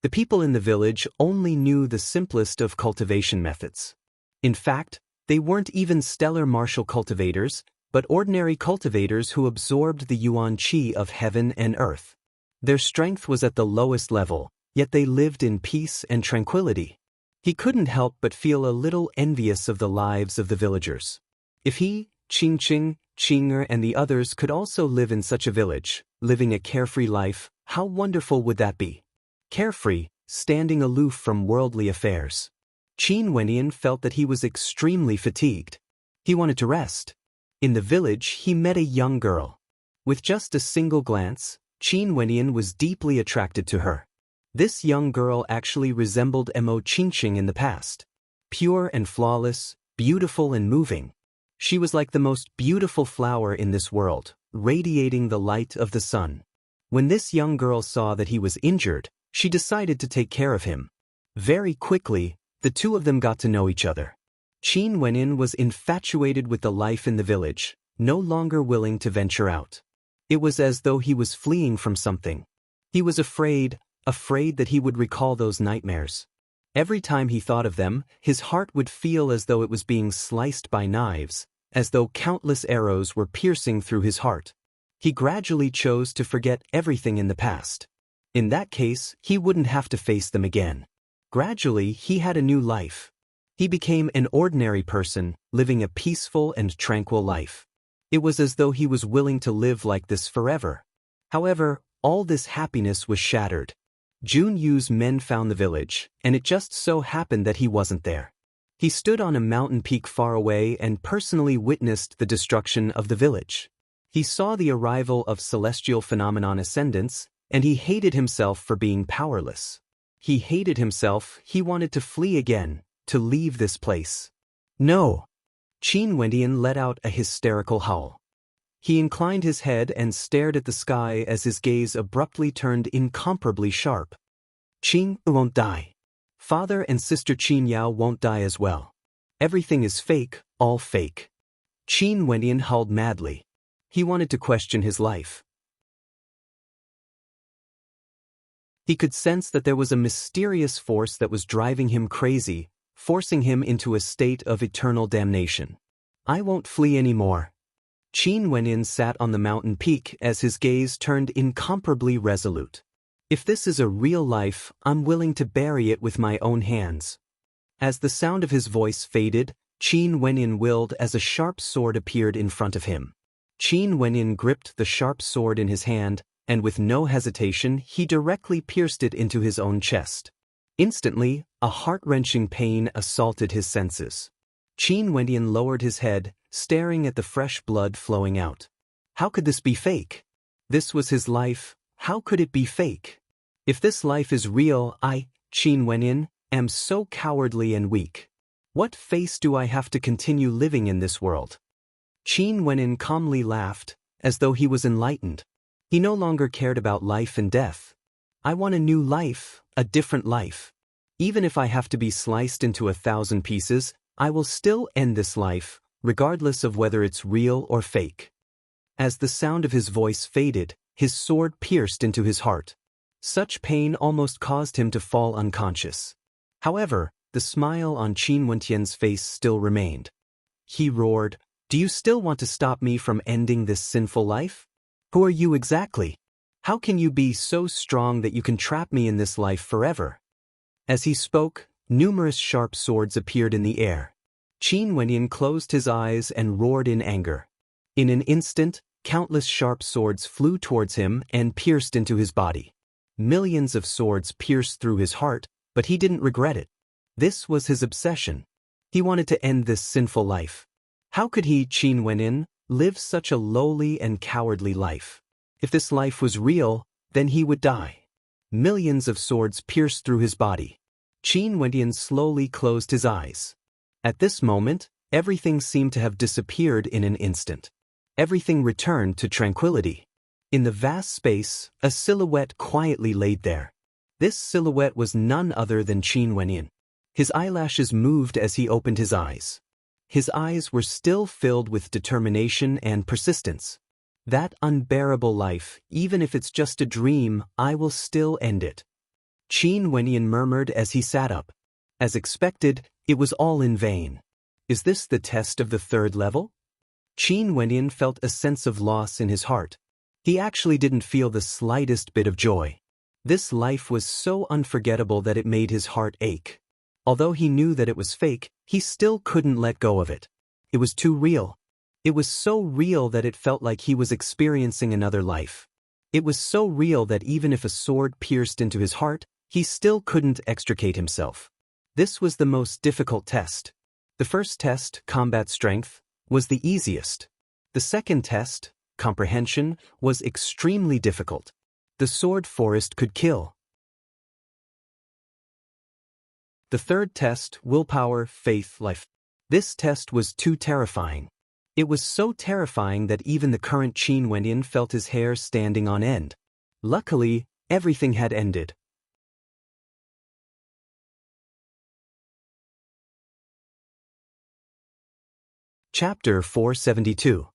The people in the village only knew the simplest of cultivation methods. In fact, they weren't even stellar martial cultivators, but ordinary cultivators who absorbed the yuan qi of heaven and earth. Their strength was at the lowest level, yet they lived in peace and tranquility. He couldn't help but feel a little envious of the lives of the villagers. If he, Qingqing, Qinger and the others could also live in such a village, living a carefree life, how wonderful would that be? Carefree, standing aloof from worldly affairs. Qin Wenyan felt that he was extremely fatigued. He wanted to rest. In the village, he met a young girl. With just a single glance, Qin Wenyan was deeply attracted to her. This young girl actually resembled Mo Qingqing in the past. Pure and flawless, beautiful and moving. She was like the most beautiful flower in this world, radiating the light of the sun. When this young girl saw that he was injured, she decided to take care of him. Very quickly, the two of them got to know each other. Qin Wenyan was infatuated with the life in the village, no longer willing to venture out. It was as though he was fleeing from something. He was afraid that he would recall those nightmares. Every time he thought of them, his heart would feel as though it was being sliced by knives, as though countless arrows were piercing through his heart. He gradually chose to forget everything in the past. In that case, he wouldn't have to face them again. Gradually, he had a new life. He became an ordinary person, living a peaceful and tranquil life. It was as though he was willing to live like this forever. However, all this happiness was shattered. Jun Yu's men found the village, and it just so happened that he wasn't there. He stood on a mountain peak far away and personally witnessed the destruction of the village. He saw the arrival of celestial phenomenon ascendants, and he hated himself for being powerless. He hated himself, he wanted to flee again, to leave this place. No! Qin Wenyan let out a hysterical howl. He inclined his head and stared at the sky as his gaze abruptly turned incomparably sharp. Qing won't die. Father and Sister Qin Yao won't die as well. Everything is fake, all fake. Qin Wenyan howled madly. He wanted to question his life. He could sense that there was a mysterious force that was driving him crazy, forcing him into a state of eternal damnation. I won't flee anymore. Qin Wenyan sat on the mountain peak as his gaze turned incomparably resolute. If this is a real life, I'm willing to bury it with my own hands. As the sound of his voice faded, Qin Wenyan willed as a sharp sword appeared in front of him. Qin Wenyan gripped the sharp sword in his hand, and with no hesitation he directly pierced it into his own chest. Instantly, a heart-wrenching pain assaulted his senses. Qin Wenyan lowered his head, staring at the fresh blood flowing out. How could this be fake? This was his life, how could it be fake? If this life is real, I, Qin Wenyan, am so cowardly and weak. What face do I have to continue living in this world? Qin Wenyan calmly laughed, as though he was enlightened. He no longer cared about life and death. I want a new life, a different life. Even if I have to be sliced into 1,000 pieces, I will still end this life, regardless of whether it's real or fake. As the sound of his voice faded, his sword pierced into his heart. Such pain almost caused him to fall unconscious. However, the smile on Qin Wenyan's face still remained. He roared, "Do you still want to stop me from ending this sinful life? Who are you exactly? How can you be so strong that you can trap me in this life forever? As he spoke, numerous sharp swords appeared in the air. Qin Wenyan closed his eyes and roared in anger. In an instant, countless sharp swords flew towards him and pierced into his body. Millions of swords pierced through his heart, but he didn't regret it. This was his obsession. He wanted to end this sinful life. How could he, Qin Wenyan, live such a lowly and cowardly life? If this life was real, then he would die. Millions of swords pierced through his body. Qin Wenyan slowly closed his eyes. At this moment, everything seemed to have disappeared in an instant. Everything returned to tranquility. In the vast space, a silhouette quietly laid there. This silhouette was none other than Qin Wenyan. His eyelashes moved as he opened his eyes. His eyes were still filled with determination and persistence. That unbearable life, even if it's just a dream, I will still end it. Qin Wenyan murmured as he sat up. As expected, it was all in vain. Is this the test of the third level? Qin Wenyan felt a sense of loss in his heart. He actually didn't feel the slightest bit of joy. This life was so unforgettable that it made his heart ache. Although he knew that it was fake, he still couldn't let go of it. It was too real. It was so real that it felt like he was experiencing another life. It was so real that even if a sword pierced into his heart, he still couldn't extricate himself. This was the most difficult test. The first test, combat strength, was the easiest. The second test, comprehension, was extremely difficult. The sword forest could kill. The third test, willpower, faith, life. This test was too terrifying. It was so terrifying that even the current Qin Wenyan felt his hair standing on end. Luckily, everything had ended. Chapter 472.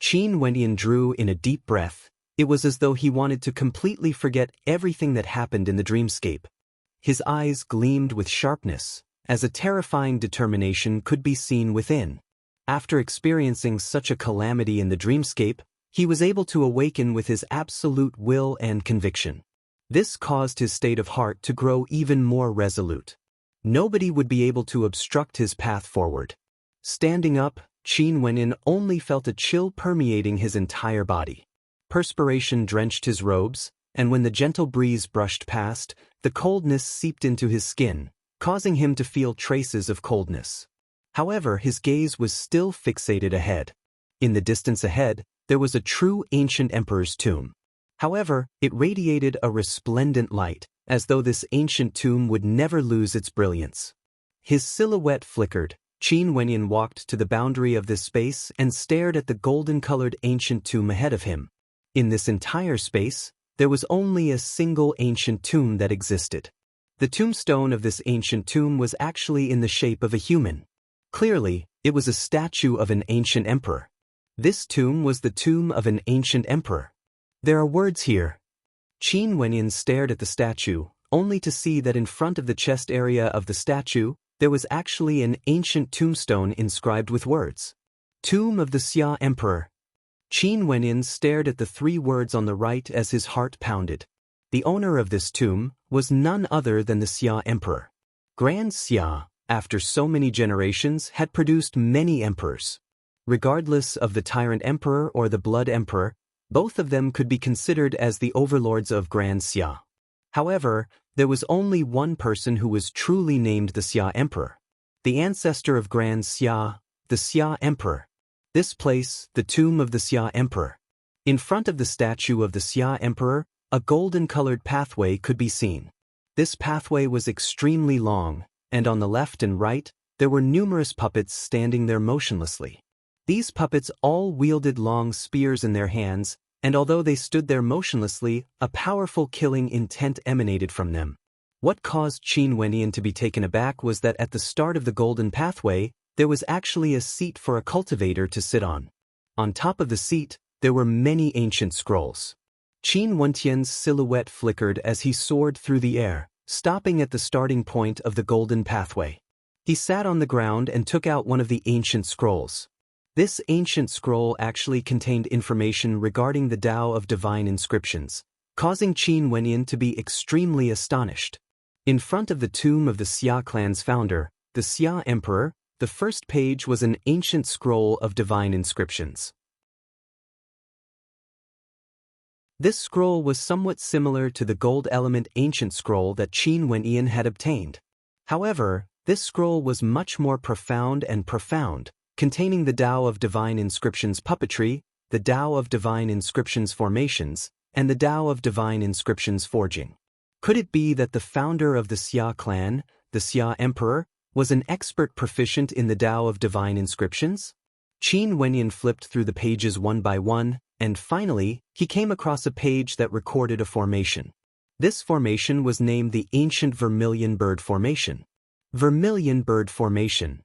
Qin Wenyan drew in a deep breath. It was as though he wanted to completely forget everything that happened in the dreamscape. His eyes gleamed with sharpness, as a terrifying determination could be seen within. After experiencing such a calamity in the dreamscape, he was able to awaken with his absolute will and conviction. This caused his state of heart to grow even more resolute. Nobody would be able to obstruct his path forward. Standing up, Qin Wenyan only felt a chill permeating his entire body. Perspiration drenched his robes, and when the gentle breeze brushed past, the coldness seeped into his skin, causing him to feel traces of coldness. However, his gaze was still fixated ahead. In the distance ahead, there was a true ancient emperor's tomb. However, it radiated a resplendent light, as though this ancient tomb would never lose its brilliance. His silhouette flickered. Qin Wenyan walked to the boundary of this space and stared at the golden-colored ancient tomb ahead of him. In this entire space, there was only a single ancient tomb that existed. The tombstone of this ancient tomb was actually in the shape of a human. Clearly, it was a statue of an ancient emperor. This tomb was the tomb of an ancient emperor. There are words here. Qin Wenyan stared at the statue, only to see that in front of the chest area of the statue, there was actually an ancient tombstone inscribed with words. Tomb of the Xia Emperor. Qin Wenyan stared at the 3 words on the right as his heart pounded. The owner of this tomb was none other than the Xia Emperor. Grand Xia, after so many generations, had produced many emperors. Regardless of the tyrant emperor or the blood emperor, both of them could be considered as the overlords of Grand Xia. However, there was only one person who was truly named the Xia Emperor. The ancestor of Grand Xia, the Xia Emperor. This place, the tomb of the Xia Emperor. In front of the statue of the Xia Emperor, a golden-colored pathway could be seen. This pathway was extremely long, and on the left and right, there were numerous puppets standing there motionlessly. These puppets all wielded long spears in their hands, and although they stood there motionlessly, a powerful killing intent emanated from them. What caused Qin Wenyan to be taken aback was that at the start of the golden pathway, there was actually a seat for a cultivator to sit on. On top of the seat, there were many ancient scrolls. Qin Wenyan's silhouette flickered as he soared through the air, stopping at the starting point of the golden pathway. He sat on the ground and took out one of the ancient scrolls. This ancient scroll actually contained information regarding the Tao of divine inscriptions. causing Qin Wenyan to be extremely astonished. In front of the tomb of the Xia clan's founder, the Xia Emperor, the first page was an ancient scroll of divine inscriptions. This scroll was somewhat similar to the gold element ancient scroll that Qin Wenyan had obtained. However, this scroll was much more profound, containing the Tao of divine inscriptions puppetry, the Tao of divine inscriptions formations, and the Tao of divine inscriptions forging. Could it be that the founder of the Xia clan, the Xia Emperor, was an expert proficient in the Tao of divine inscriptions? Qin Wenyan flipped through the pages one by one, and finally, he came across a page that recorded a formation. This formation was named the Ancient Vermilion Bird Formation. Vermilion Bird Formation.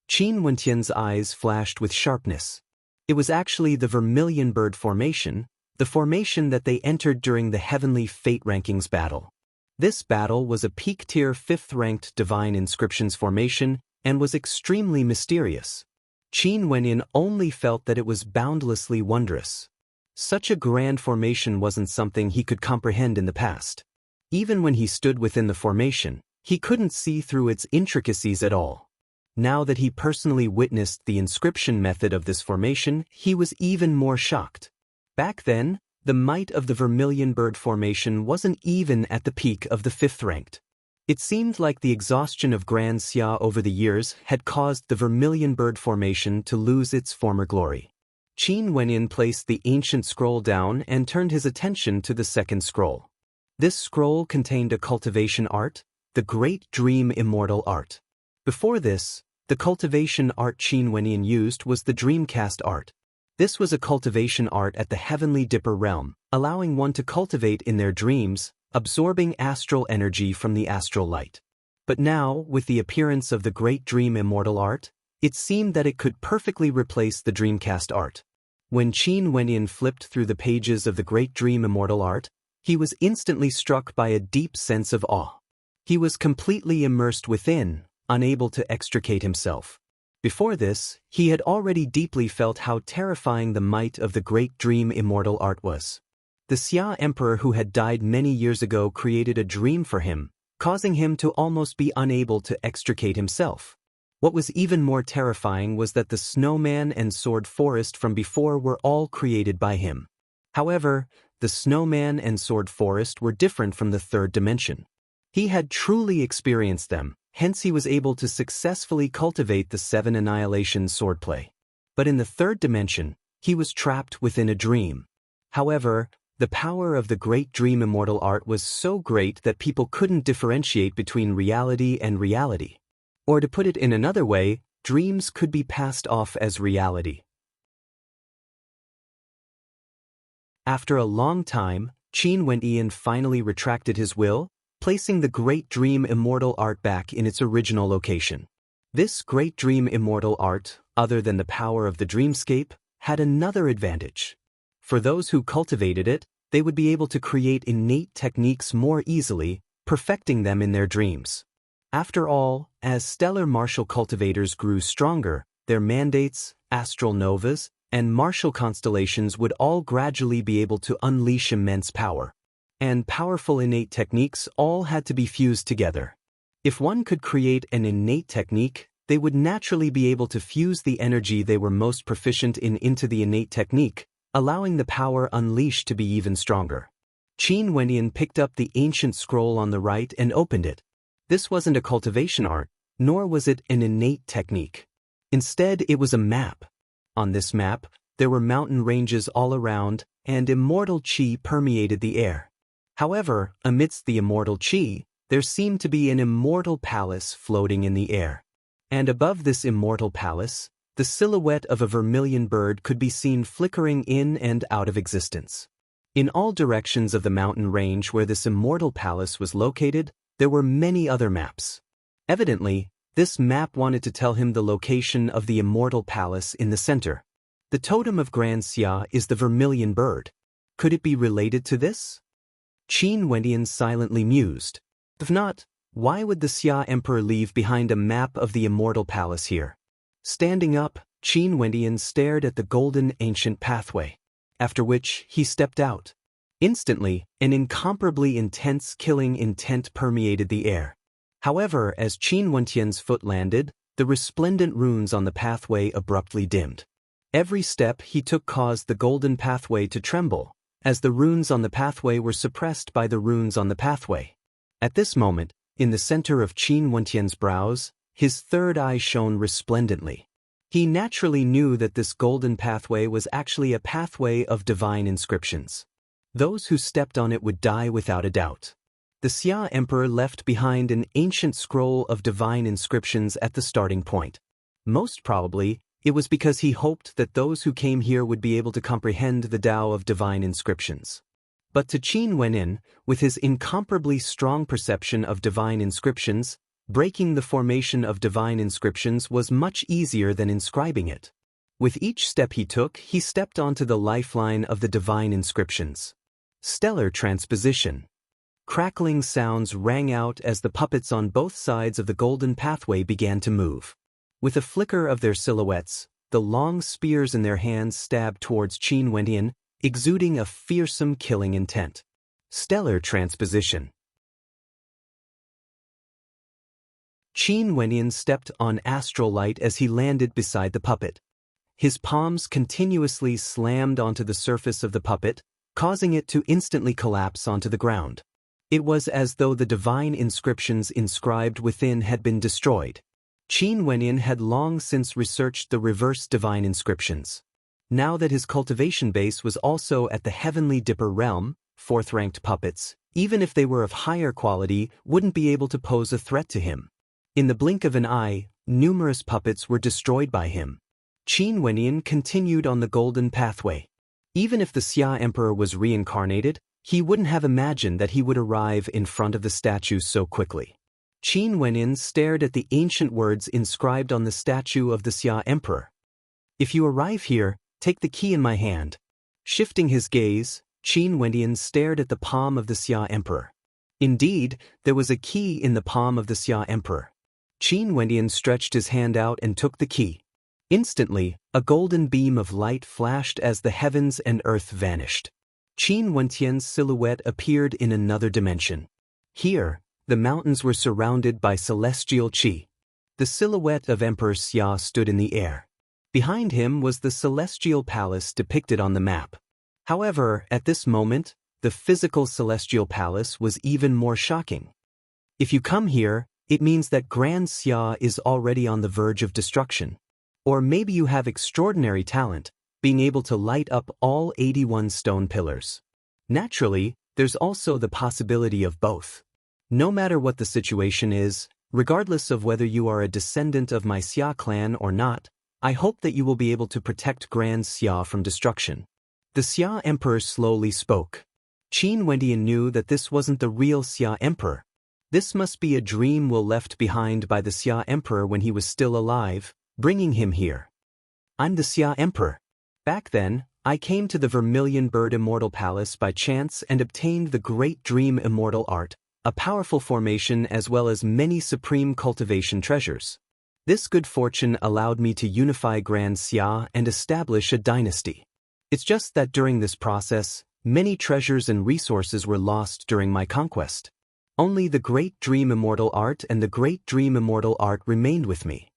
Qin Wenyan's eyes flashed with sharpness. It was actually the Vermilion Bird Formation, the formation that they entered during the Heavenly Fate Rankings battle. This battle was a peak-tier 5th-ranked divine inscriptions formation and was extremely mysterious. Qin Wenyan only felt that it was boundlessly wondrous. Such a grand formation wasn't something he could comprehend in the past. Even when he stood within the formation, he couldn't see through its intricacies at all. Now that he personally witnessed the inscription method of this formation, he was even more shocked. Back then, the might of the Vermilion Bird Formation wasn't even at the peak of the 5th-ranked. It seemed like the exhaustion of Grand Xia over the years had caused the Vermilion Bird Formation to lose its former glory. Qin Wenyan placed the ancient scroll down and turned his attention to the second scroll. This scroll contained a cultivation art, the Great Dream Immortal Art. Before this, the cultivation art Qin Wenyan used was the Dreamcast art. This was a cultivation art at the Heavenly Dipper realm, allowing one to cultivate in their dreams, absorbing astral energy from the astral light. But now, with the appearance of the Great Dream Immortal Art, it seemed that it could perfectly replace the Dreamcast art. When Qin Wenyan flipped through the pages of the Great Dream Immortal Art, he was instantly struck by a deep sense of awe. He was completely immersed within, unable to extricate himself. Before this, he had already deeply felt how terrifying the might of the Great Dream Immortal Art was. The Xia Emperor who had died many years ago created a dream for him, causing him to almost be unable to extricate himself. What was even more terrifying was that the snowman and sword forest from before were all created by him. However, the snowman and sword forest were different from the third dimension. He had truly experienced them, hence he was able to successfully cultivate the 7 annihilation swordplay. But in the third dimension, he was trapped within a dream. However, the power of the Great Dream Immortal Art was so great that people couldn't differentiate between reality and reality. Or to put it in another way, dreams could be passed off as reality. After a long time, Qin Wenyan finally retracted his will, placing the Great Dream Immortal Art back in its original location. This Great Dream Immortal Art, other than the power of the dreamscape, had another advantage. For those who cultivated it, they would be able to create innate techniques more easily, perfecting them in their dreams. After all, as stellar martial cultivators grew stronger, their mandates, astral novas, and martial constellations would all gradually be able to unleash immense power. And powerful innate techniques all had to be fused together. If one could create an innate technique, they would naturally be able to fuse the energy they were most proficient in into the innate technique, allowing the power unleashed to be even stronger. Qin Wenyan picked up the ancient scroll on the right and opened it. This wasn't a cultivation art, nor was it an innate technique. Instead, it was a map. On this map, there were mountain ranges all around, and immortal qi permeated the air. However, amidst the immortal qi, there seemed to be an immortal palace floating in the air. And above this immortal palace, the silhouette of a vermilion bird could be seen flickering in and out of existence. In all directions of the mountain range where this immortal palace was located, there were many other maps. Evidently, this map wanted to tell him the location of the immortal palace in the center. The totem of Grand Xia is the vermilion bird. Could it be related to this? Qin Wenyan silently mused. If not, why would the Xia Emperor leave behind a map of the immortal palace here? Standing up, Qin Wenyan stared at the golden ancient pathway, after which he stepped out. Instantly, an incomparably intense killing intent permeated the air. However, as Qin Wentian's foot landed, the resplendent runes on the pathway abruptly dimmed. Every step he took caused the golden pathway to tremble, as the runes on the pathway were suppressed by the runes on the pathway. At this moment, in the center of Qin Wentian's brows, his third eye shone resplendently. He naturally knew that this golden pathway was actually a pathway of divine inscriptions. Those who stepped on it would die without a doubt. The Xia Emperor left behind an ancient scroll of divine inscriptions at the starting point. Most probably, it was because he hoped that those who came here would be able to comprehend the Tao of divine inscriptions. But to Qin Wenyin, with his incomparably strong perception of divine inscriptions, breaking the formation of divine inscriptions was much easier than inscribing it. With each step he took, he stepped onto the lifeline of the divine inscriptions. Stellar transposition. Crackling sounds rang out as the puppets on both sides of the golden pathway began to move. With a flicker of their silhouettes, the long spears in their hands stabbed towards Qin Wenyin, exuding a fearsome killing intent. Stellar transposition. Qin Wenyin stepped on astral light as he landed beside the puppet. His palms continuously slammed onto the surface of the puppet, causing it to instantly collapse onto the ground. It was as though the divine inscriptions inscribed within had been destroyed. Qin Wenyin had long since researched the reverse divine inscriptions. Now that his cultivation base was also at the heavenly dipper realm, fourth-ranked puppets, even if they were of higher quality, wouldn't be able to pose a threat to him. In the blink of an eye, numerous puppets were destroyed by him. Qin Wenyin continued on the golden pathway. Even if the Xia Emperor was reincarnated, he wouldn't have imagined that he would arrive in front of the statue so quickly. Qin Wenyin stared at the ancient words inscribed on the statue of the Xia Emperor. "If you arrive here, take the key in my hand." Shifting his gaze, Qin Wenyin stared at the palm of the Xia Emperor. Indeed, there was a key in the palm of the Xia Emperor. Qin Wenyin stretched his hand out and took the key. Instantly, a golden beam of light flashed as the heavens and earth vanished. Qin Wentian's silhouette appeared in another dimension. Here, the mountains were surrounded by celestial qi. The silhouette of Emperor Xia stood in the air. Behind him was the celestial palace depicted on the map. However, at this moment, the physical celestial palace was even more shocking. If you come here, it means that Grand Xia is already on the verge of destruction. Or maybe you have extraordinary talent, being able to light up all 81 stone pillars. Naturally, there's also the possibility of both. No matter what the situation is, regardless of whether you are a descendant of my Xia clan or not, I hope that you will be able to protect Grand Xia from destruction. The Xia Emperor slowly spoke. Qin Wenyin knew that this wasn't the real Xia Emperor. This must be a dream left behind by the Xia Emperor when he was still alive, bringing him here. "I'm the Xia Emperor. Back then, I came to the Vermilion Bird Immortal Palace by chance and obtained the Great Dream Immortal Art, a powerful formation as well as many supreme cultivation treasures. This good fortune allowed me to unify Grand Xia and establish a dynasty. It's just that during this process, many treasures and resources were lost during my conquest. Only the Great Dream Immortal Art and the Great Dream Immortal Art remained with me.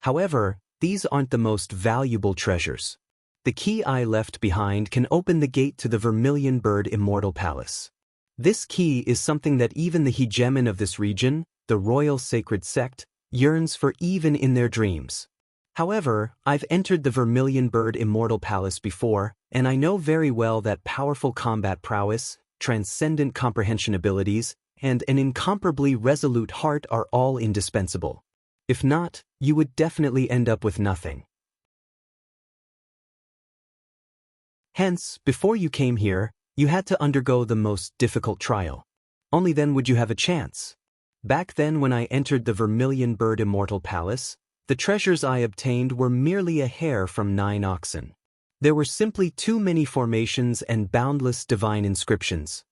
However, these aren't the most valuable treasures. The key I left behind can open the gate to the Vermilion Bird Immortal Palace. This key is something that even the hegemon of this region, the Royal Sacred Sect, yearns for even in their dreams. However, I've entered the Vermilion Bird Immortal Palace before, and I know very well that powerful combat prowess, transcendent comprehension abilities, and an incomparably resolute heart are all indispensable. If not, you would definitely end up with nothing. Hence, before you came here, you had to undergo the most difficult trial. Only then would you have a chance. Back then when I entered the Vermilion Bird Immortal Palace, the treasures I obtained were merely a hair from 9 oxen. There were simply too many formations and boundless divine inscriptions.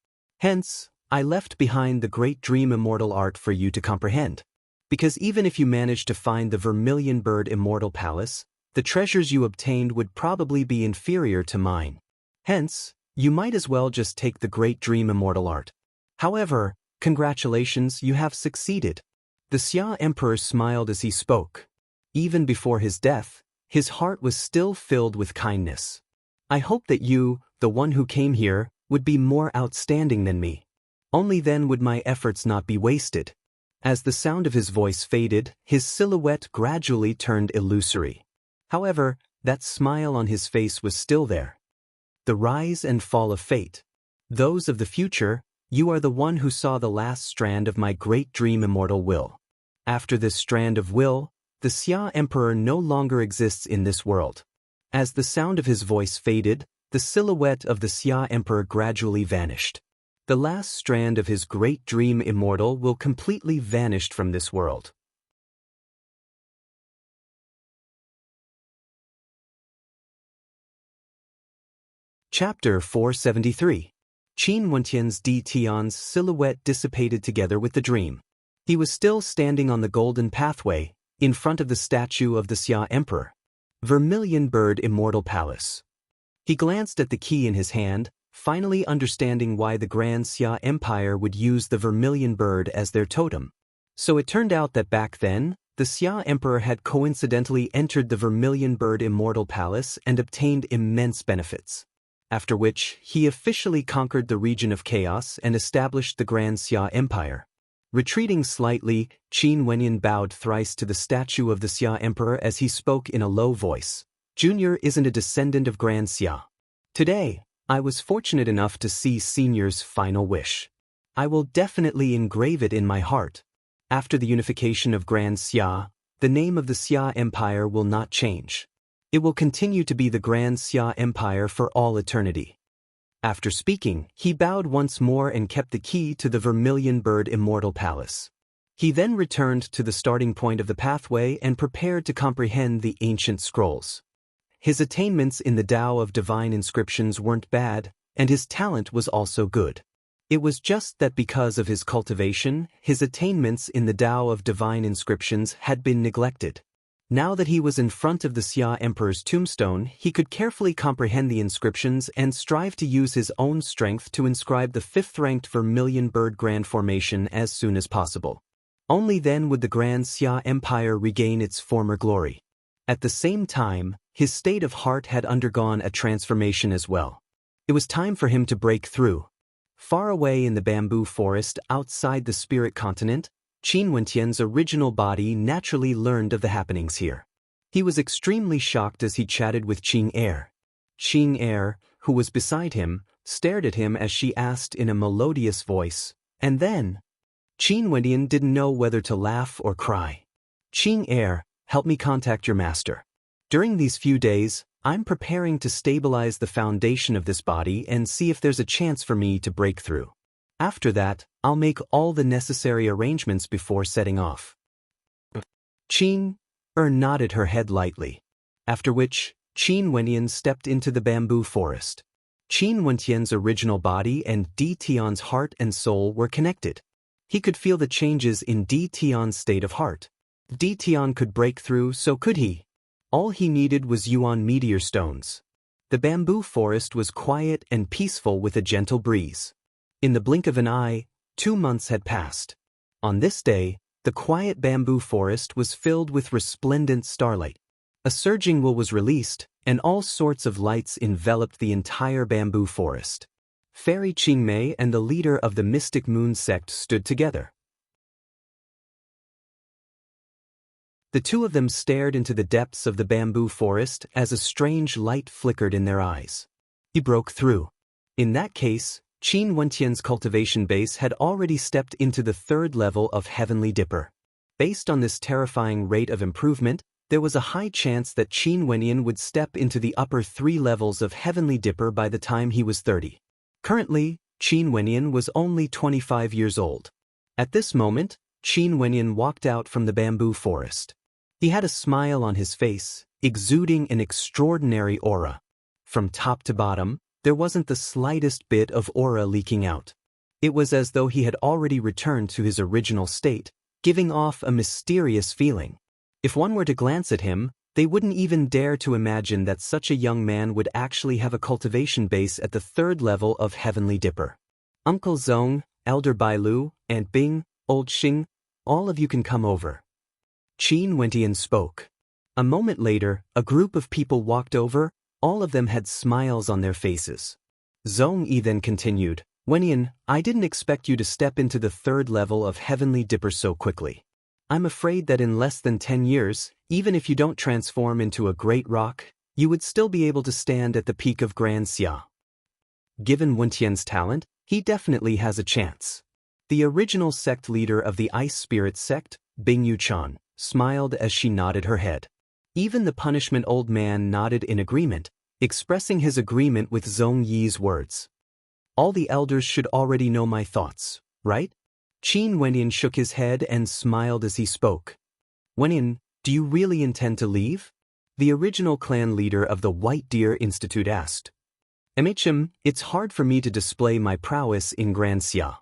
Hence, I left behind the Great Dream Immortal Art for you to comprehend. Because even if you managed to find the Vermilion Bird Immortal Palace, the treasures you obtained would probably be inferior to mine. Hence, You might as well just take the great dream immortal art. However, congratulations, you have succeeded. The Xia Emperor smiled as he spoke. Even before his death, his heart was still filled with kindness. I hope that you, the one who came here, would be more outstanding than me. Only then would my efforts not be wasted. As the sound of his voice faded, his silhouette gradually turned illusory. However, that smile on his face was still there. The rise and fall of fate. Those of the future, you are the one who saw the last strand of my great dream immortal will. After this strand of will, the Xia Emperor no longer exists in this world. As the sound of his voice faded, the silhouette of the Xia Emperor gradually vanished. The last strand of his great dream immortal will completely vanish from this world. Chapter 473. Qin Wentian's Di Tian's silhouette dissipated together with the dream. He was still standing on the golden pathway, in front of the statue of the Xia Emperor. Vermilion Bird Immortal Palace. He glanced at the key in his hand, finally understanding why the Grand Xia Empire would use the vermilion bird as their totem. So it turned out that back then, the Xia Emperor had coincidentally entered the Vermilion Bird Immortal Palace and obtained immense benefits. After which, he officially conquered the region of chaos and established the Grand Xia Empire. Retreating slightly, Qin Wenyan bowed thrice to the statue of the Xia Emperor as he spoke in a low voice. Junior isn't a descendant of Grand Xia. Today, I was fortunate enough to see Senior's final wish. I will definitely engrave it in my heart. After the unification of Grand Xia, the name of the Xia Empire will not change. It will continue to be the Grand Xia Empire for all eternity. After speaking, he bowed once more and kept the key to the Vermilion Bird Immortal Palace. He then returned to the starting point of the pathway and prepared to comprehend the ancient scrolls. His attainments in the Tao of divine inscriptions weren't bad, and his talent was also good. It was just that because of his cultivation, his attainments in the Tao of divine inscriptions had been neglected. Now that he was in front of the Xia Emperor's tombstone, he could carefully comprehend the inscriptions and strive to use his own strength to inscribe the 5th-ranked Vermilion Bird Grand Formation as soon as possible. Only then would the Grand Xia Empire regain its former glory. At the same time, his state of heart had undergone a transformation as well. It was time for him to break through. Far away in the bamboo forest outside the spirit continent, Qin Wentian's original body naturally learned of the happenings here. He was extremely shocked as he chatted with Qing Er. Qing Er, who was beside him, stared at him as she asked in a melodious voice, and then, Qin Wentian didn't know whether to laugh or cry. Qing Er, help me contact your master. During these few days, I'm preparing to stabilize the foundation of this body and see if there's a chance for me to break through. After that, I'll make all the necessary arrangements before setting off. Qin Er nodded her head lightly. After which, Qin Wentian stepped into the bamboo forest. Qin Wentian's original body and Di Tian's heart and soul were connected. He could feel the changes in Di Tian's state of heart. Di Tian could break through, so could he. All he needed was Yuan meteor stones. The bamboo forest was quiet and peaceful with a gentle breeze. In the blink of an eye, 2 months had passed. On this day, the quiet bamboo forest was filled with resplendent starlight. A surging will was released, and all sorts of lights enveloped the entire bamboo forest. Fairy Qingmei and the leader of the Mystic Moon sect stood together. The two of them stared into the depths of the bamboo forest as a strange light flickered in their eyes. He broke through. In that case, Qin Wentian's cultivation base had already stepped into the 3rd level of Heavenly Dipper. Based on this terrifying rate of improvement, there was a high chance that Qin Wentian would step into the upper 3 levels of Heavenly Dipper by the time he was 30. Currently, Qin Wentian was only 25 years old. At this moment, Qin Wentian walked out from the bamboo forest. He had a smile on his face, exuding an extraordinary aura. From top to bottom, there wasn't the slightest bit of aura leaking out. It was as though he had already returned to his original state, giving off a mysterious feeling. If one were to glance at him, They wouldn't even dare to imagine that such a young man would actually have a cultivation base at the 3rd level of Heavenly Dipper. Uncle Zong, Elder Bailu, Aunt Bing, Old Xing, all of you can come over. Qin Wentian spoke. A moment later, a group of people walked over, all of them had smiles on their faces. Zong Yi then continued, Wentian, I didn't expect you to step into the 3rd level of Heavenly Dipper so quickly. I'm afraid that in less than 10 years, even if you don't transform into a great rock, you would still be able to stand at the peak of Grand Xia. Given Wentian's talent, he definitely has a chance. The original sect leader of the Ice Spirit sect, Bing Yuchan, smiled as she nodded her head. Even the punishment old man nodded in agreement, expressing his agreement with Zong Yi's words. All the elders should already know my thoughts, right? Qin Wentian shook his head and smiled as he spoke. Wentian, do you really intend to leave? The original clan leader of the White Deer Institute asked. MHM, it's hard for me to display my prowess in Grand Xia.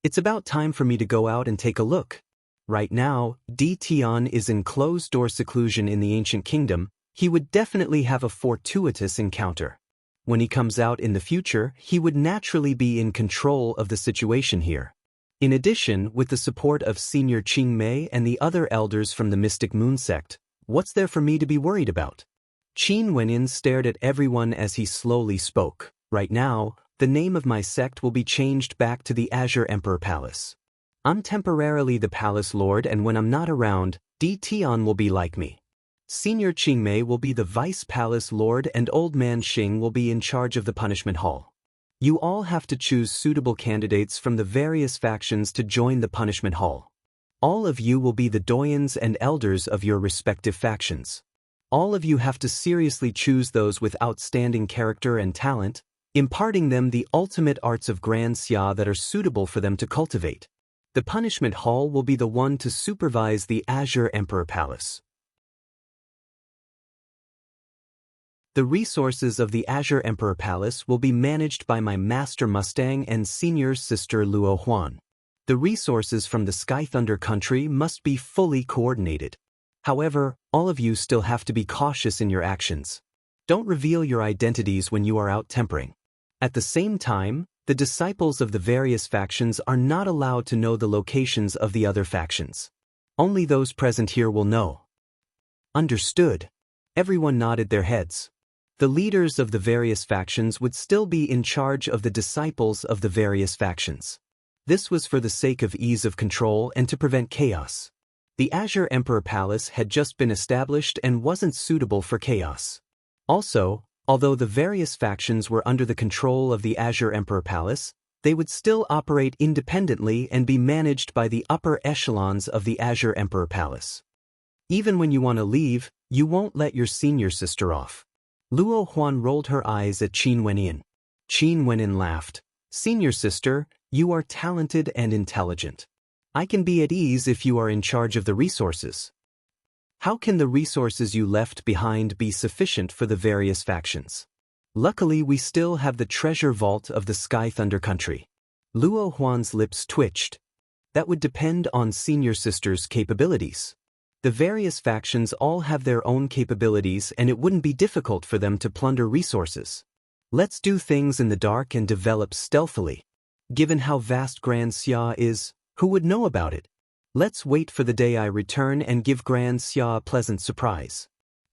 It's about time for me to go out and take a look. Right now, Di Tian is in closed-door seclusion in the ancient kingdom. He would definitely have a fortuitous encounter. When he comes out in the future, he would naturally be in control of the situation here. In addition, with the support of Senior Qing Mei and the other elders from the Mystic Moon sect, what's there for me to be worried about? Qin Wentian stared at everyone as he slowly spoke. Right now, the name of my sect will be changed back to the Azure Emperor Palace. I'm temporarily the Palace Lord, and when I'm not around, Di Tian will be like me. Senior Qing Mei will be the Vice Palace Lord and Old Man Xing will be in charge of the Punishment Hall. You all have to choose suitable candidates from the various factions to join the Punishment Hall. All of you will be the doyens and elders of your respective factions. All of you have to seriously choose those with outstanding character and talent, imparting them the ultimate arts of Grand Xia that are suitable for them to cultivate. The Punishment Hall will be the one to supervise the Azure Emperor Palace. The resources of the Azure Emperor Palace will be managed by my Master Mustang and Senior Sister Luo Huan. The resources from the Sky Thunder country must be fully coordinated. However, all of you still have to be cautious in your actions. Don't reveal your identities when you are out tempering. At the same time, the disciples of the various factions are not allowed to know the locations of the other factions. Only those present here will know. Understood. Everyone nodded their heads. The leaders of the various factions would still be in charge of the disciples of the various factions. This was for the sake of ease of control and to prevent chaos. The Azure Emperor Palace had just been established and wasn't suitable for chaos. Also, although the various factions were under the control of the Azure Emperor Palace, they would still operate independently and be managed by the upper echelons of the Azure Emperor Palace. Even when you want to leave, you won't let your senior sister off. Luo Huan rolled her eyes at Qin Wentian. Qin Wentian laughed. Senior sister, you are talented and intelligent. I can be at ease if you are in charge of the resources. How can the resources you left behind be sufficient for the various factions? Luckily, we still have the treasure vault of the Sky Thunder country. Luo Huan's lips twitched. That would depend on Senior Sister's capabilities. The various factions all have their own capabilities and it wouldn't be difficult for them to plunder resources. Let's do things in the dark and develop stealthily. Given how vast Grand Xia is, who would know about it? Let's wait for the day I return and give Grand Xia a pleasant surprise.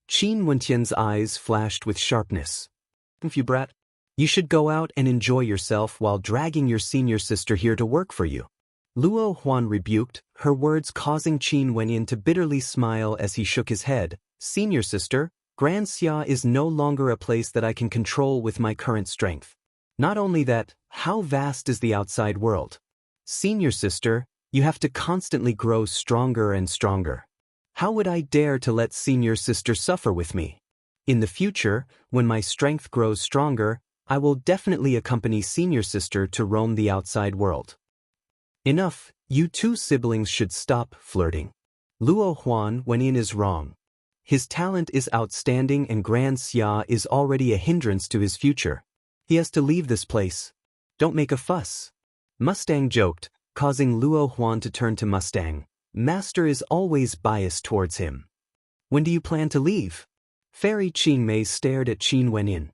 Qin Wentian's eyes flashed with sharpness. If you brat, you should go out and enjoy yourself while dragging your senior sister here to work for you. Luo Huan rebuked, her words causing Qin Wentian to bitterly smile as he shook his head. Senior sister, Grand Xia is no longer a place that I can control with my current strength. Not only that, how vast is the outside world? Senior sister, you have to constantly grow stronger and stronger. How would I dare to let senior sister suffer with me? In the future, when my strength grows stronger, I will definitely accompany senior sister to roam the outside world. Enough, you two siblings should stop flirting. Luo Huan Wentian is wrong. His talent is outstanding and Grand Xia is already a hindrance to his future. He has to leave this place. Don't make a fuss. Mustang joked, causing Luo Huan to turn to Mustang. Master is always biased towards him. When do you plan to leave? Fairy Qin Mei stared at Qin Wenyin.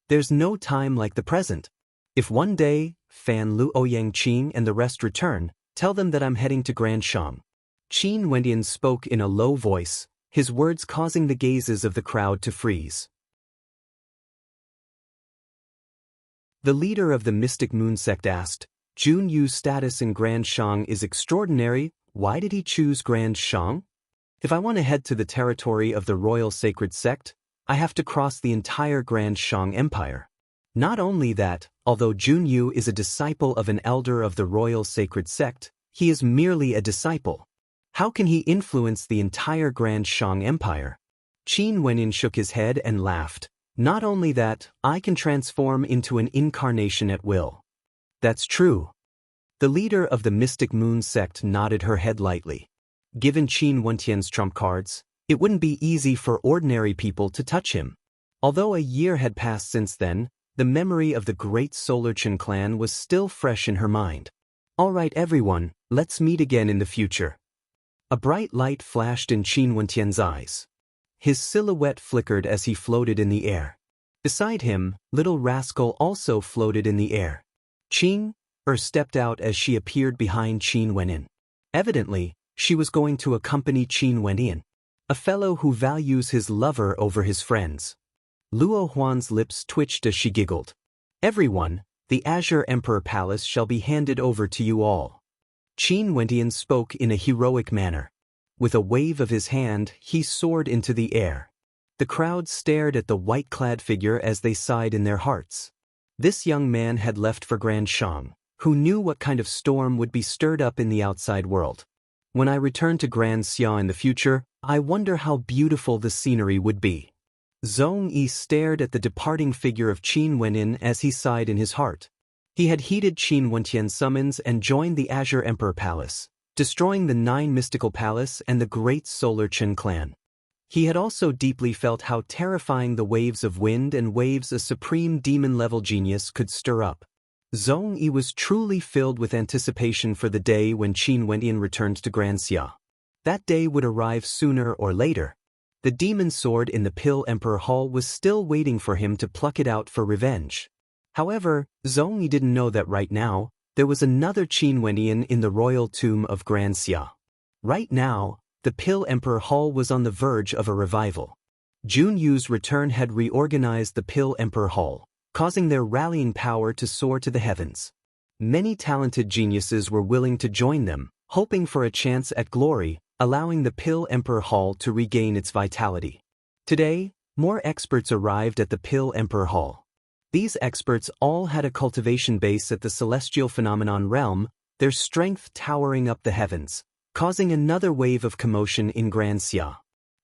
There's no time like the present. If one day, Fan Lu Ouyang Qing and the rest return, tell them that I'm heading to Grand Shang. Qin Wenyin spoke in a low voice, his words causing the gazes of the crowd to freeze. The leader of the Mystic Moon sect asked, Jun Yu's status in Grand Shang is extraordinary. Why did he choose Grand Shang? If I want to head to the territory of the Royal Sacred Sect, I have to cross the entire Grand Shang Empire. Not only that, although Jun Yu is a disciple of an elder of the Royal Sacred Sect, he is merely a disciple. How can he influence the entire Grand Shang Empire? Qin Wenyin shook his head and laughed. Not only that, I can transform into an incarnation at will. That's true. The leader of the Mystic Moon sect nodded her head lightly. Given Qin Wentian's trump cards, it wouldn't be easy for ordinary people to touch him. Although a year had passed since then, the memory of the great Solar Chen clan was still fresh in her mind. All right everyone, let's meet again in the future. A bright light flashed in Qin Wentian's eyes. His silhouette flickered as he floated in the air. Beside him, Little Rascal also floated in the air. Qing stepped out as she appeared behind Qin Wenyin. Evidently, she was going to accompany Qin Wenyin, a fellow who values his lover over his friends. Luo Huan's lips twitched as she giggled. Everyone, the Azure Emperor Palace shall be handed over to you all. Qin Wenyin spoke in a heroic manner. With a wave of his hand, he soared into the air. The crowd stared at the white-clad figure as they sighed in their hearts. This young man had left for Grand Shang. Who knew what kind of storm would be stirred up in the outside world? When I return to Grand Xia in the future, I wonder how beautiful the scenery would be. Zhong Yi stared at the departing figure of Qin Wenyin as he sighed in his heart. He had heeded Qin Wentian's summons and joined the Azure Emperor Palace, destroying the 9 mystical palace and the great Solar Chen clan. He had also deeply felt how terrifying the waves of wind and waves a supreme demon-level genius could stir up. Zhong Yi was truly filled with anticipation for the day when Qin Wenyin returned to Grand Xia. That day would arrive sooner or later. The demon sword in the Pill Emperor Hall was still waiting for him to pluck it out for revenge. However, Zhong Yi didn't know that right now, there was another Qin Wenyin in the royal tomb of Grand Xia. Right now, the Pill Emperor Hall was on the verge of a revival. Jun Yu's return had reorganized the Pill Emperor Hall, causing their rallying power to soar to the heavens. Many talented geniuses were willing to join them, hoping for a chance at glory, allowing the Pill Emperor Hall to regain its vitality. Today, more experts arrived at the Pill Emperor Hall. These experts all had a cultivation base at the celestial phenomenon realm, their strength towering up the heavens, causing another wave of commotion in Grand Xia.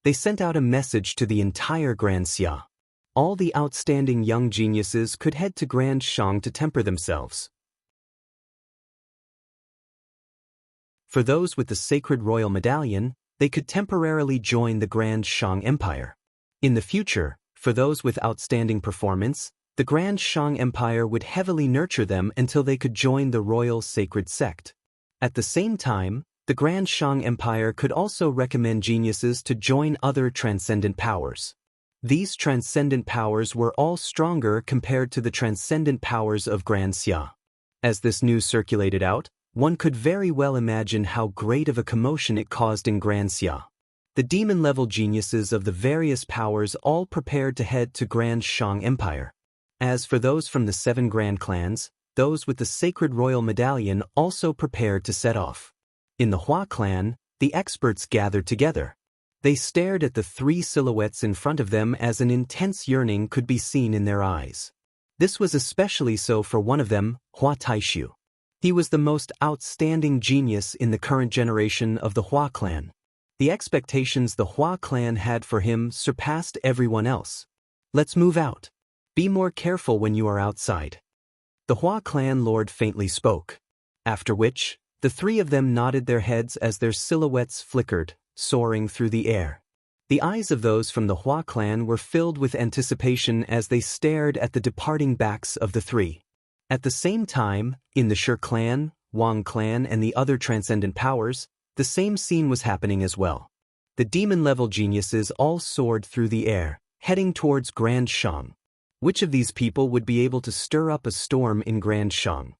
They sent out a message to the entire Grand Xia. All the outstanding young geniuses could head to Grand Shang to temper themselves. For those with the Sacred Royal Medallion, they could temporarily join the Grand Shang Empire. In the future, for those with outstanding performance, the Grand Shang Empire would heavily nurture them until they could join the Royal Sacred Sect. At the same time, the Grand Shang Empire could also recommend geniuses to join other transcendent powers. These transcendent powers were all stronger compared to the transcendent powers of Grand Xia. As this news circulated out, one could very well imagine how great of a commotion it caused in Grand Xia. The demon-level geniuses of the various powers all prepared to head to Grand Shang Empire. As for those from the 7 grand clans, those with the Sacred Royal Medallion also prepared to set off. In the Hua clan, the experts gathered together. They stared at the 3 silhouettes in front of them as an intense yearning could be seen in their eyes. This was especially so for one of them, Hua Taishu. He was the most outstanding genius in the current generation of the Hua clan. The expectations the Hua clan had for him surpassed everyone else. Let's move out. Be more careful when you are outside. The Hua clan lord faintly spoke. After which, the 3 of them nodded their heads as their silhouettes flickered, soaring through the air. The eyes of those from the Hua clan were filled with anticipation as they stared at the departing backs of the 3. At the same time, in the Shi clan, Wang clan and the other transcendent powers, the same scene was happening as well. The demon-level geniuses all soared through the air, heading towards Grand Shang. Which of these people would be able to stir up a storm in Grand Shang?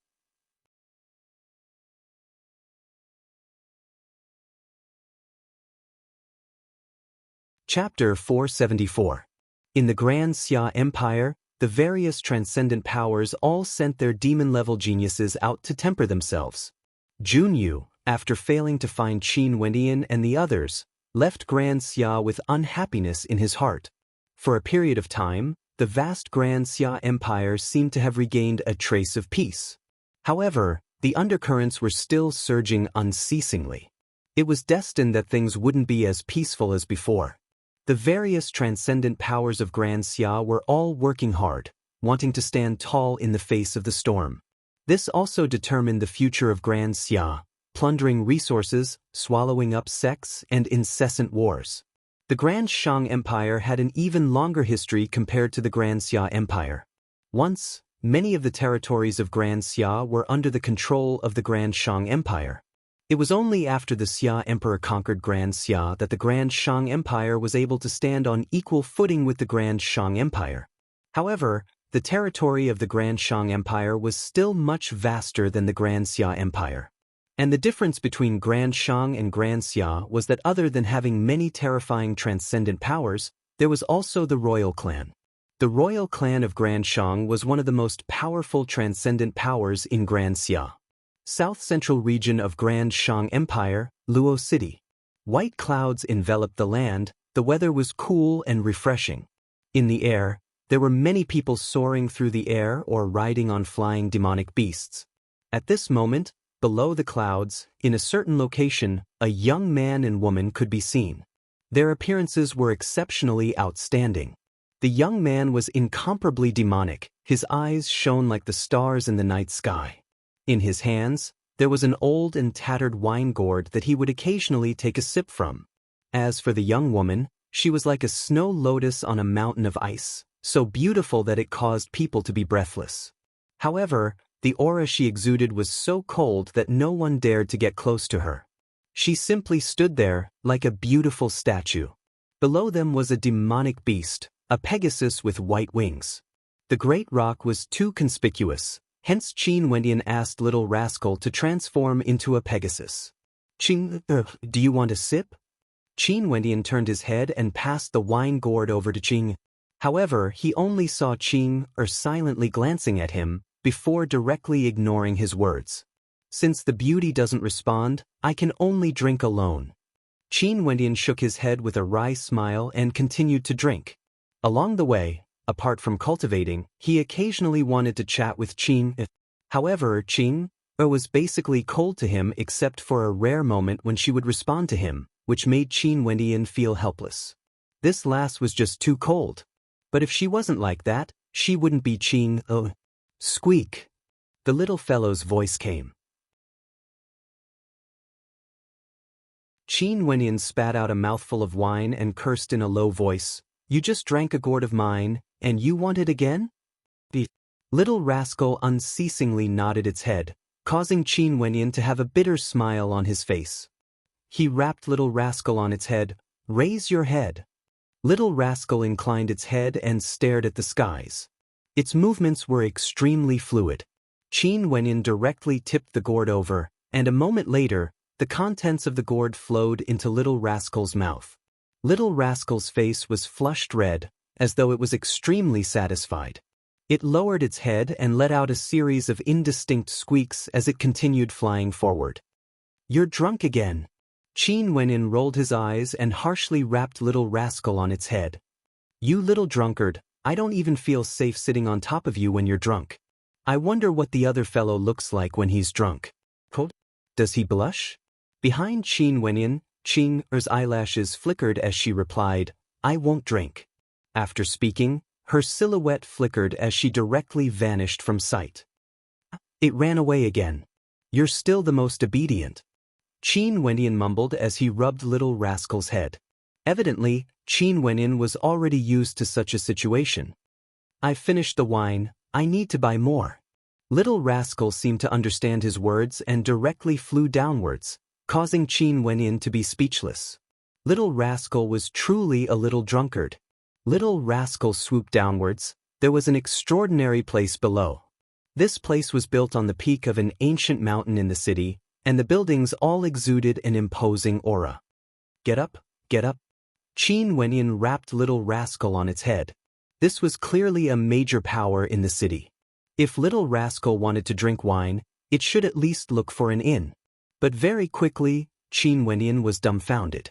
Chapter 474. In the Grand Xia Empire, the various transcendent powers all sent their demon-level geniuses out to temper themselves. Junyu, after failing to find Qin Wendian and the others, left Grand Xia with unhappiness in his heart. For a period of time, the vast Grand Xia Empire seemed to have regained a trace of peace. However, the undercurrents were still surging unceasingly. It was destined that things wouldn't be as peaceful as before. The various transcendent powers of Grand Xia were all working hard, wanting to stand tall in the face of the storm. This also determined the future of Grand Xia, plundering resources, swallowing up sects, and incessant wars. The Grand Shang Empire had an even longer history compared to the Grand Xia Empire. Once, many of the territories of Grand Xia were under the control of the Grand Shang Empire. It was only after the Xia Emperor conquered Grand Xia that the Grand Shang Empire was able to stand on equal footing with the Grand Shang Empire. However, the territory of the Grand Shang Empire was still much vaster than the Grand Xia Empire. And the difference between Grand Shang and Grand Xia was that other than having many terrifying transcendent powers, there was also the royal clan. The royal clan of Grand Shang was one of the most powerful transcendent powers in Grand Xia. South Central region of Grand Shang Empire, Luo City. White clouds enveloped the land, the weather was cool and refreshing. In the air, there were many people soaring through the air or riding on flying demonic beasts. At this moment, below the clouds, in a certain location, a young man and woman could be seen. Their appearances were exceptionally outstanding. The young man was incomparably demonic, his eyes shone like the stars in the night sky. In his hands, there was an old and tattered wine gourd that he would occasionally take a sip from. As for the young woman, she was like a snow lotus on a mountain of ice, so beautiful that it caused people to be breathless. However, the aura she exuded was so cold that no one dared to get close to her. She simply stood there, like a beautiful statue. Below them was a demonic beast, a Pegasus with white wings. The great rock was too conspicuous, hence Qin Wendian asked Little Rascal to transform into a Pegasus. "Qin, do you want a sip?" Qin Wendian turned his head and passed the wine gourd over to Qin. However, he only saw Qin silently glancing at him, before directly ignoring his words. "Since the beauty doesn't respond, I can only drink alone." Qin Wendian shook his head with a wry smile and continued to drink. Along the way, apart from cultivating, he occasionally wanted to chat with Qin. However, Qin was basically cold to him except for a rare moment when she would respond to him, which made Qin Wendian feel helpless. This lass was just too cold. But if she wasn't like that, she wouldn't be Qin. Squeak. The little fellow's voice came. Qin Wendian spat out a mouthful of wine and cursed in a low voice, "You just drank a gourd of mine, and you want it again?" The little rascal unceasingly nodded its head, causing Qin Wendian to have a bitter smile on his face. He rapped Little Rascal on its head. "Raise your head." Little Rascal inclined its head and stared at the skies. Its movements were extremely fluid. Qin Wendian directly tipped the gourd over, and a moment later, the contents of the gourd flowed into Little Rascal's mouth. Little Rascal's face was flushed red, as though it was extremely satisfied. It lowered its head and let out a series of indistinct squeaks as it continued flying forward. "You're drunk again." Qin Wendian rolled his eyes and harshly rapped Little Rascal on its head. "You little drunkard, I don't even feel safe sitting on top of you when you're drunk. I wonder what the other fellow looks like when he's drunk. Does he blush?" Behind Qin Wendian, Qing's eyelashes flickered as she replied, "I won't drink." After speaking, her silhouette flickered as she directly vanished from sight. It ran away again. "You're still the most obedient," Qin Wendian mumbled as he rubbed Little Rascal's head. Evidently, Qin Wendian was already used to such a situation. "I've finished the wine, I need to buy more." Little Rascal seemed to understand his words and directly flew downwards, causing Qin Wendian to be speechless. Little Rascal was truly a little drunkard. Little Rascal swooped downwards. There was an extraordinary place below. This place was built on the peak of an ancient mountain in the city, and the buildings all exuded an imposing aura. Get up, get up. Qin Wenyan rapped Little Rascal on its head. This was clearly a major power in the city. If Little Rascal wanted to drink wine, it should at least look for an inn. But very quickly, Qin Wenyan was dumbfounded.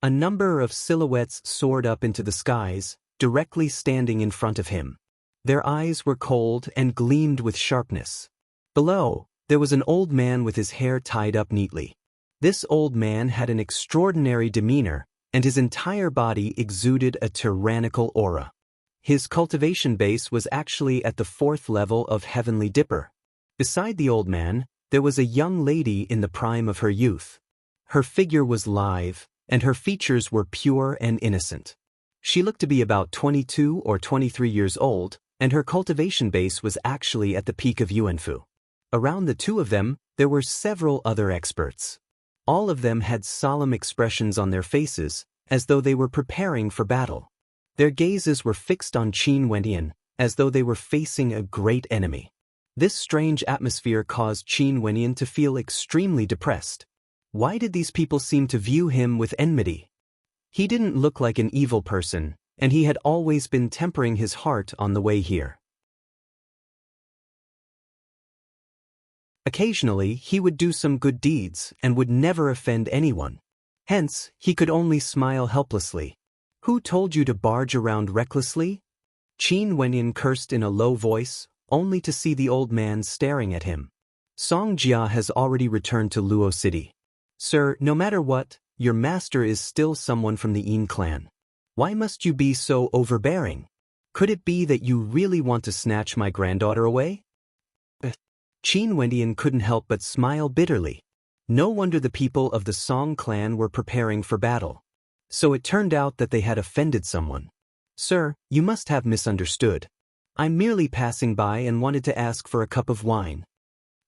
A number of silhouettes soared up into the skies, directly standing in front of him. Their eyes were cold and gleamed with sharpness. Below, there was an old man with his hair tied up neatly. This old man had an extraordinary demeanor, and his entire body exuded a tyrannical aura. His cultivation base was actually at the 4th level of Heavenly Dipper. Beside the old man, there was a young lady in the prime of her youth. Her figure was lithe, and her features were pure and innocent. She looked to be about 22 or 23 years old, and her cultivation base was actually at the peak of Yuanfu. Around the two of them, there were several other experts. All of them had solemn expressions on their faces, as though they were preparing for battle. Their gazes were fixed on Qin Wenyan, as though they were facing a great enemy. This strange atmosphere caused Qin Wenyan to feel extremely depressed. Why did these people seem to view him with enmity? He didn't look like an evil person, and he had always been tempering his heart on the way here. Occasionally, he would do some good deeds and would never offend anyone. Hence, he could only smile helplessly. Who told you to barge around recklessly? Qin Wenyan cursed in a low voice, only to see the old man staring at him. Song Jia has already returned to Luo City. Sir, no matter what, your master is still someone from the Yin clan. Why must you be so overbearing? Could it be that you really want to snatch my granddaughter away? Qin Wenyan couldn't help but smile bitterly. No wonder the people of the Song clan were preparing for battle. So it turned out that they had offended someone. Sir, you must have misunderstood. I'm merely passing by and wanted to ask for a cup of wine.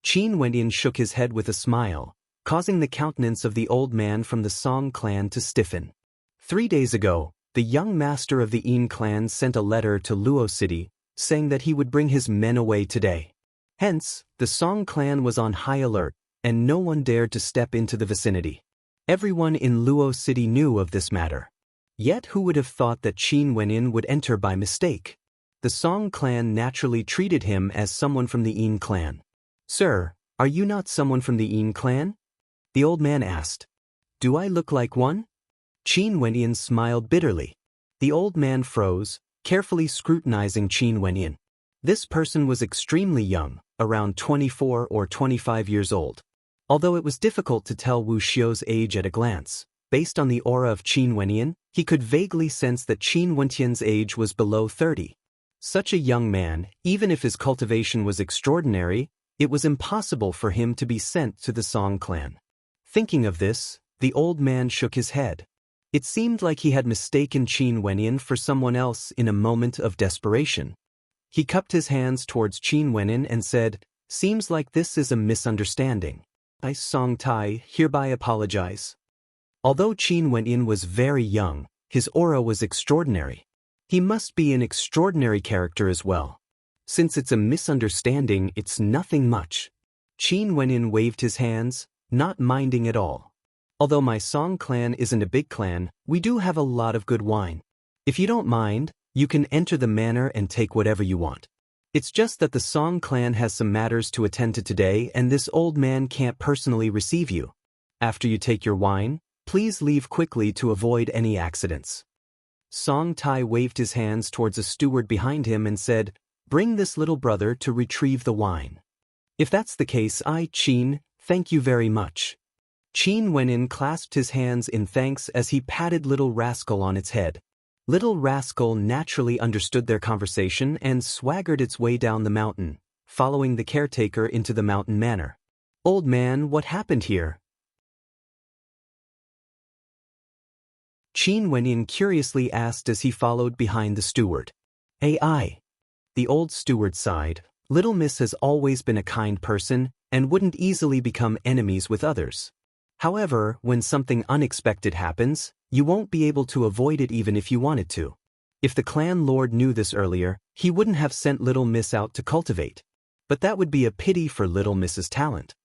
Qin Wenyan shook his head with a smile, causing the countenance of the old man from the Song clan to stiffen. 3 days ago, the young master of the Yin clan sent a letter to Luo City, saying that he would bring his men away today. Hence, the Song clan was on high alert, and no one dared to step into the vicinity. Everyone in Luo City knew of this matter. Yet who would have thought that Qin Wenyan would enter by mistake? The Song clan naturally treated him as someone from the Yin clan. Sir, are you not someone from the Yin clan? The old man asked. Do I look like one? Qin Wenyan smiled bitterly. The old man froze, carefully scrutinizing Qin Wenyan. This person was extremely young, around 24 or 25 years old. Although it was difficult to tell Wu Xiu's age at a glance, based on the aura of Qin Wenyan, he could vaguely sense that Qin Wenyan's age was below 30. Such a young man, even if his cultivation was extraordinary, it was impossible for him to be sent to the Song clan. Thinking of this, the old man shook his head. It seemed like he had mistaken Qin Wenyan for someone else in a moment of desperation. He cupped his hands towards Qin Wenyan and said, Seems like this is a misunderstanding. I, Song Tai, hereby apologize. Although Qin Wenyan was very young, his aura was extraordinary. He must be an extraordinary character as well. Since it's a misunderstanding, it's nothing much. Qin Wenyan waved his hands, not minding at all. Although my Song clan isn't a big clan, we do have a lot of good wine. If you don't mind, you can enter the manor and take whatever you want. It's just that the Song clan has some matters to attend to today and this old man can't personally receive you. After you take your wine, please leave quickly to avoid any accidents. Song Tai waved his hands towards a steward behind him and said, Bring this little brother to retrieve the wine. If that's the case, Qin, thank you very much. Qin Wenyan clasped his hands in thanks as he patted Little Rascal on its head. Little Rascal naturally understood their conversation and swaggered its way down the mountain, following the caretaker into the mountain manor. Old man, what happened here? Qin Wenyan curiously asked as he followed behind the steward. AI. The old steward sighed. Little Miss has always been a kind person and wouldn't easily become enemies with others. However, when something unexpected happens, you won't be able to avoid it even if you wanted to. If the clan lord knew this earlier, he wouldn't have sent Little Miss out to cultivate. But that would be a pity for Little Miss's talent.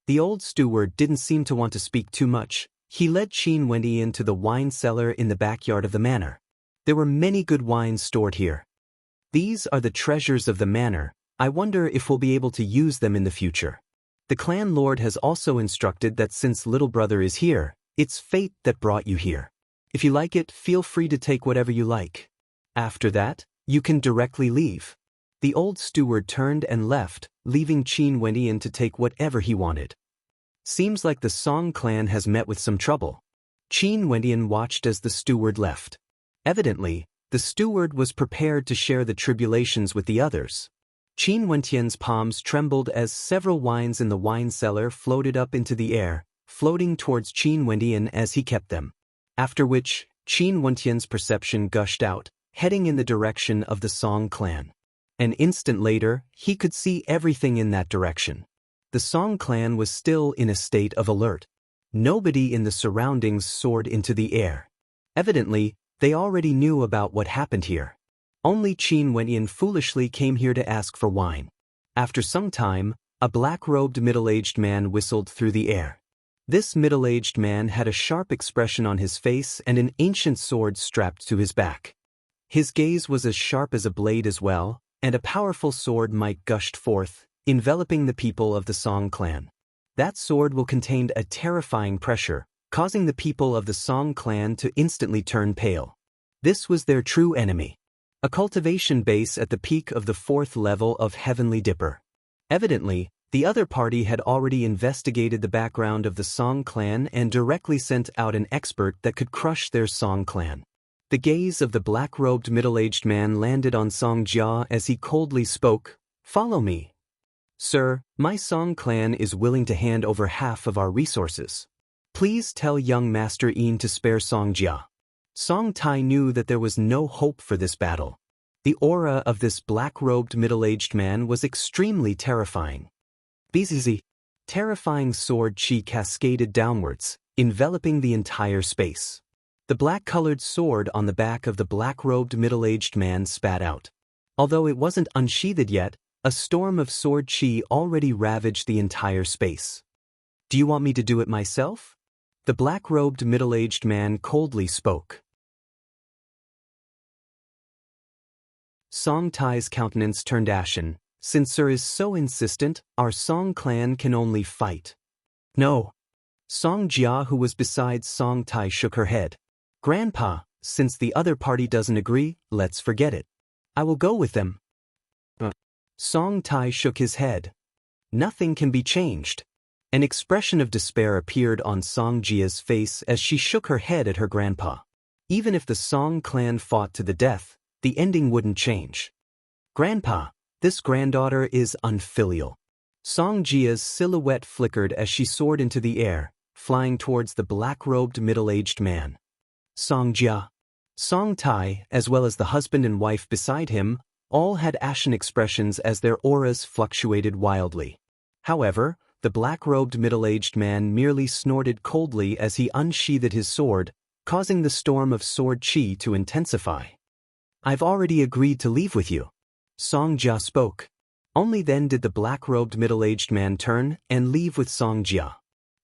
The old steward didn't seem to want to speak too much. He led Qin Wendy into the wine cellar in the backyard of the manor. There were many good wines stored here. These are the treasures of the manor. I wonder if we'll be able to use them in the future. The clan lord has also instructed that since little brother is here, it's fate that brought you here. If you like it, feel free to take whatever you like. After that, you can directly leave. The old steward turned and left, leaving Qin Wendian to take whatever he wanted. Seems like the Song clan has met with some trouble. Qin Wendian watched as the steward left. Evidently, the steward was prepared to share the tribulations with the others. Qin Wendian's palms trembled as several wines in the wine cellar floated up into the air, floating towards Qin Wendian as he kept them. After which, Qin Wendian's perception gushed out, heading in the direction of the Song clan. An instant later, he could see everything in that direction. The Song clan was still in a state of alert. Nobody in the surroundings soared into the air. Evidently, they already knew about what happened here. Only Qin Wendian foolishly came here to ask for wine. After some time, a black-robed middle-aged man whistled through the air. This middle-aged man had a sharp expression on his face and an ancient sword strapped to his back. His gaze was as sharp as a blade as well, and a powerful sword might gushed forth, enveloping the people of the Song clan. That sword will contain a terrifying pressure, causing the people of the Song clan to instantly turn pale. This was their true enemy. A cultivation base at the peak of the 4th level of Heavenly Dipper. Evidently, the other party had already investigated the background of the Song clan and directly sent out an expert that could crush their Song clan. The gaze of the black-robed middle-aged man landed on Song Jia as he coldly spoke, "Follow me. Sir, my Song clan is willing to hand over half of our resources. Please tell young Master Yin to spare Song Jia." Song Tai knew that there was no hope for this battle. The aura of this black-robed middle-aged man was extremely terrifying. Bizizi. Terrifying sword chi cascaded downwards, enveloping the entire space. The black-colored sword on the back of the black-robed middle-aged man spat out. Although it wasn't unsheathed yet, a storm of sword chi already ravaged the entire space. "Do you want me to do it myself?" The black-robed middle-aged man coldly spoke. Song Tai's countenance turned ashen. "Since Sir is so insistent, our Song clan can only fight." "No." Song Jia, who was beside Song Tai, shook her head. "Grandpa, since the other party doesn't agree, let's forget it. I will go with them." Song Tai shook his head. "Nothing can be changed." An expression of despair appeared on Song Jia's face as she shook her head at her grandpa. Even if the Song clan fought to the death, the ending wouldn't change. "Grandpa, this granddaughter is unfilial." Song Jia's silhouette flickered as she soared into the air, flying towards the black-robed middle-aged man. Song Jia, Song Tai, as well as the husband and wife beside him, all had ashen expressions as their auras fluctuated wildly. However, the black-robed middle-aged man merely snorted coldly as he unsheathed his sword, causing the storm of sword chi to intensify. "I've already agreed to leave with you." Song Jia spoke. Only then did the black-robed middle-aged man turn and leave with Song Jia.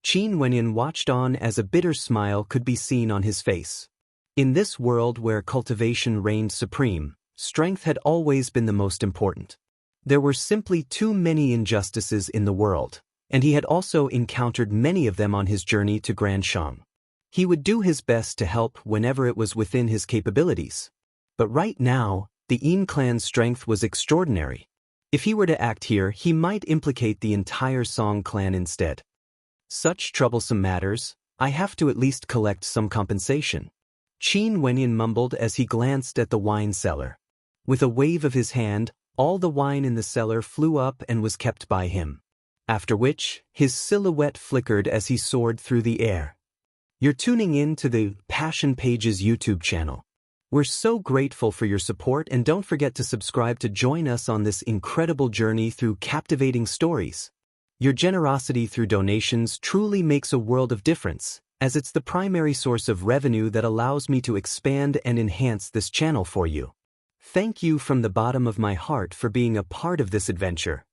Qin Wenyan watched on as a bitter smile could be seen on his face. In this world where cultivation reigned supreme, strength had always been the most important. There were simply too many injustices in the world, and he had also encountered many of them on his journey to Grand Shang. He would do his best to help whenever it was within his capabilities. But right now, the Yin clan's strength was extraordinary. If he were to act here, he might implicate the entire Song clan instead. Such troublesome matters, I have to at least collect some compensation. Qin Wenyan mumbled as he glanced at the wine cellar. With a wave of his hand, all the wine in the cellar flew up and was kept by him. After which, his silhouette flickered as he soared through the air. You're tuning in to the Passion Pages YouTube channel. We're so grateful for your support, and don't forget to subscribe to join us on this incredible journey through captivating stories. Your generosity through donations truly makes a world of difference, as it's the primary source of revenue that allows me to expand and enhance this channel for you. Thank you from the bottom of my heart for being a part of this adventure.